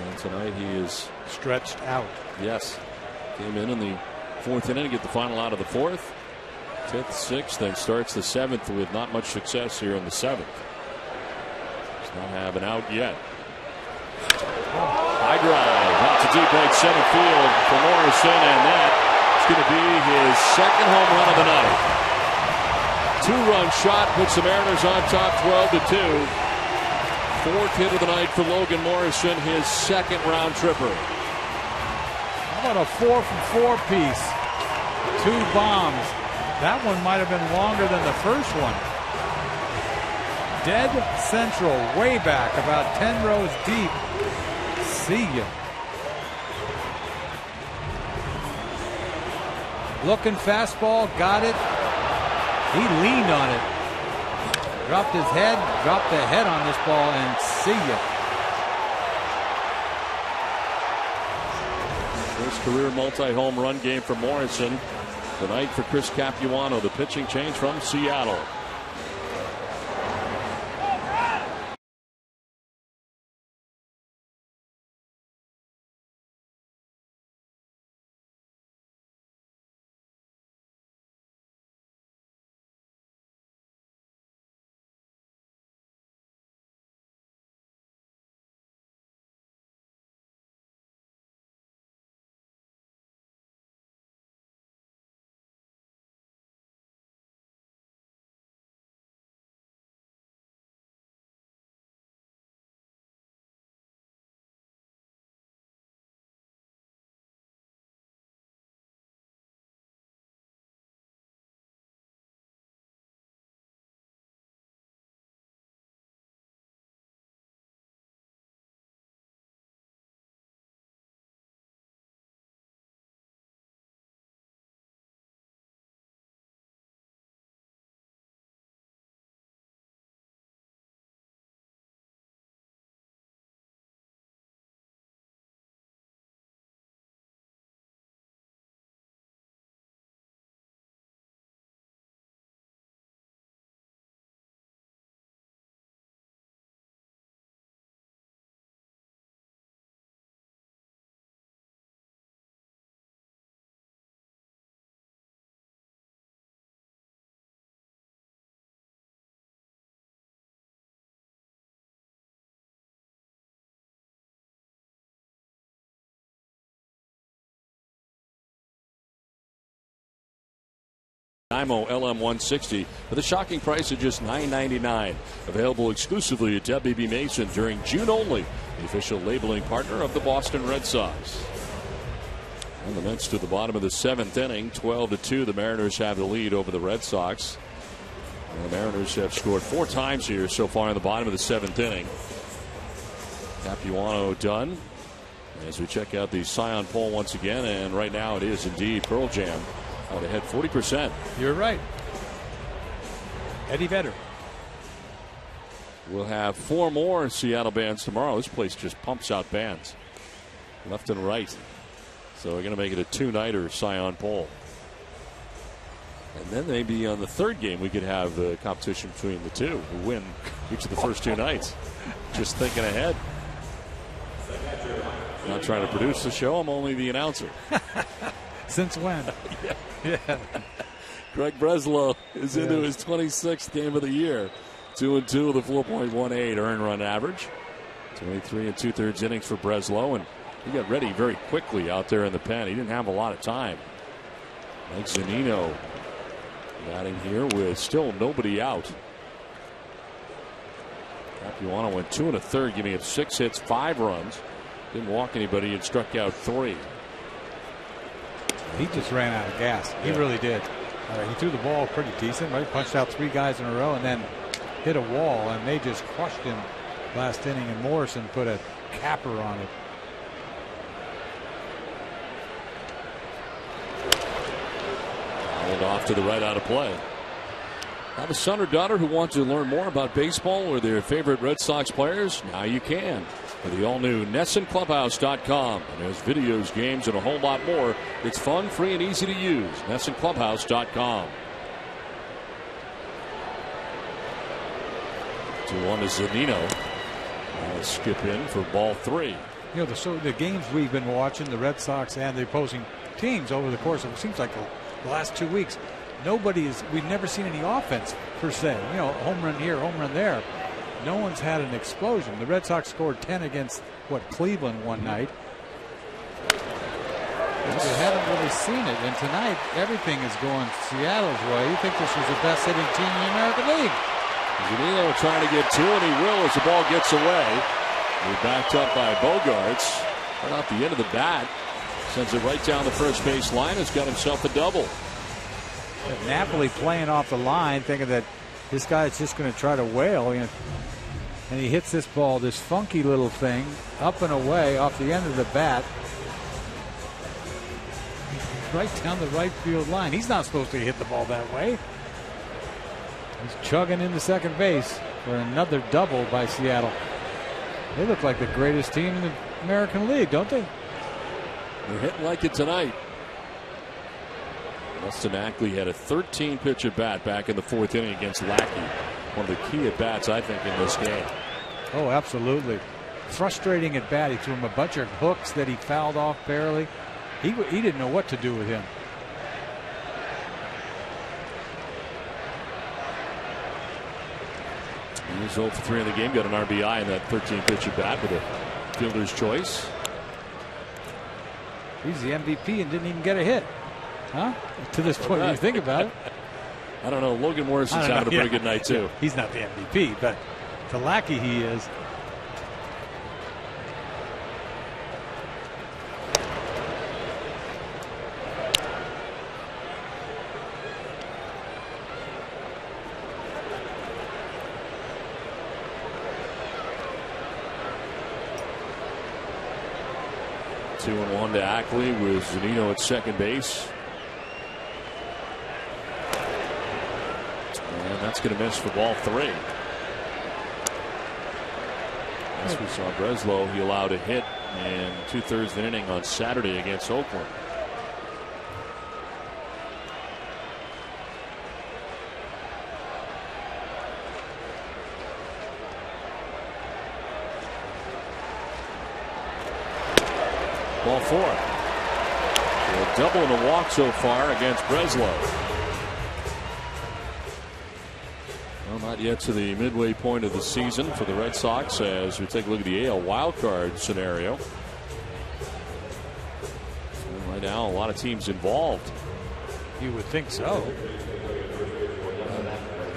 And tonight he is stretched out. Yes, came in the 4th inning to get the final out of the 4th, 5th, 6th, then starts the 7th with not much success here in the 7th. Does not have an out yet. High drive out to deep right center field for Morrison, and that going to be his second home run of the night. 2-run shot puts the Mariners on top 12-2. 4th hit of the night for Logan Morrison, his second round tripper. How about a 4-for-4 piece? 2 bombs. That one might have been longer than the first one. Dead central, way back, about 10 rows deep. See ya. Looking fastball, got it. He leaned on it. Dropped his head, dropped the head on this ball, and see ya. First career multi-home run game for Morrison. Tonight for Chris Capuano, the pitching change from Seattle. IMO LM160 with a shocking price of just $9.99. Available exclusively at WB Mason during June only. The official labeling partner of the Boston Red Sox. And the Mets to the bottom of the 7th inning. 12-2. The Mariners have the lead over the Red Sox. And the Mariners have scored 4 times here so far in the bottom of the 7th inning. Capuano done. As we check out the Scion poll once again, and right now it is indeed Pearl Jam. They had 40%. You're right. Eddie Vedder. We'll have 4 more Seattle bands tomorrow. This place just pumps out bands left and right. So we're going to make it a 2-nighter Scion poll. And then maybe on the 3rd game we could have a competition between the 2 who win each of the first 2 nights. Just thinking ahead. Not trying to produce the show. I'm only the announcer. Since when? Yeah. Greg Breslow is into his 26th game of the year. 2-2 with a 4.18 earned run average. 23 2/3 innings for Breslow, and he got ready very quickly out there in the pen. He didn't have a lot of time. Like ZUNINO batting here with still nobody out. Capuano went 2 1/3, giving up 6 hits, 5 runs. Didn't walk anybody and struck out 3. He just ran out of gas. He really did. He threw the ball pretty decent, right? Punched out 3 guys in a row and then hit a wall, and they just crushed him last inning, and Morrison put a capper on it. And off to the right, out of play. Have a son or daughter who wants to learn more about baseball or their favorite Red Sox players? Now you can. With the all-new NESSONClubhouse.com. And there's videos, games, and a whole lot more. It's fun, free, and easy to use. NESSONClubhouse.com. 2-1 to ZUNINO. Skip in for ball 3. You know, the games we've been watching, the Red Sox and the opposing teams over the course of, it seems like the last 2 weeks, we've never seen any offense per se. You know, home run here, home run there. No one's had an explosion. The Red Sox scored 10 against Cleveland one night. They haven't really seen it, and tonight everything is going Seattle's way. You think this was the best hitting team in the American League? ZUNINO trying to get 2, and he will as the ball gets away. He's backed up by BOGAERTS. Right off the end of the bat. Sends it right down the first base line. Has got himself a double. Napoli playing off the line, thinking that this guy's just going to try to wail. And he hits this ball, this funky little thing, up and away off the end of the bat. Right down the right field line. He's not supposed to hit the ball that way. He's chugging into second base for another double by Seattle. They look like the greatest team in the American League, don't they? They're hitting like it tonight. Weston Ackley had a 13-pitch at bat back in the 4th inning against Lackey. One of the key at bats, I think, in this game. Oh, absolutely. Frustrating at bat. He threw him a bunch of hooks that he fouled off barely. He didn't know what to do with him. He was 0 for 3 in the game. Got an RBI in that 13-pitch at bat with a fielder's choice. He's the MVP and didn't even get a hit. Huh? To this point, when you think about it. I don't know. Logan Morrison's having a pretty good night, too. He's not the MVP, but to Lackey, he is. Two and 1 to Ackley with ZUNINO at second base. And that's going to miss for ball 3. As we saw Breslow, he allowed a hit in 2/3 of an inning on Saturday against Oakland. Ball 4. A double and a walk so far against Breslow. Well, not yet to the midway point of the season for the Red Sox as we take a look at the AL wildcard scenario. So right now, a lot of teams involved. You would think so.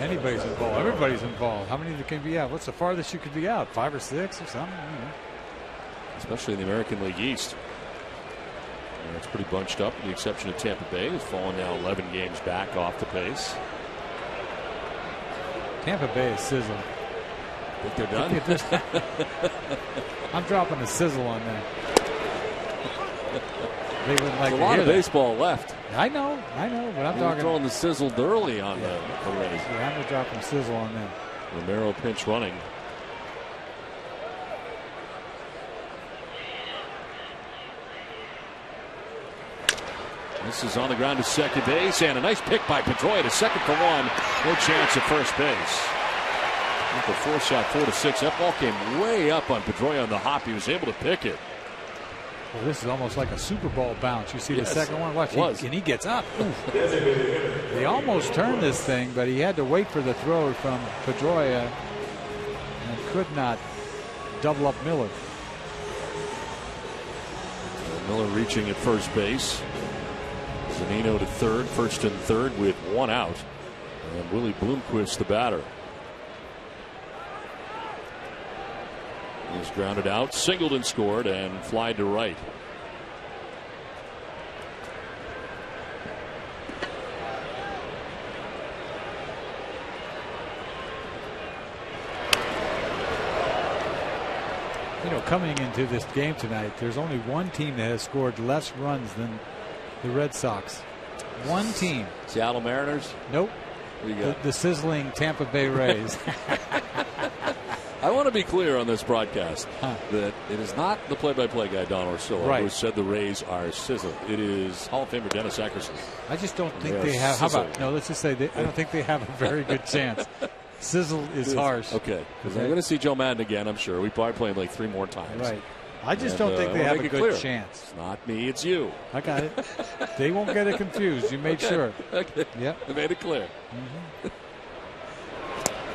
Anybody's involved. Everybody's involved. How many can be out? What's the farthest you could be out? 5 or 6 or something? Especially in the American League East. And it's pretty bunched up, with the exception of Tampa Bay, who's fallen now 11 games back off the pace. Tampa Bay is sizzling. Think they're done? I'm dropping a sizzle on that. They wouldn't like a lot of that. baseball left. I know, but I'm talking. Throwing the sizzled early on them already. Yeah, I'm going to drop some sizzle on them. Romero pinch running. This is on the ground to second base, and a nice pick by Pedroia to second for 1. No chance at first base. With the force shot 4-6. That ball came way up on Pedroia on the hop. He was able to pick it. Well, this is almost like a Super Bowl bounce. You see the second one? Watch, and he gets up. He almost turned this thing, but he had to wait for the throw from PEDROIA and could not double up Miller. Miller reaching at first base. ZUNINO to third, first and third with one out. And Willie Bloomquist, the batter. He's grounded out, singled and scored, and fly to right. You know, coming into this game tonight, there's only one team that has scored less runs than the Red Sox. One team. Seattle Mariners? Nope. What do you got? The sizzling Tampa Bay Rays. I want to be clear on this broadcast that it is not the play-by-play guy, Don Orsillo, who said the Rays are sizzled. It is Hall of Famer Dennis Eckerson. I just don't think they have. How about, no, let's just say I don't think they have a very good chance. Sizzle is harsh. Okay. Because I'm going to see Joe Madden again, I'm sure. We probably play him like 3 more times. Right. I just don't think they have a good chance. It's not me, it's you. I got it. They won't get it confused. You made sure. Okay. Yep. I made it clear.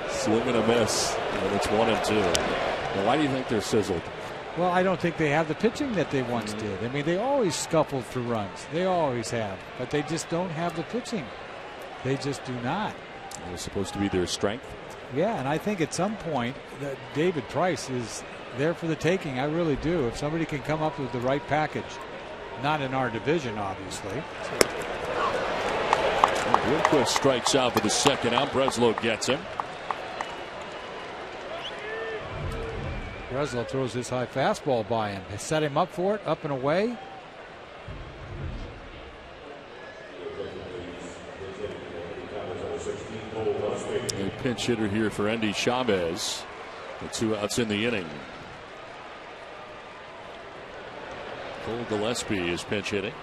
Swing and a miss. And it's 1-2. Now, why do you think they're sizzled? Well, I don't think they have the pitching that they once did. I mean, they always scuffled for runs. They always have. But they just don't have the pitching. They just do not. It was supposed to be their strength. Yeah, and I think at some point that David Price is there for the taking. I really do. If somebody can come up with the right package. Not in our division, obviously. Bloomquist strikes out for the second out. Breslow gets him. Breslow throws his high fastball by him. They set him up for it, up and away. A pinch hitter here for Endy Chavez. The 2 outs in the inning. Cole Gillespie is pinch hitting.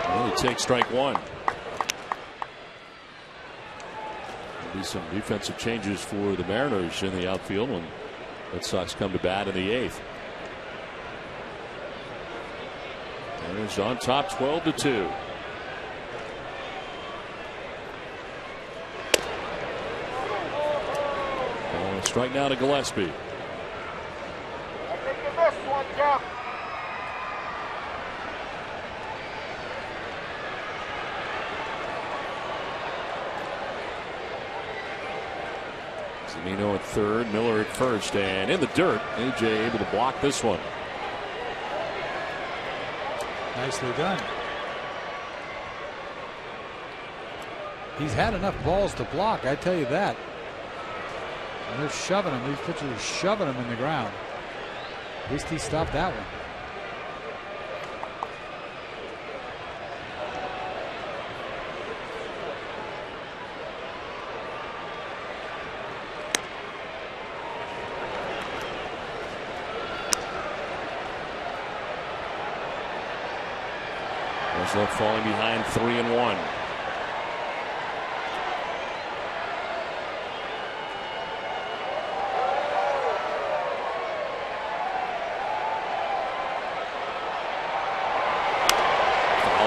Well, he takes strike 1. There'll be some defensive changes for the Mariners in the outfield when Red Sox come to bat in the 8th. Mariners on top 12-2. Strike now to Gillespie. ZUNINO at third, Miller at first, and in the dirt. AJ able to block this one. Nicely done. He's had enough balls to block, I tell you that. And they're shoving him. These pitchers are shoving him in the ground. At least he stopped that one. Breslow falling behind 3-1.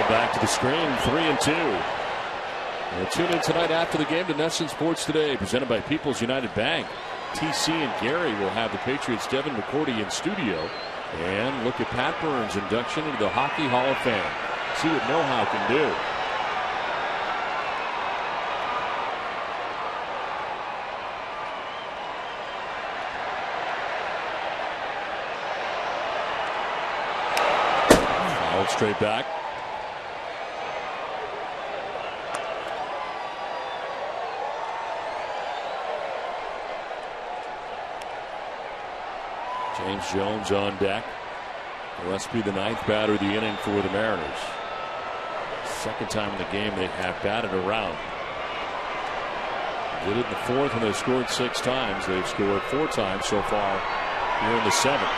Back to the screen, 3-2. And tune in tonight after the game to NESN Sports Today, presented by People's United Bank. TC and Gary will have the Patriots' Devin McCourty in studio. And look at Pat Burns' induction into the Hockey Hall of Fame. See what know-how can do. Fouled straight back. James Jones on deck. Gillespie, the 9th batter of the inning for the Mariners. Second time in the game they have batted around. Did it in the 4th and they scored 6 times. They've scored 4 times so far here in the 7th.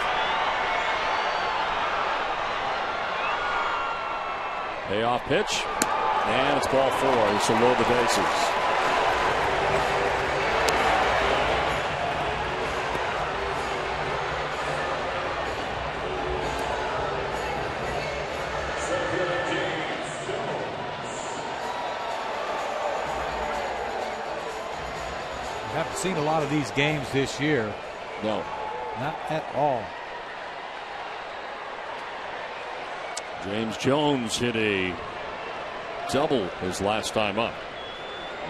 Payoff pitch. And it's ball 4. This will load the bases. Haven't seen a lot of these games this year. No. Not at all. James Jones hit a double his last time up.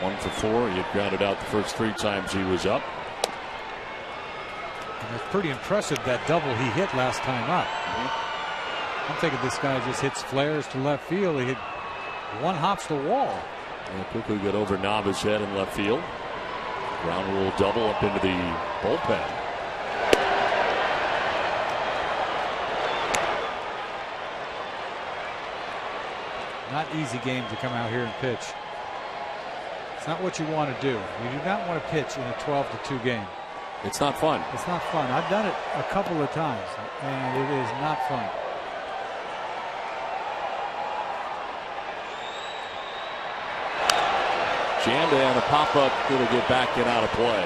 1 for 4. He had grounded out the first 3 times he was up. And it's pretty impressive, that double he hit last time up. I'm thinking this guy just hits flares to left field. He hit one hops the wall. And quickly got over Nava's head in left field. Ground rule double up into the bullpen. Not easy game to come out here and pitch. It's not what you want to do. You do not want to pitch in a 12-2 game. It's not fun. It's not fun. I've done it a couple of times, and it is not fun. Janda and a pop-up. It'll get back and out of play.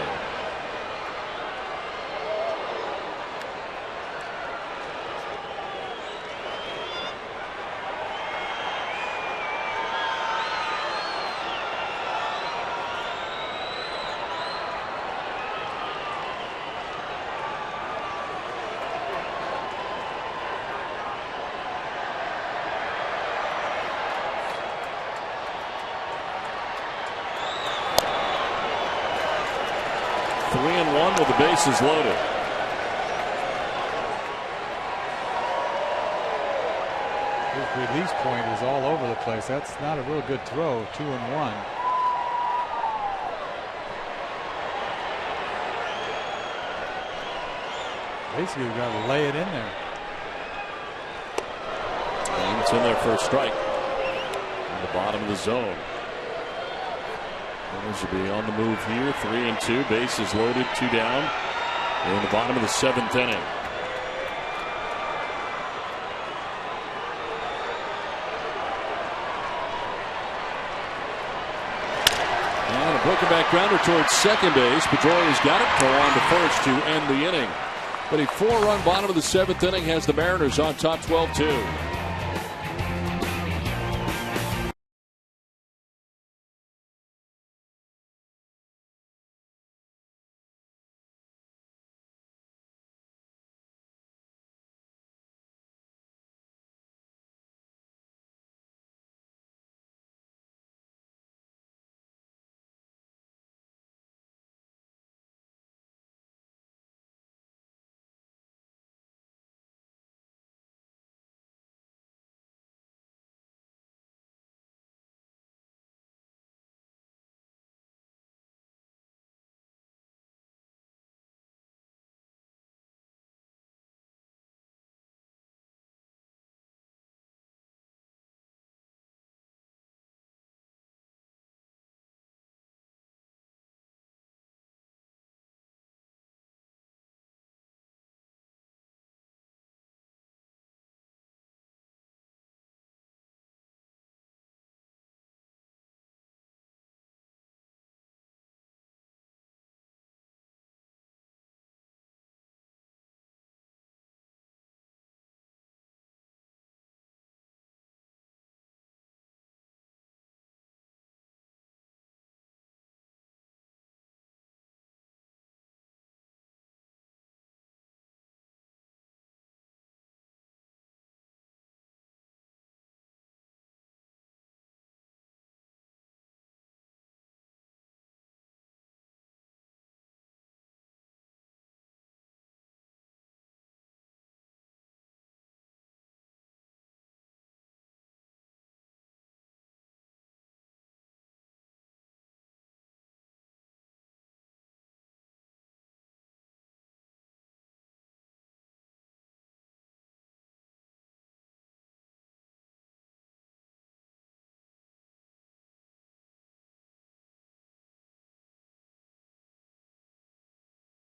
With the bases loaded. His release point is all over the place. That's not a real good throw. 2-1. Basically, you've got to lay it in there. And it's in there for a strike. On the bottom of the zone. Runners will be on the move here. 3-2. Bases loaded. 2 down. In the bottom of the 7th inning. And a broken back grounder towards second base. Pedroia's got it. Go on to first to end the inning. But a 4-run bottom of the 7th inning has the Mariners on top 12-2.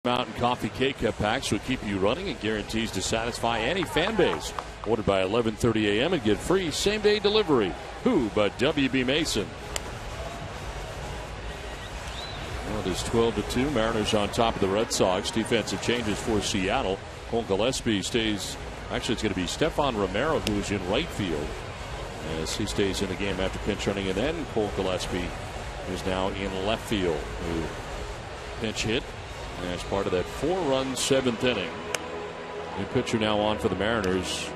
Mountain Coffee K-Cup packs will keep you running and guarantees to satisfy any fan base. Ordered by 11:30 a.m. and get free same-day delivery. Who but W.B. Mason? Well, it is 12-2. Mariners on top of the Red Sox. Defensive changes for Seattle. Cole Gillespie stays. Actually, it's going to be Stefan Romero, who is in right field, as he stays in the game after pinch running. And then Cole Gillespie is now in left field, who pinch hit as part of that 4-run 7th inning. New pitcher now on for the Mariners.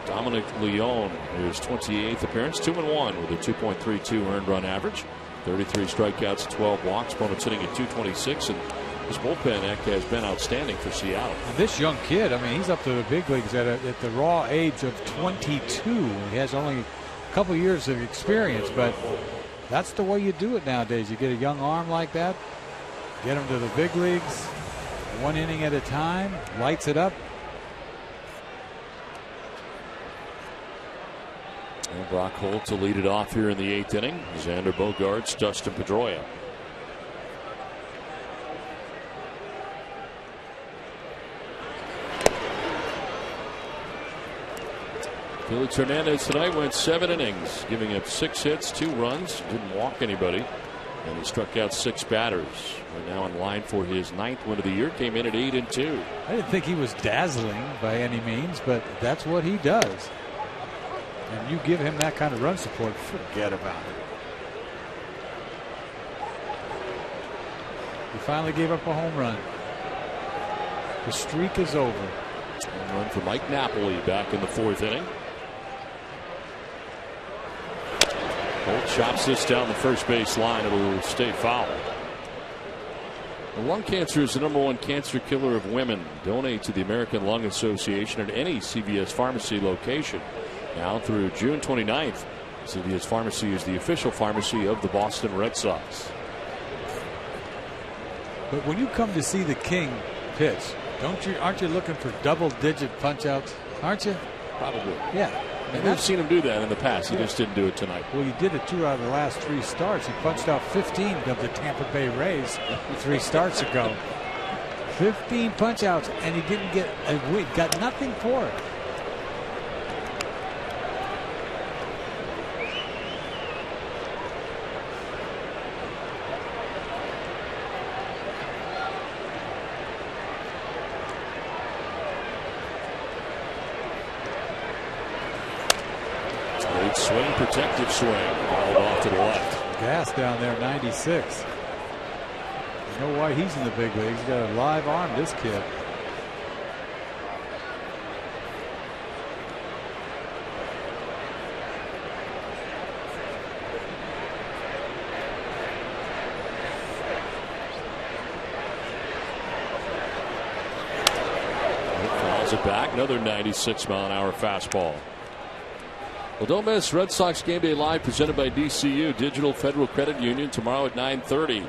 Dominic Leone, his 28th appearance, 2-1 with a 2.32 earned run average, 33 strikeouts, 12 walks. Opponents sitting at 226, and his bullpen has been outstanding for Seattle. And this young kid, I mean, he's up to the big leagues at the raw age of 22. He has only a couple years of experience, but that's the way you do it nowadays. You get a young arm like that, get him to the big leagues, 1 inning at a time, lights it up. And Brock Holt to lead it off here in the 8th inning. Xander Bogaerts, Dustin Pedroia. Felix Hernandez tonight went 7 innings, giving up 6 hits, 2 runs, didn't walk anybody, and he struck out 6 batters. We're now in line for his 9th win of the year. Came in at 8-2. I didn't think he was dazzling by any means, but that's what he does. And you give him that kind of run support, forget about it. He finally gave up a home run. The streak is over. Home run for Mike Napoli back in the 4th inning. Holt chops this down the first base line. It'll stay foul. Lung cancer is the #1 cancer killer of women. Donate to the American Lung Association at any CVS pharmacy location. Now through June 29th, CVS Pharmacy is the official pharmacy of the Boston Red Sox. But when you come to see the King pitch, aren't you looking for double-digit punch-outs? Aren't you? Probably. Yeah. And we've seen him do that in the past. He just didn't do it tonight. Well, he did it 2 out of the last 3 starts. He punched out 15 of the Tampa Bay Rays 3 starts ago. 15 punch-outs, and he didn't get a win. Got nothing for it. Swing, protective swing, fouled off to the left. Gas down there, 96. You know why he's in the big leagues. He's got a live arm, this kid. Fouls it back, another 96-mile-an-hour fastball. Well, don't miss Red Sox Game Day Live presented by DCU Digital Federal Credit Union tomorrow at 9:30.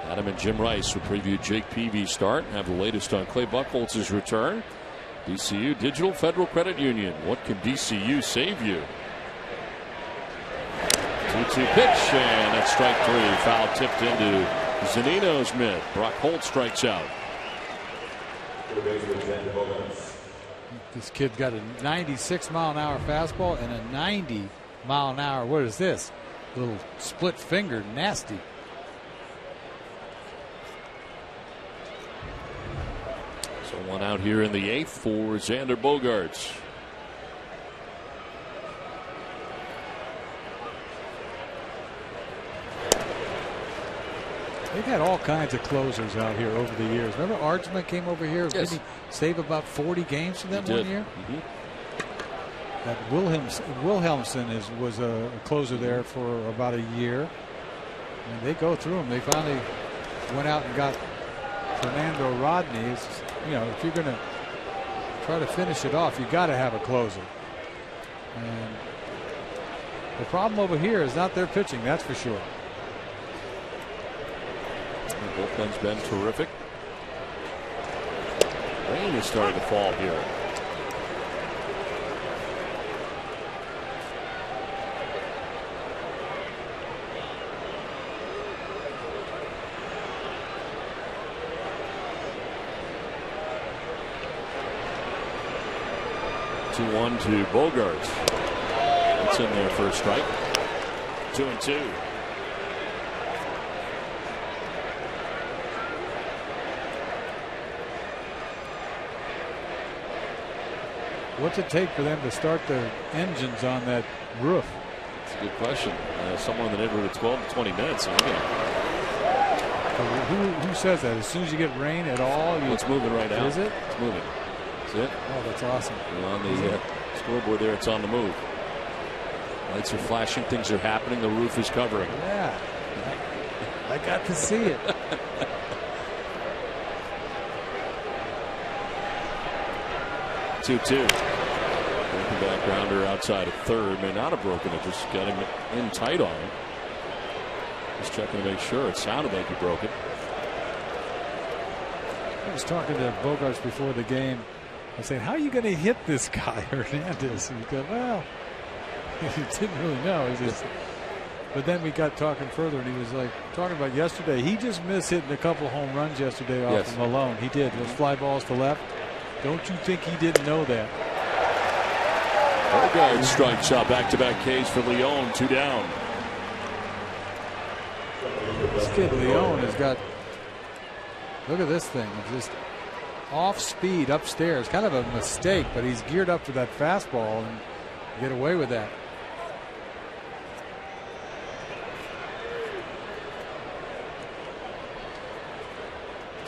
Adam and Jim Rice will preview Jake Peavy's start and have the latest on Clay Buchholz's return. DCU Digital Federal Credit Union. What can DCU save you? 2-2 pitch, and that's strike 3. Foul tipped into Zunino's mitt. Brock Holt strikes out. This kid got a 96-mile-an-hour fastball and a 90-mile-an-hour. What is this? Little split finger, nasty. So 1 out here in the 8th for Xander Bogaerts. They've had all kinds of closers out here over the years. Remember Archman came over here? Yes. Didn't he save about 40 games for them 1 year? Mm-hmm. That Wilhelmsen was a closer there for about a year. And they go through them. They finally went out and got Fernando Rodney. You know, if you're going to try to finish it off, you got to have a closer. And the problem over here is not their pitching, that's for sure. The bullpen's been terrific. Rain is starting to fall here. 2-1 to Bogaerts. That's in there for a strike. 2-2. What's it take for them to start their engines on that roof? That's a good question. Somewhere in the neighborhood of 12 to 20 minutes. Who says that? As soon as you get rain at all, it's moving right now. Is it? It's moving. Is it? Oh, that's awesome. And on the scoreboard there, it's on the move. Lights are flashing. Things are happening. The roof is covering. Yeah. I got to see it. Two-two. Broken back grounder outside of third. May not have broken it. Just got him in tight on him. Just checking to make sure. It sounded like he broke it. I was talking to Bogaerts before the game. I was saying, how are you going to hit this guy, Hernandez? And he goes, well, he didn't really know. He just, but then we got talking further, and he was like talking about yesterday. He just missed hitting a couple home runs yesterday off of Malone. He did. Those fly balls to left. Don't you think he didn't know that? Bogaerts strike shot. Back-to-back Ks for Leon. 2 down. This kid Leon has got. Look at this thing. It's just off speed upstairs. Kind of a mistake, but he's geared up for that fastball and get away with that.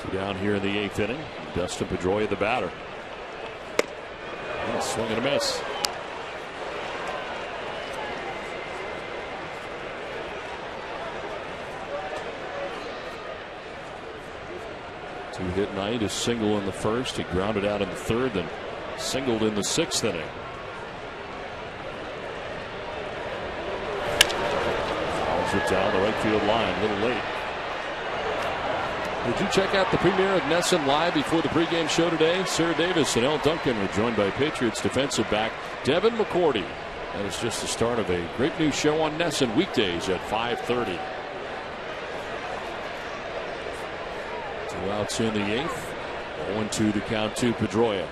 Two down here in the 8th inning. Dustin Pedroia, the batter. And a swing and a miss. Two-hit night, a single in the first. He grounded out in the third, then singled in the 6th inning. Fouls it down the right field line, a little late. Did you check out the premiere of NESN Live before the pregame show today? Sarah Davis and Elle Duncan were joined by Patriots defensive back Devin McCourty. That is just the start of a great new show on NESN weekdays at 5:30. 2 outs in the 8th. 0-2 to count to Pedroia.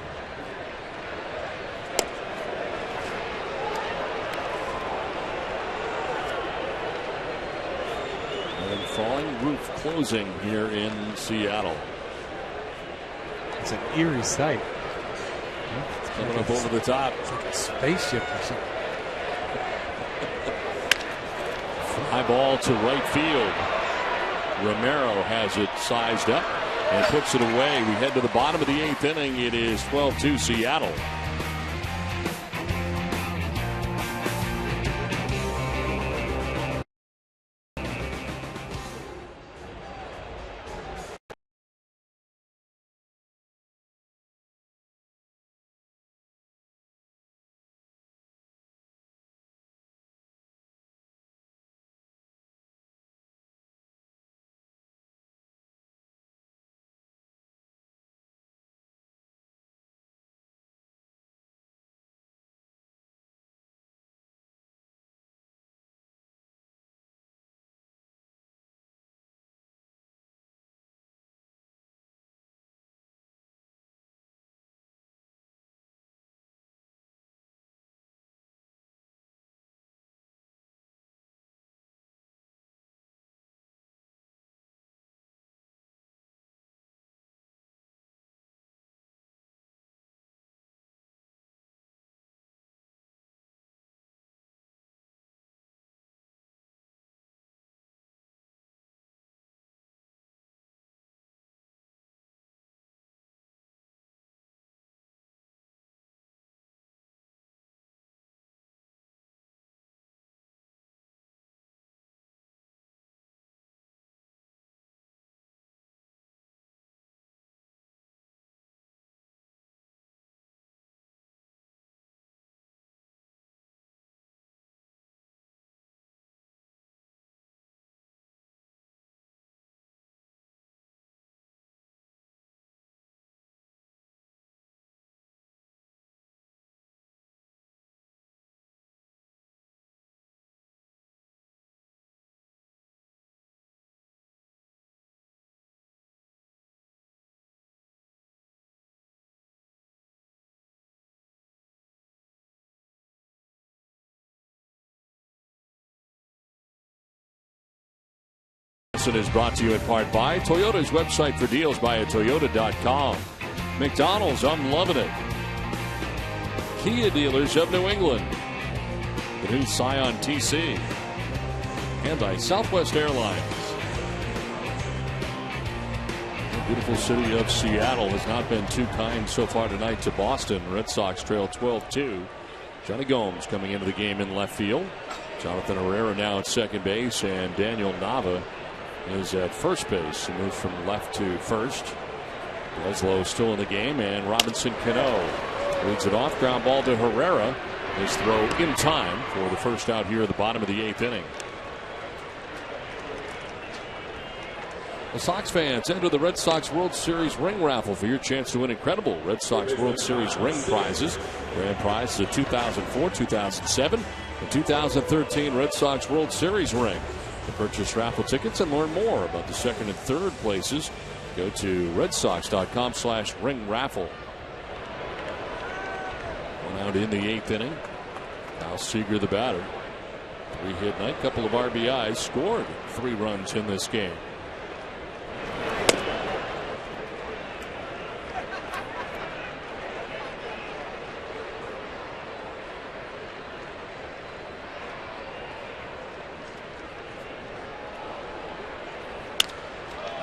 Falling roof closing here in Seattle. It's an eerie sight. It's coming up over the top. It's like a spaceship or something. Fly ball to right field. Romero has it sized up and puts it away. We head to the bottom of the 8th inning. It is 12-2 Seattle. Morrison is brought to you in part by Toyota's website for deals by Toyota.com. McDonald's, I'm loving it. Kia dealers of New England. The new Scion TC. And by Southwest Airlines. The beautiful city of Seattle has not been too kind so far tonight to Boston. Red Sox trail 12-2. Johnny Gomes coming into the game in left field. Jonathan Herrera now at second base, and Daniel Nava is at first base. He moves from left to first. Bledsoe still in the game, and Robinson Cano leads it off. Ground ball to Herrera. His throw in time for the first out here at the bottom of the 8th inning. The Sox fans, enter the Red Sox World Series ring raffle for your chance to win incredible Red Sox World Series ring prizes. Grand prize is a 2004, 2007, and 2013 Red Sox World Series ring. To purchase raffle tickets and learn more about the second and third places, go to redsox.com/ring raffle. One out in the 8th inning. Kyle Seager, the batter. 3-hit night, couple of RBIs, scored 3 runs in this game.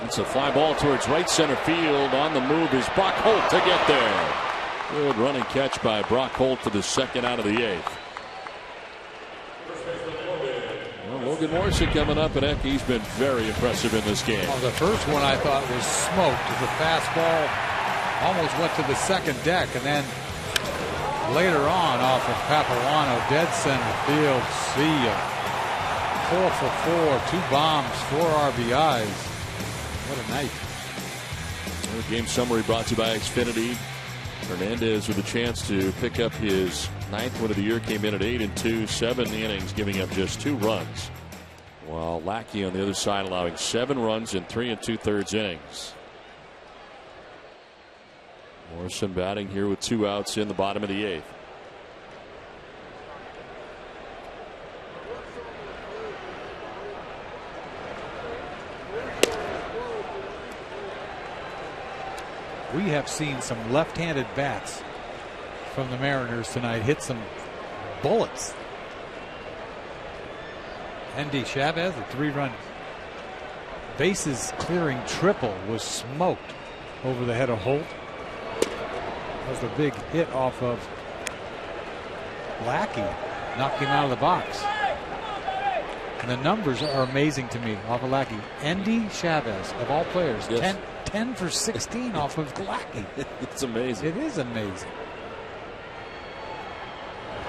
It's a fly ball towards right center field. On the move is Brock Holt to get there. Good running catch by Brock Holt for the second out of the 8th. Well, Logan Morrison coming up, and he's been very impressive in this game. Well, the first one I thought was smoked. The fastball almost went to the second deck, and then later on off of Papuano, dead center field. See ya. 4 for 4, 2 bombs, 4 RBIs. What a night. Game summary brought to you by Xfinity. Hernandez with a chance to pick up his 9th win of the year. Came in at 8-2, 7 innings, giving up just 2 runs. While Lackey on the other side allowing 7 runs in 3 2/3 innings. Morrison batting here with 2 outs in the bottom of the 8th. We have seen some left-handed bats from the Mariners tonight hit some bullets. ENDY CHAVEZ, a 3-run bases clearing triple, was smoked over the head of Holt. That was a big hit off of Lackey. Knocked him out of the box. And the numbers are amazing to me off of Lackey. ENDY CHAVEZ, of all players, yes. 10 for 16 off of Lackey. It's amazing. It is amazing.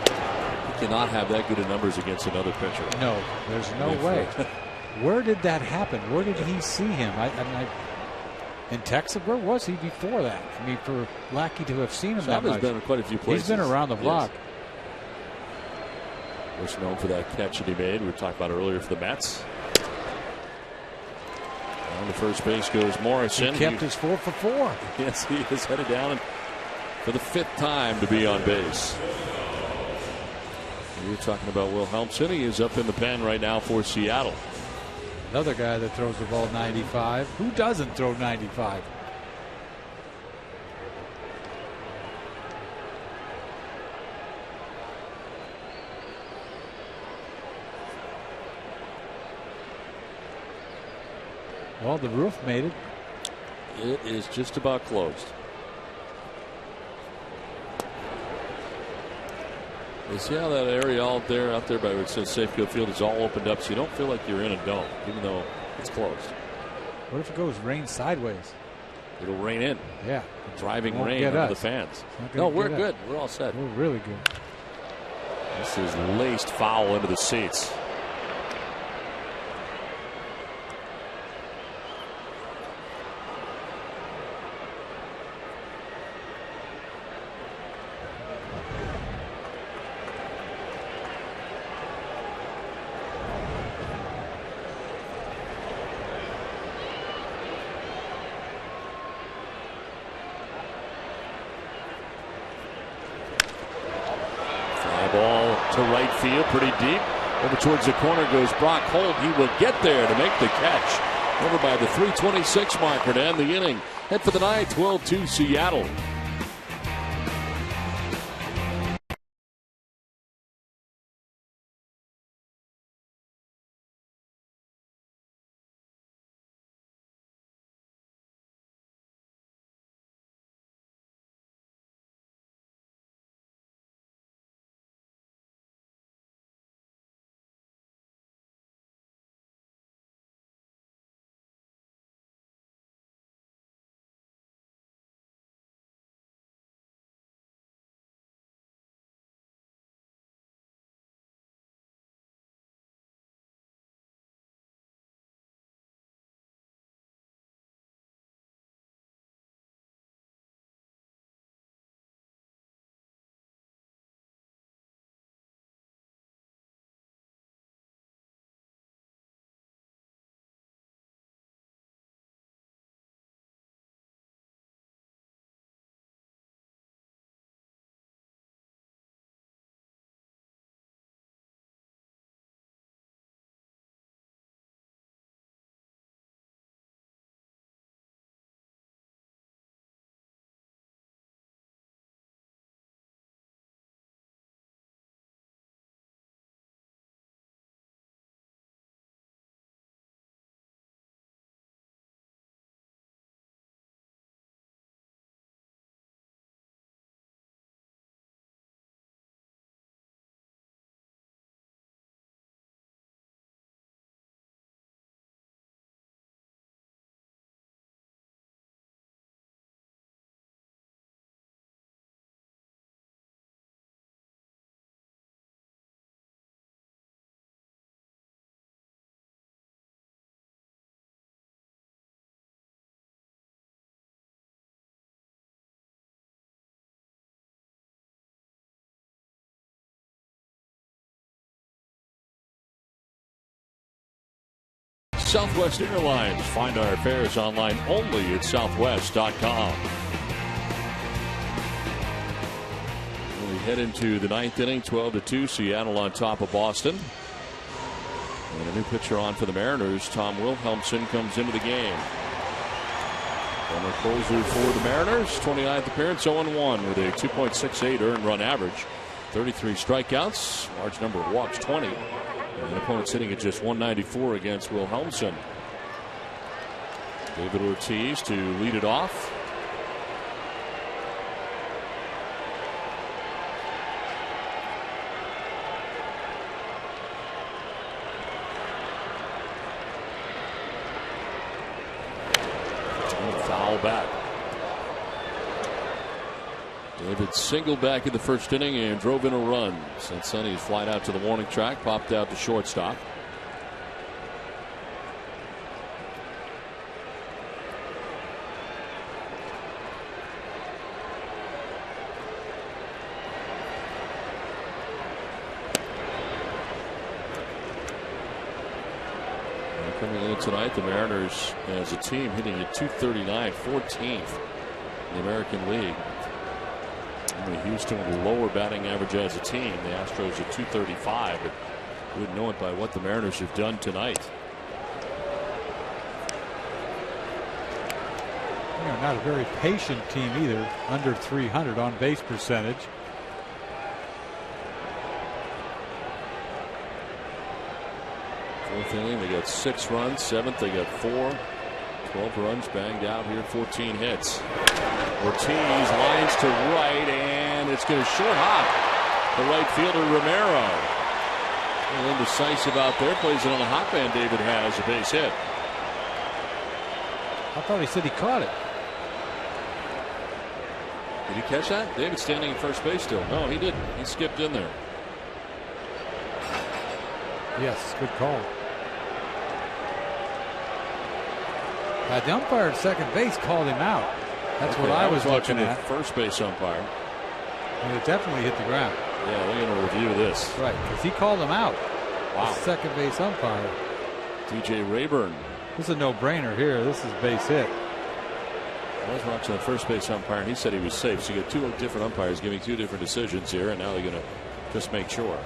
He cannot have that good of numbers against another pitcher. No, there's no way. Where did that happen? Where did he see him? In Texas, where was he before that? I mean, for Lackey to have seen him that much. He's been in quite a few places. He's been around the block. Yes. Most known for that catch that he made. We talked about earlier for the Mets. On the first base goes Morrison. He kept his 4 for 4. Yes, he is headed down for the 5th time to be on base. You're talking about Wilhelmsen. He is up in the pen right now for Seattle. Another guy that throws the ball 95. Who doesn't throw 95? Well, the roof made it. It is just about closed. You see how that area out there by where it says Safeco Field is all opened up, so you don't feel like you're in a dome, even though it's closed. What if it goes rain sideways? It'll rain in. Yeah. Driving rain into the fans. No, we're good. We're all set. We're really good. This is laced foul into the seats. Ball to right field, pretty deep. Over towards the corner goes Brock Holt. He will get there to make the catch. Over by the 3:26 marker to end the inning. Head for the ninth, 12-2 Seattle. Southwest Airlines. Find our fares online only at southwest.com. We head into the ninth inning, 12-2. Seattle on top of Boston. And a new pitcher on for the Mariners. Tom Wilhelmsen comes into the game. Former closer for the Mariners. 29th appearance, 0-1 with a 2.68 earned run average. 33 strikeouts, large number of walks, 20. And the opponent's hitting at just 194 against Wilhelmsen. David Ortiz to lead it off. Foul back. David singled back in the first inning and drove in a run. Cincinnati's flight out to the warning track, popped out to shortstop. And coming in tonight, the Mariners as a team hitting at 239, 14th in the American League. Houston with a lower batting average as a team. The Astros at 235, but you wouldn't know it by what the Mariners have done tonight. Not a very patient team either. Under 300 on base percentage. Fourth inning, they got 6 runs. Seventh, they got 4. 12 runs banged out here, 14 hits. Ortiz lines to right, and it's going to short hop the right fielder Romero. A little indecisive out there, plays it on the hop end. David has a base hit. I thought he said he caught it. Did he catch that? David standing at first base still. No, he didn't. He skipped in there. Yes, good call. The umpire at second base called him out. That's what I was looking at. The first base umpire. And it definitely hit the ground. Yeah, we're going to review this. Right, because he called him out. Wow. The second base umpire. DJ Rayburn. This is a no-brainer here. This is base hit. I was watching the first base umpire, and he said he was safe. So you get 2 different umpires giving 2 different decisions here, and now they're going to just make sure.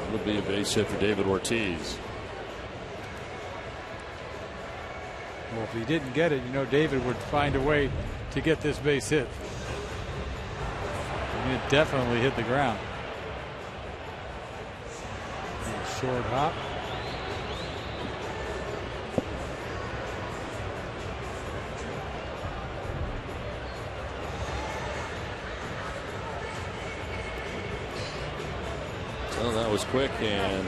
It would be a base hit for David Ortiz. Well, if he didn't get it, you know David would find a way to get this base hit. And it definitely hit the ground. Short hop. Well, that was quick, and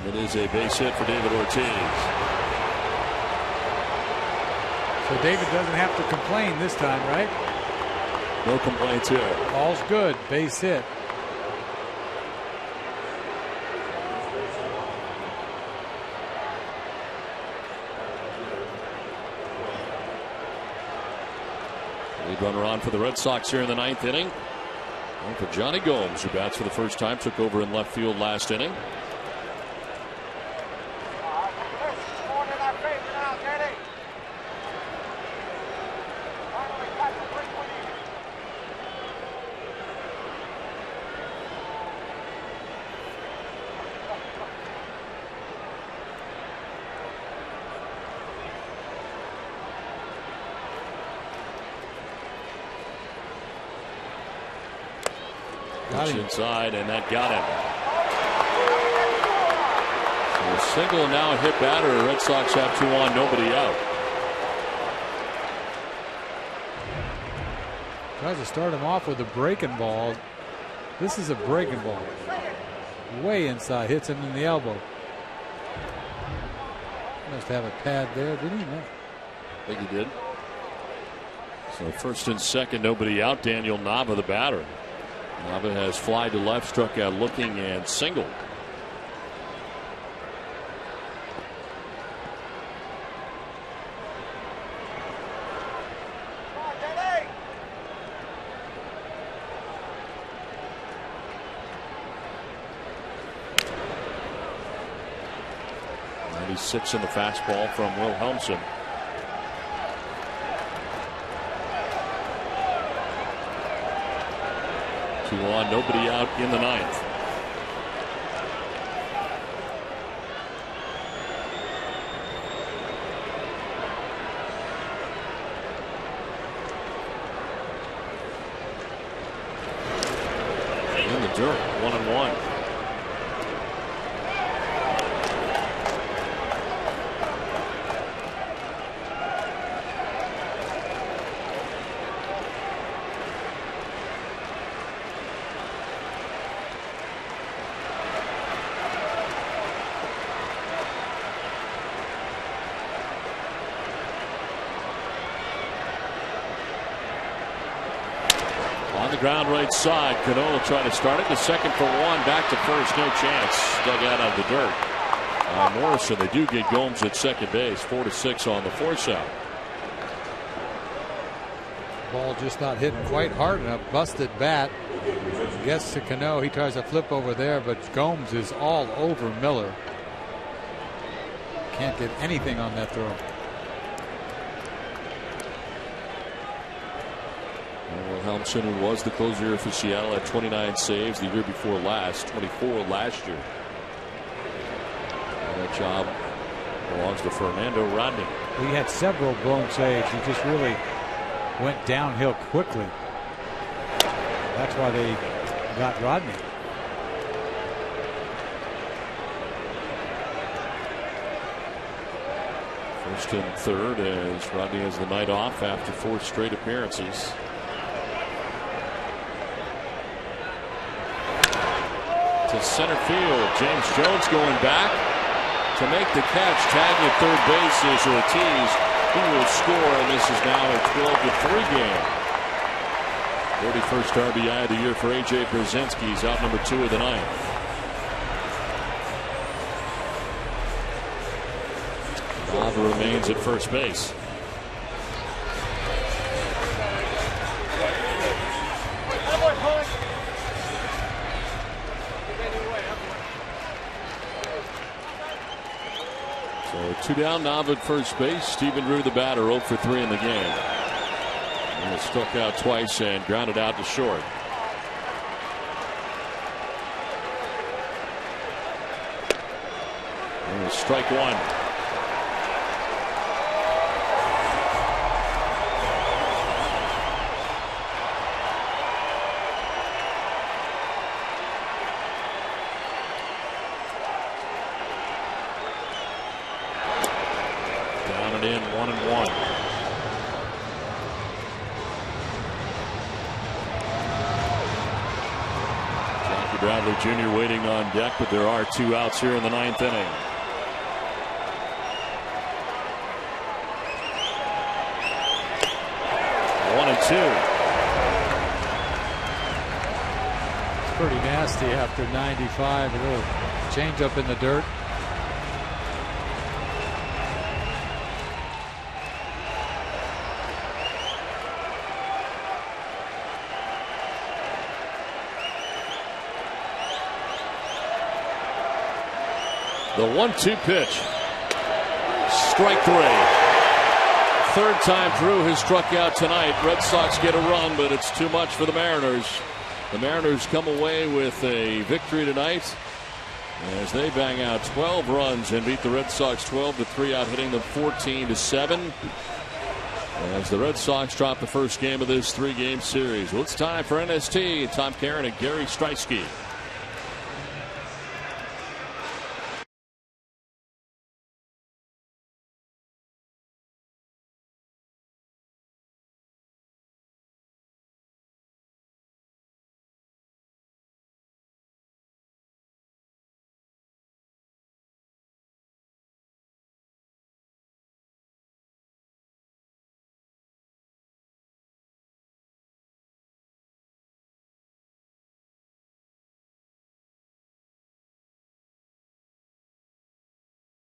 it is a base hit for David Ortiz. So David doesn't have to complain this time, right? No complaints here. All's good. Base hit. Lead runner on for the Red Sox here in the 9th inning. And for Johnny Gomes, who bats for the first time, took over in left field last inning. Inside, and that got him. So a single, now a hit batter. The Red Sox have 2 on, nobody out. Tries to start him off with a breaking ball. This is a breaking ball. Way inside, hits him in the elbow. Must have a pad there, didn't he? No. I think he did. So first and second, nobody out. Daniel Nava, the batter. Nava has fly to left, struck out looking, and singled. Six in the fastball from Wilhelmsen. Two on, nobody out in the 9th. In the dirt, 1-1. Ground right side. Cano will try to start it to second for 1. Back to first. No chance. Dug out of the dirt. Morrison. They do get Gomes at second base. 4-6 on the force out. Ball just not hitting quite hard enough. Busted bat. Gets to Cano. He tries to flip over there, but Gomes is all over Miller. Can't get anything on that throw. Wilhelmsen, who was the closer for Seattle, at 29 saves the year before last, 24 last year. And that job belongs to Fernando Rodney. He had several blown saves. He just really went downhill quickly. That's why they got Rodney. First and third as Rodney has the night off after 4 straight appearances. To center field. James Jones going back to make the catch. Tagged at third base is Ortiz. He will score, and this is now a 12-3 game. 41st RBI of the year for A.J. Brzezinski. He's out number 2 of the 9th. Nava remains at first base. So 2 down, Nava at first base. Stephen Drew, the batter, 0 for 3 in the game. And he struck out twice and grounded out to short. And strike 1. Bradley Jr. waiting on deck, but there are 2 outs here in the 9th inning. One and 2. It's pretty nasty after 95. A little change up in the dirt. The 1-2 pitch. Strike 3. Third time through has struck out tonight. Red Sox get a run, but it's too much for the Mariners. The Mariners come away with a victory tonight as they bang out 12 runs and beat the Red Sox 12-3, out hitting them 14-7. As the Red Sox drop the first game of this 3-game series. Well, it's time for NST. Tom Caron and Gary Streisky.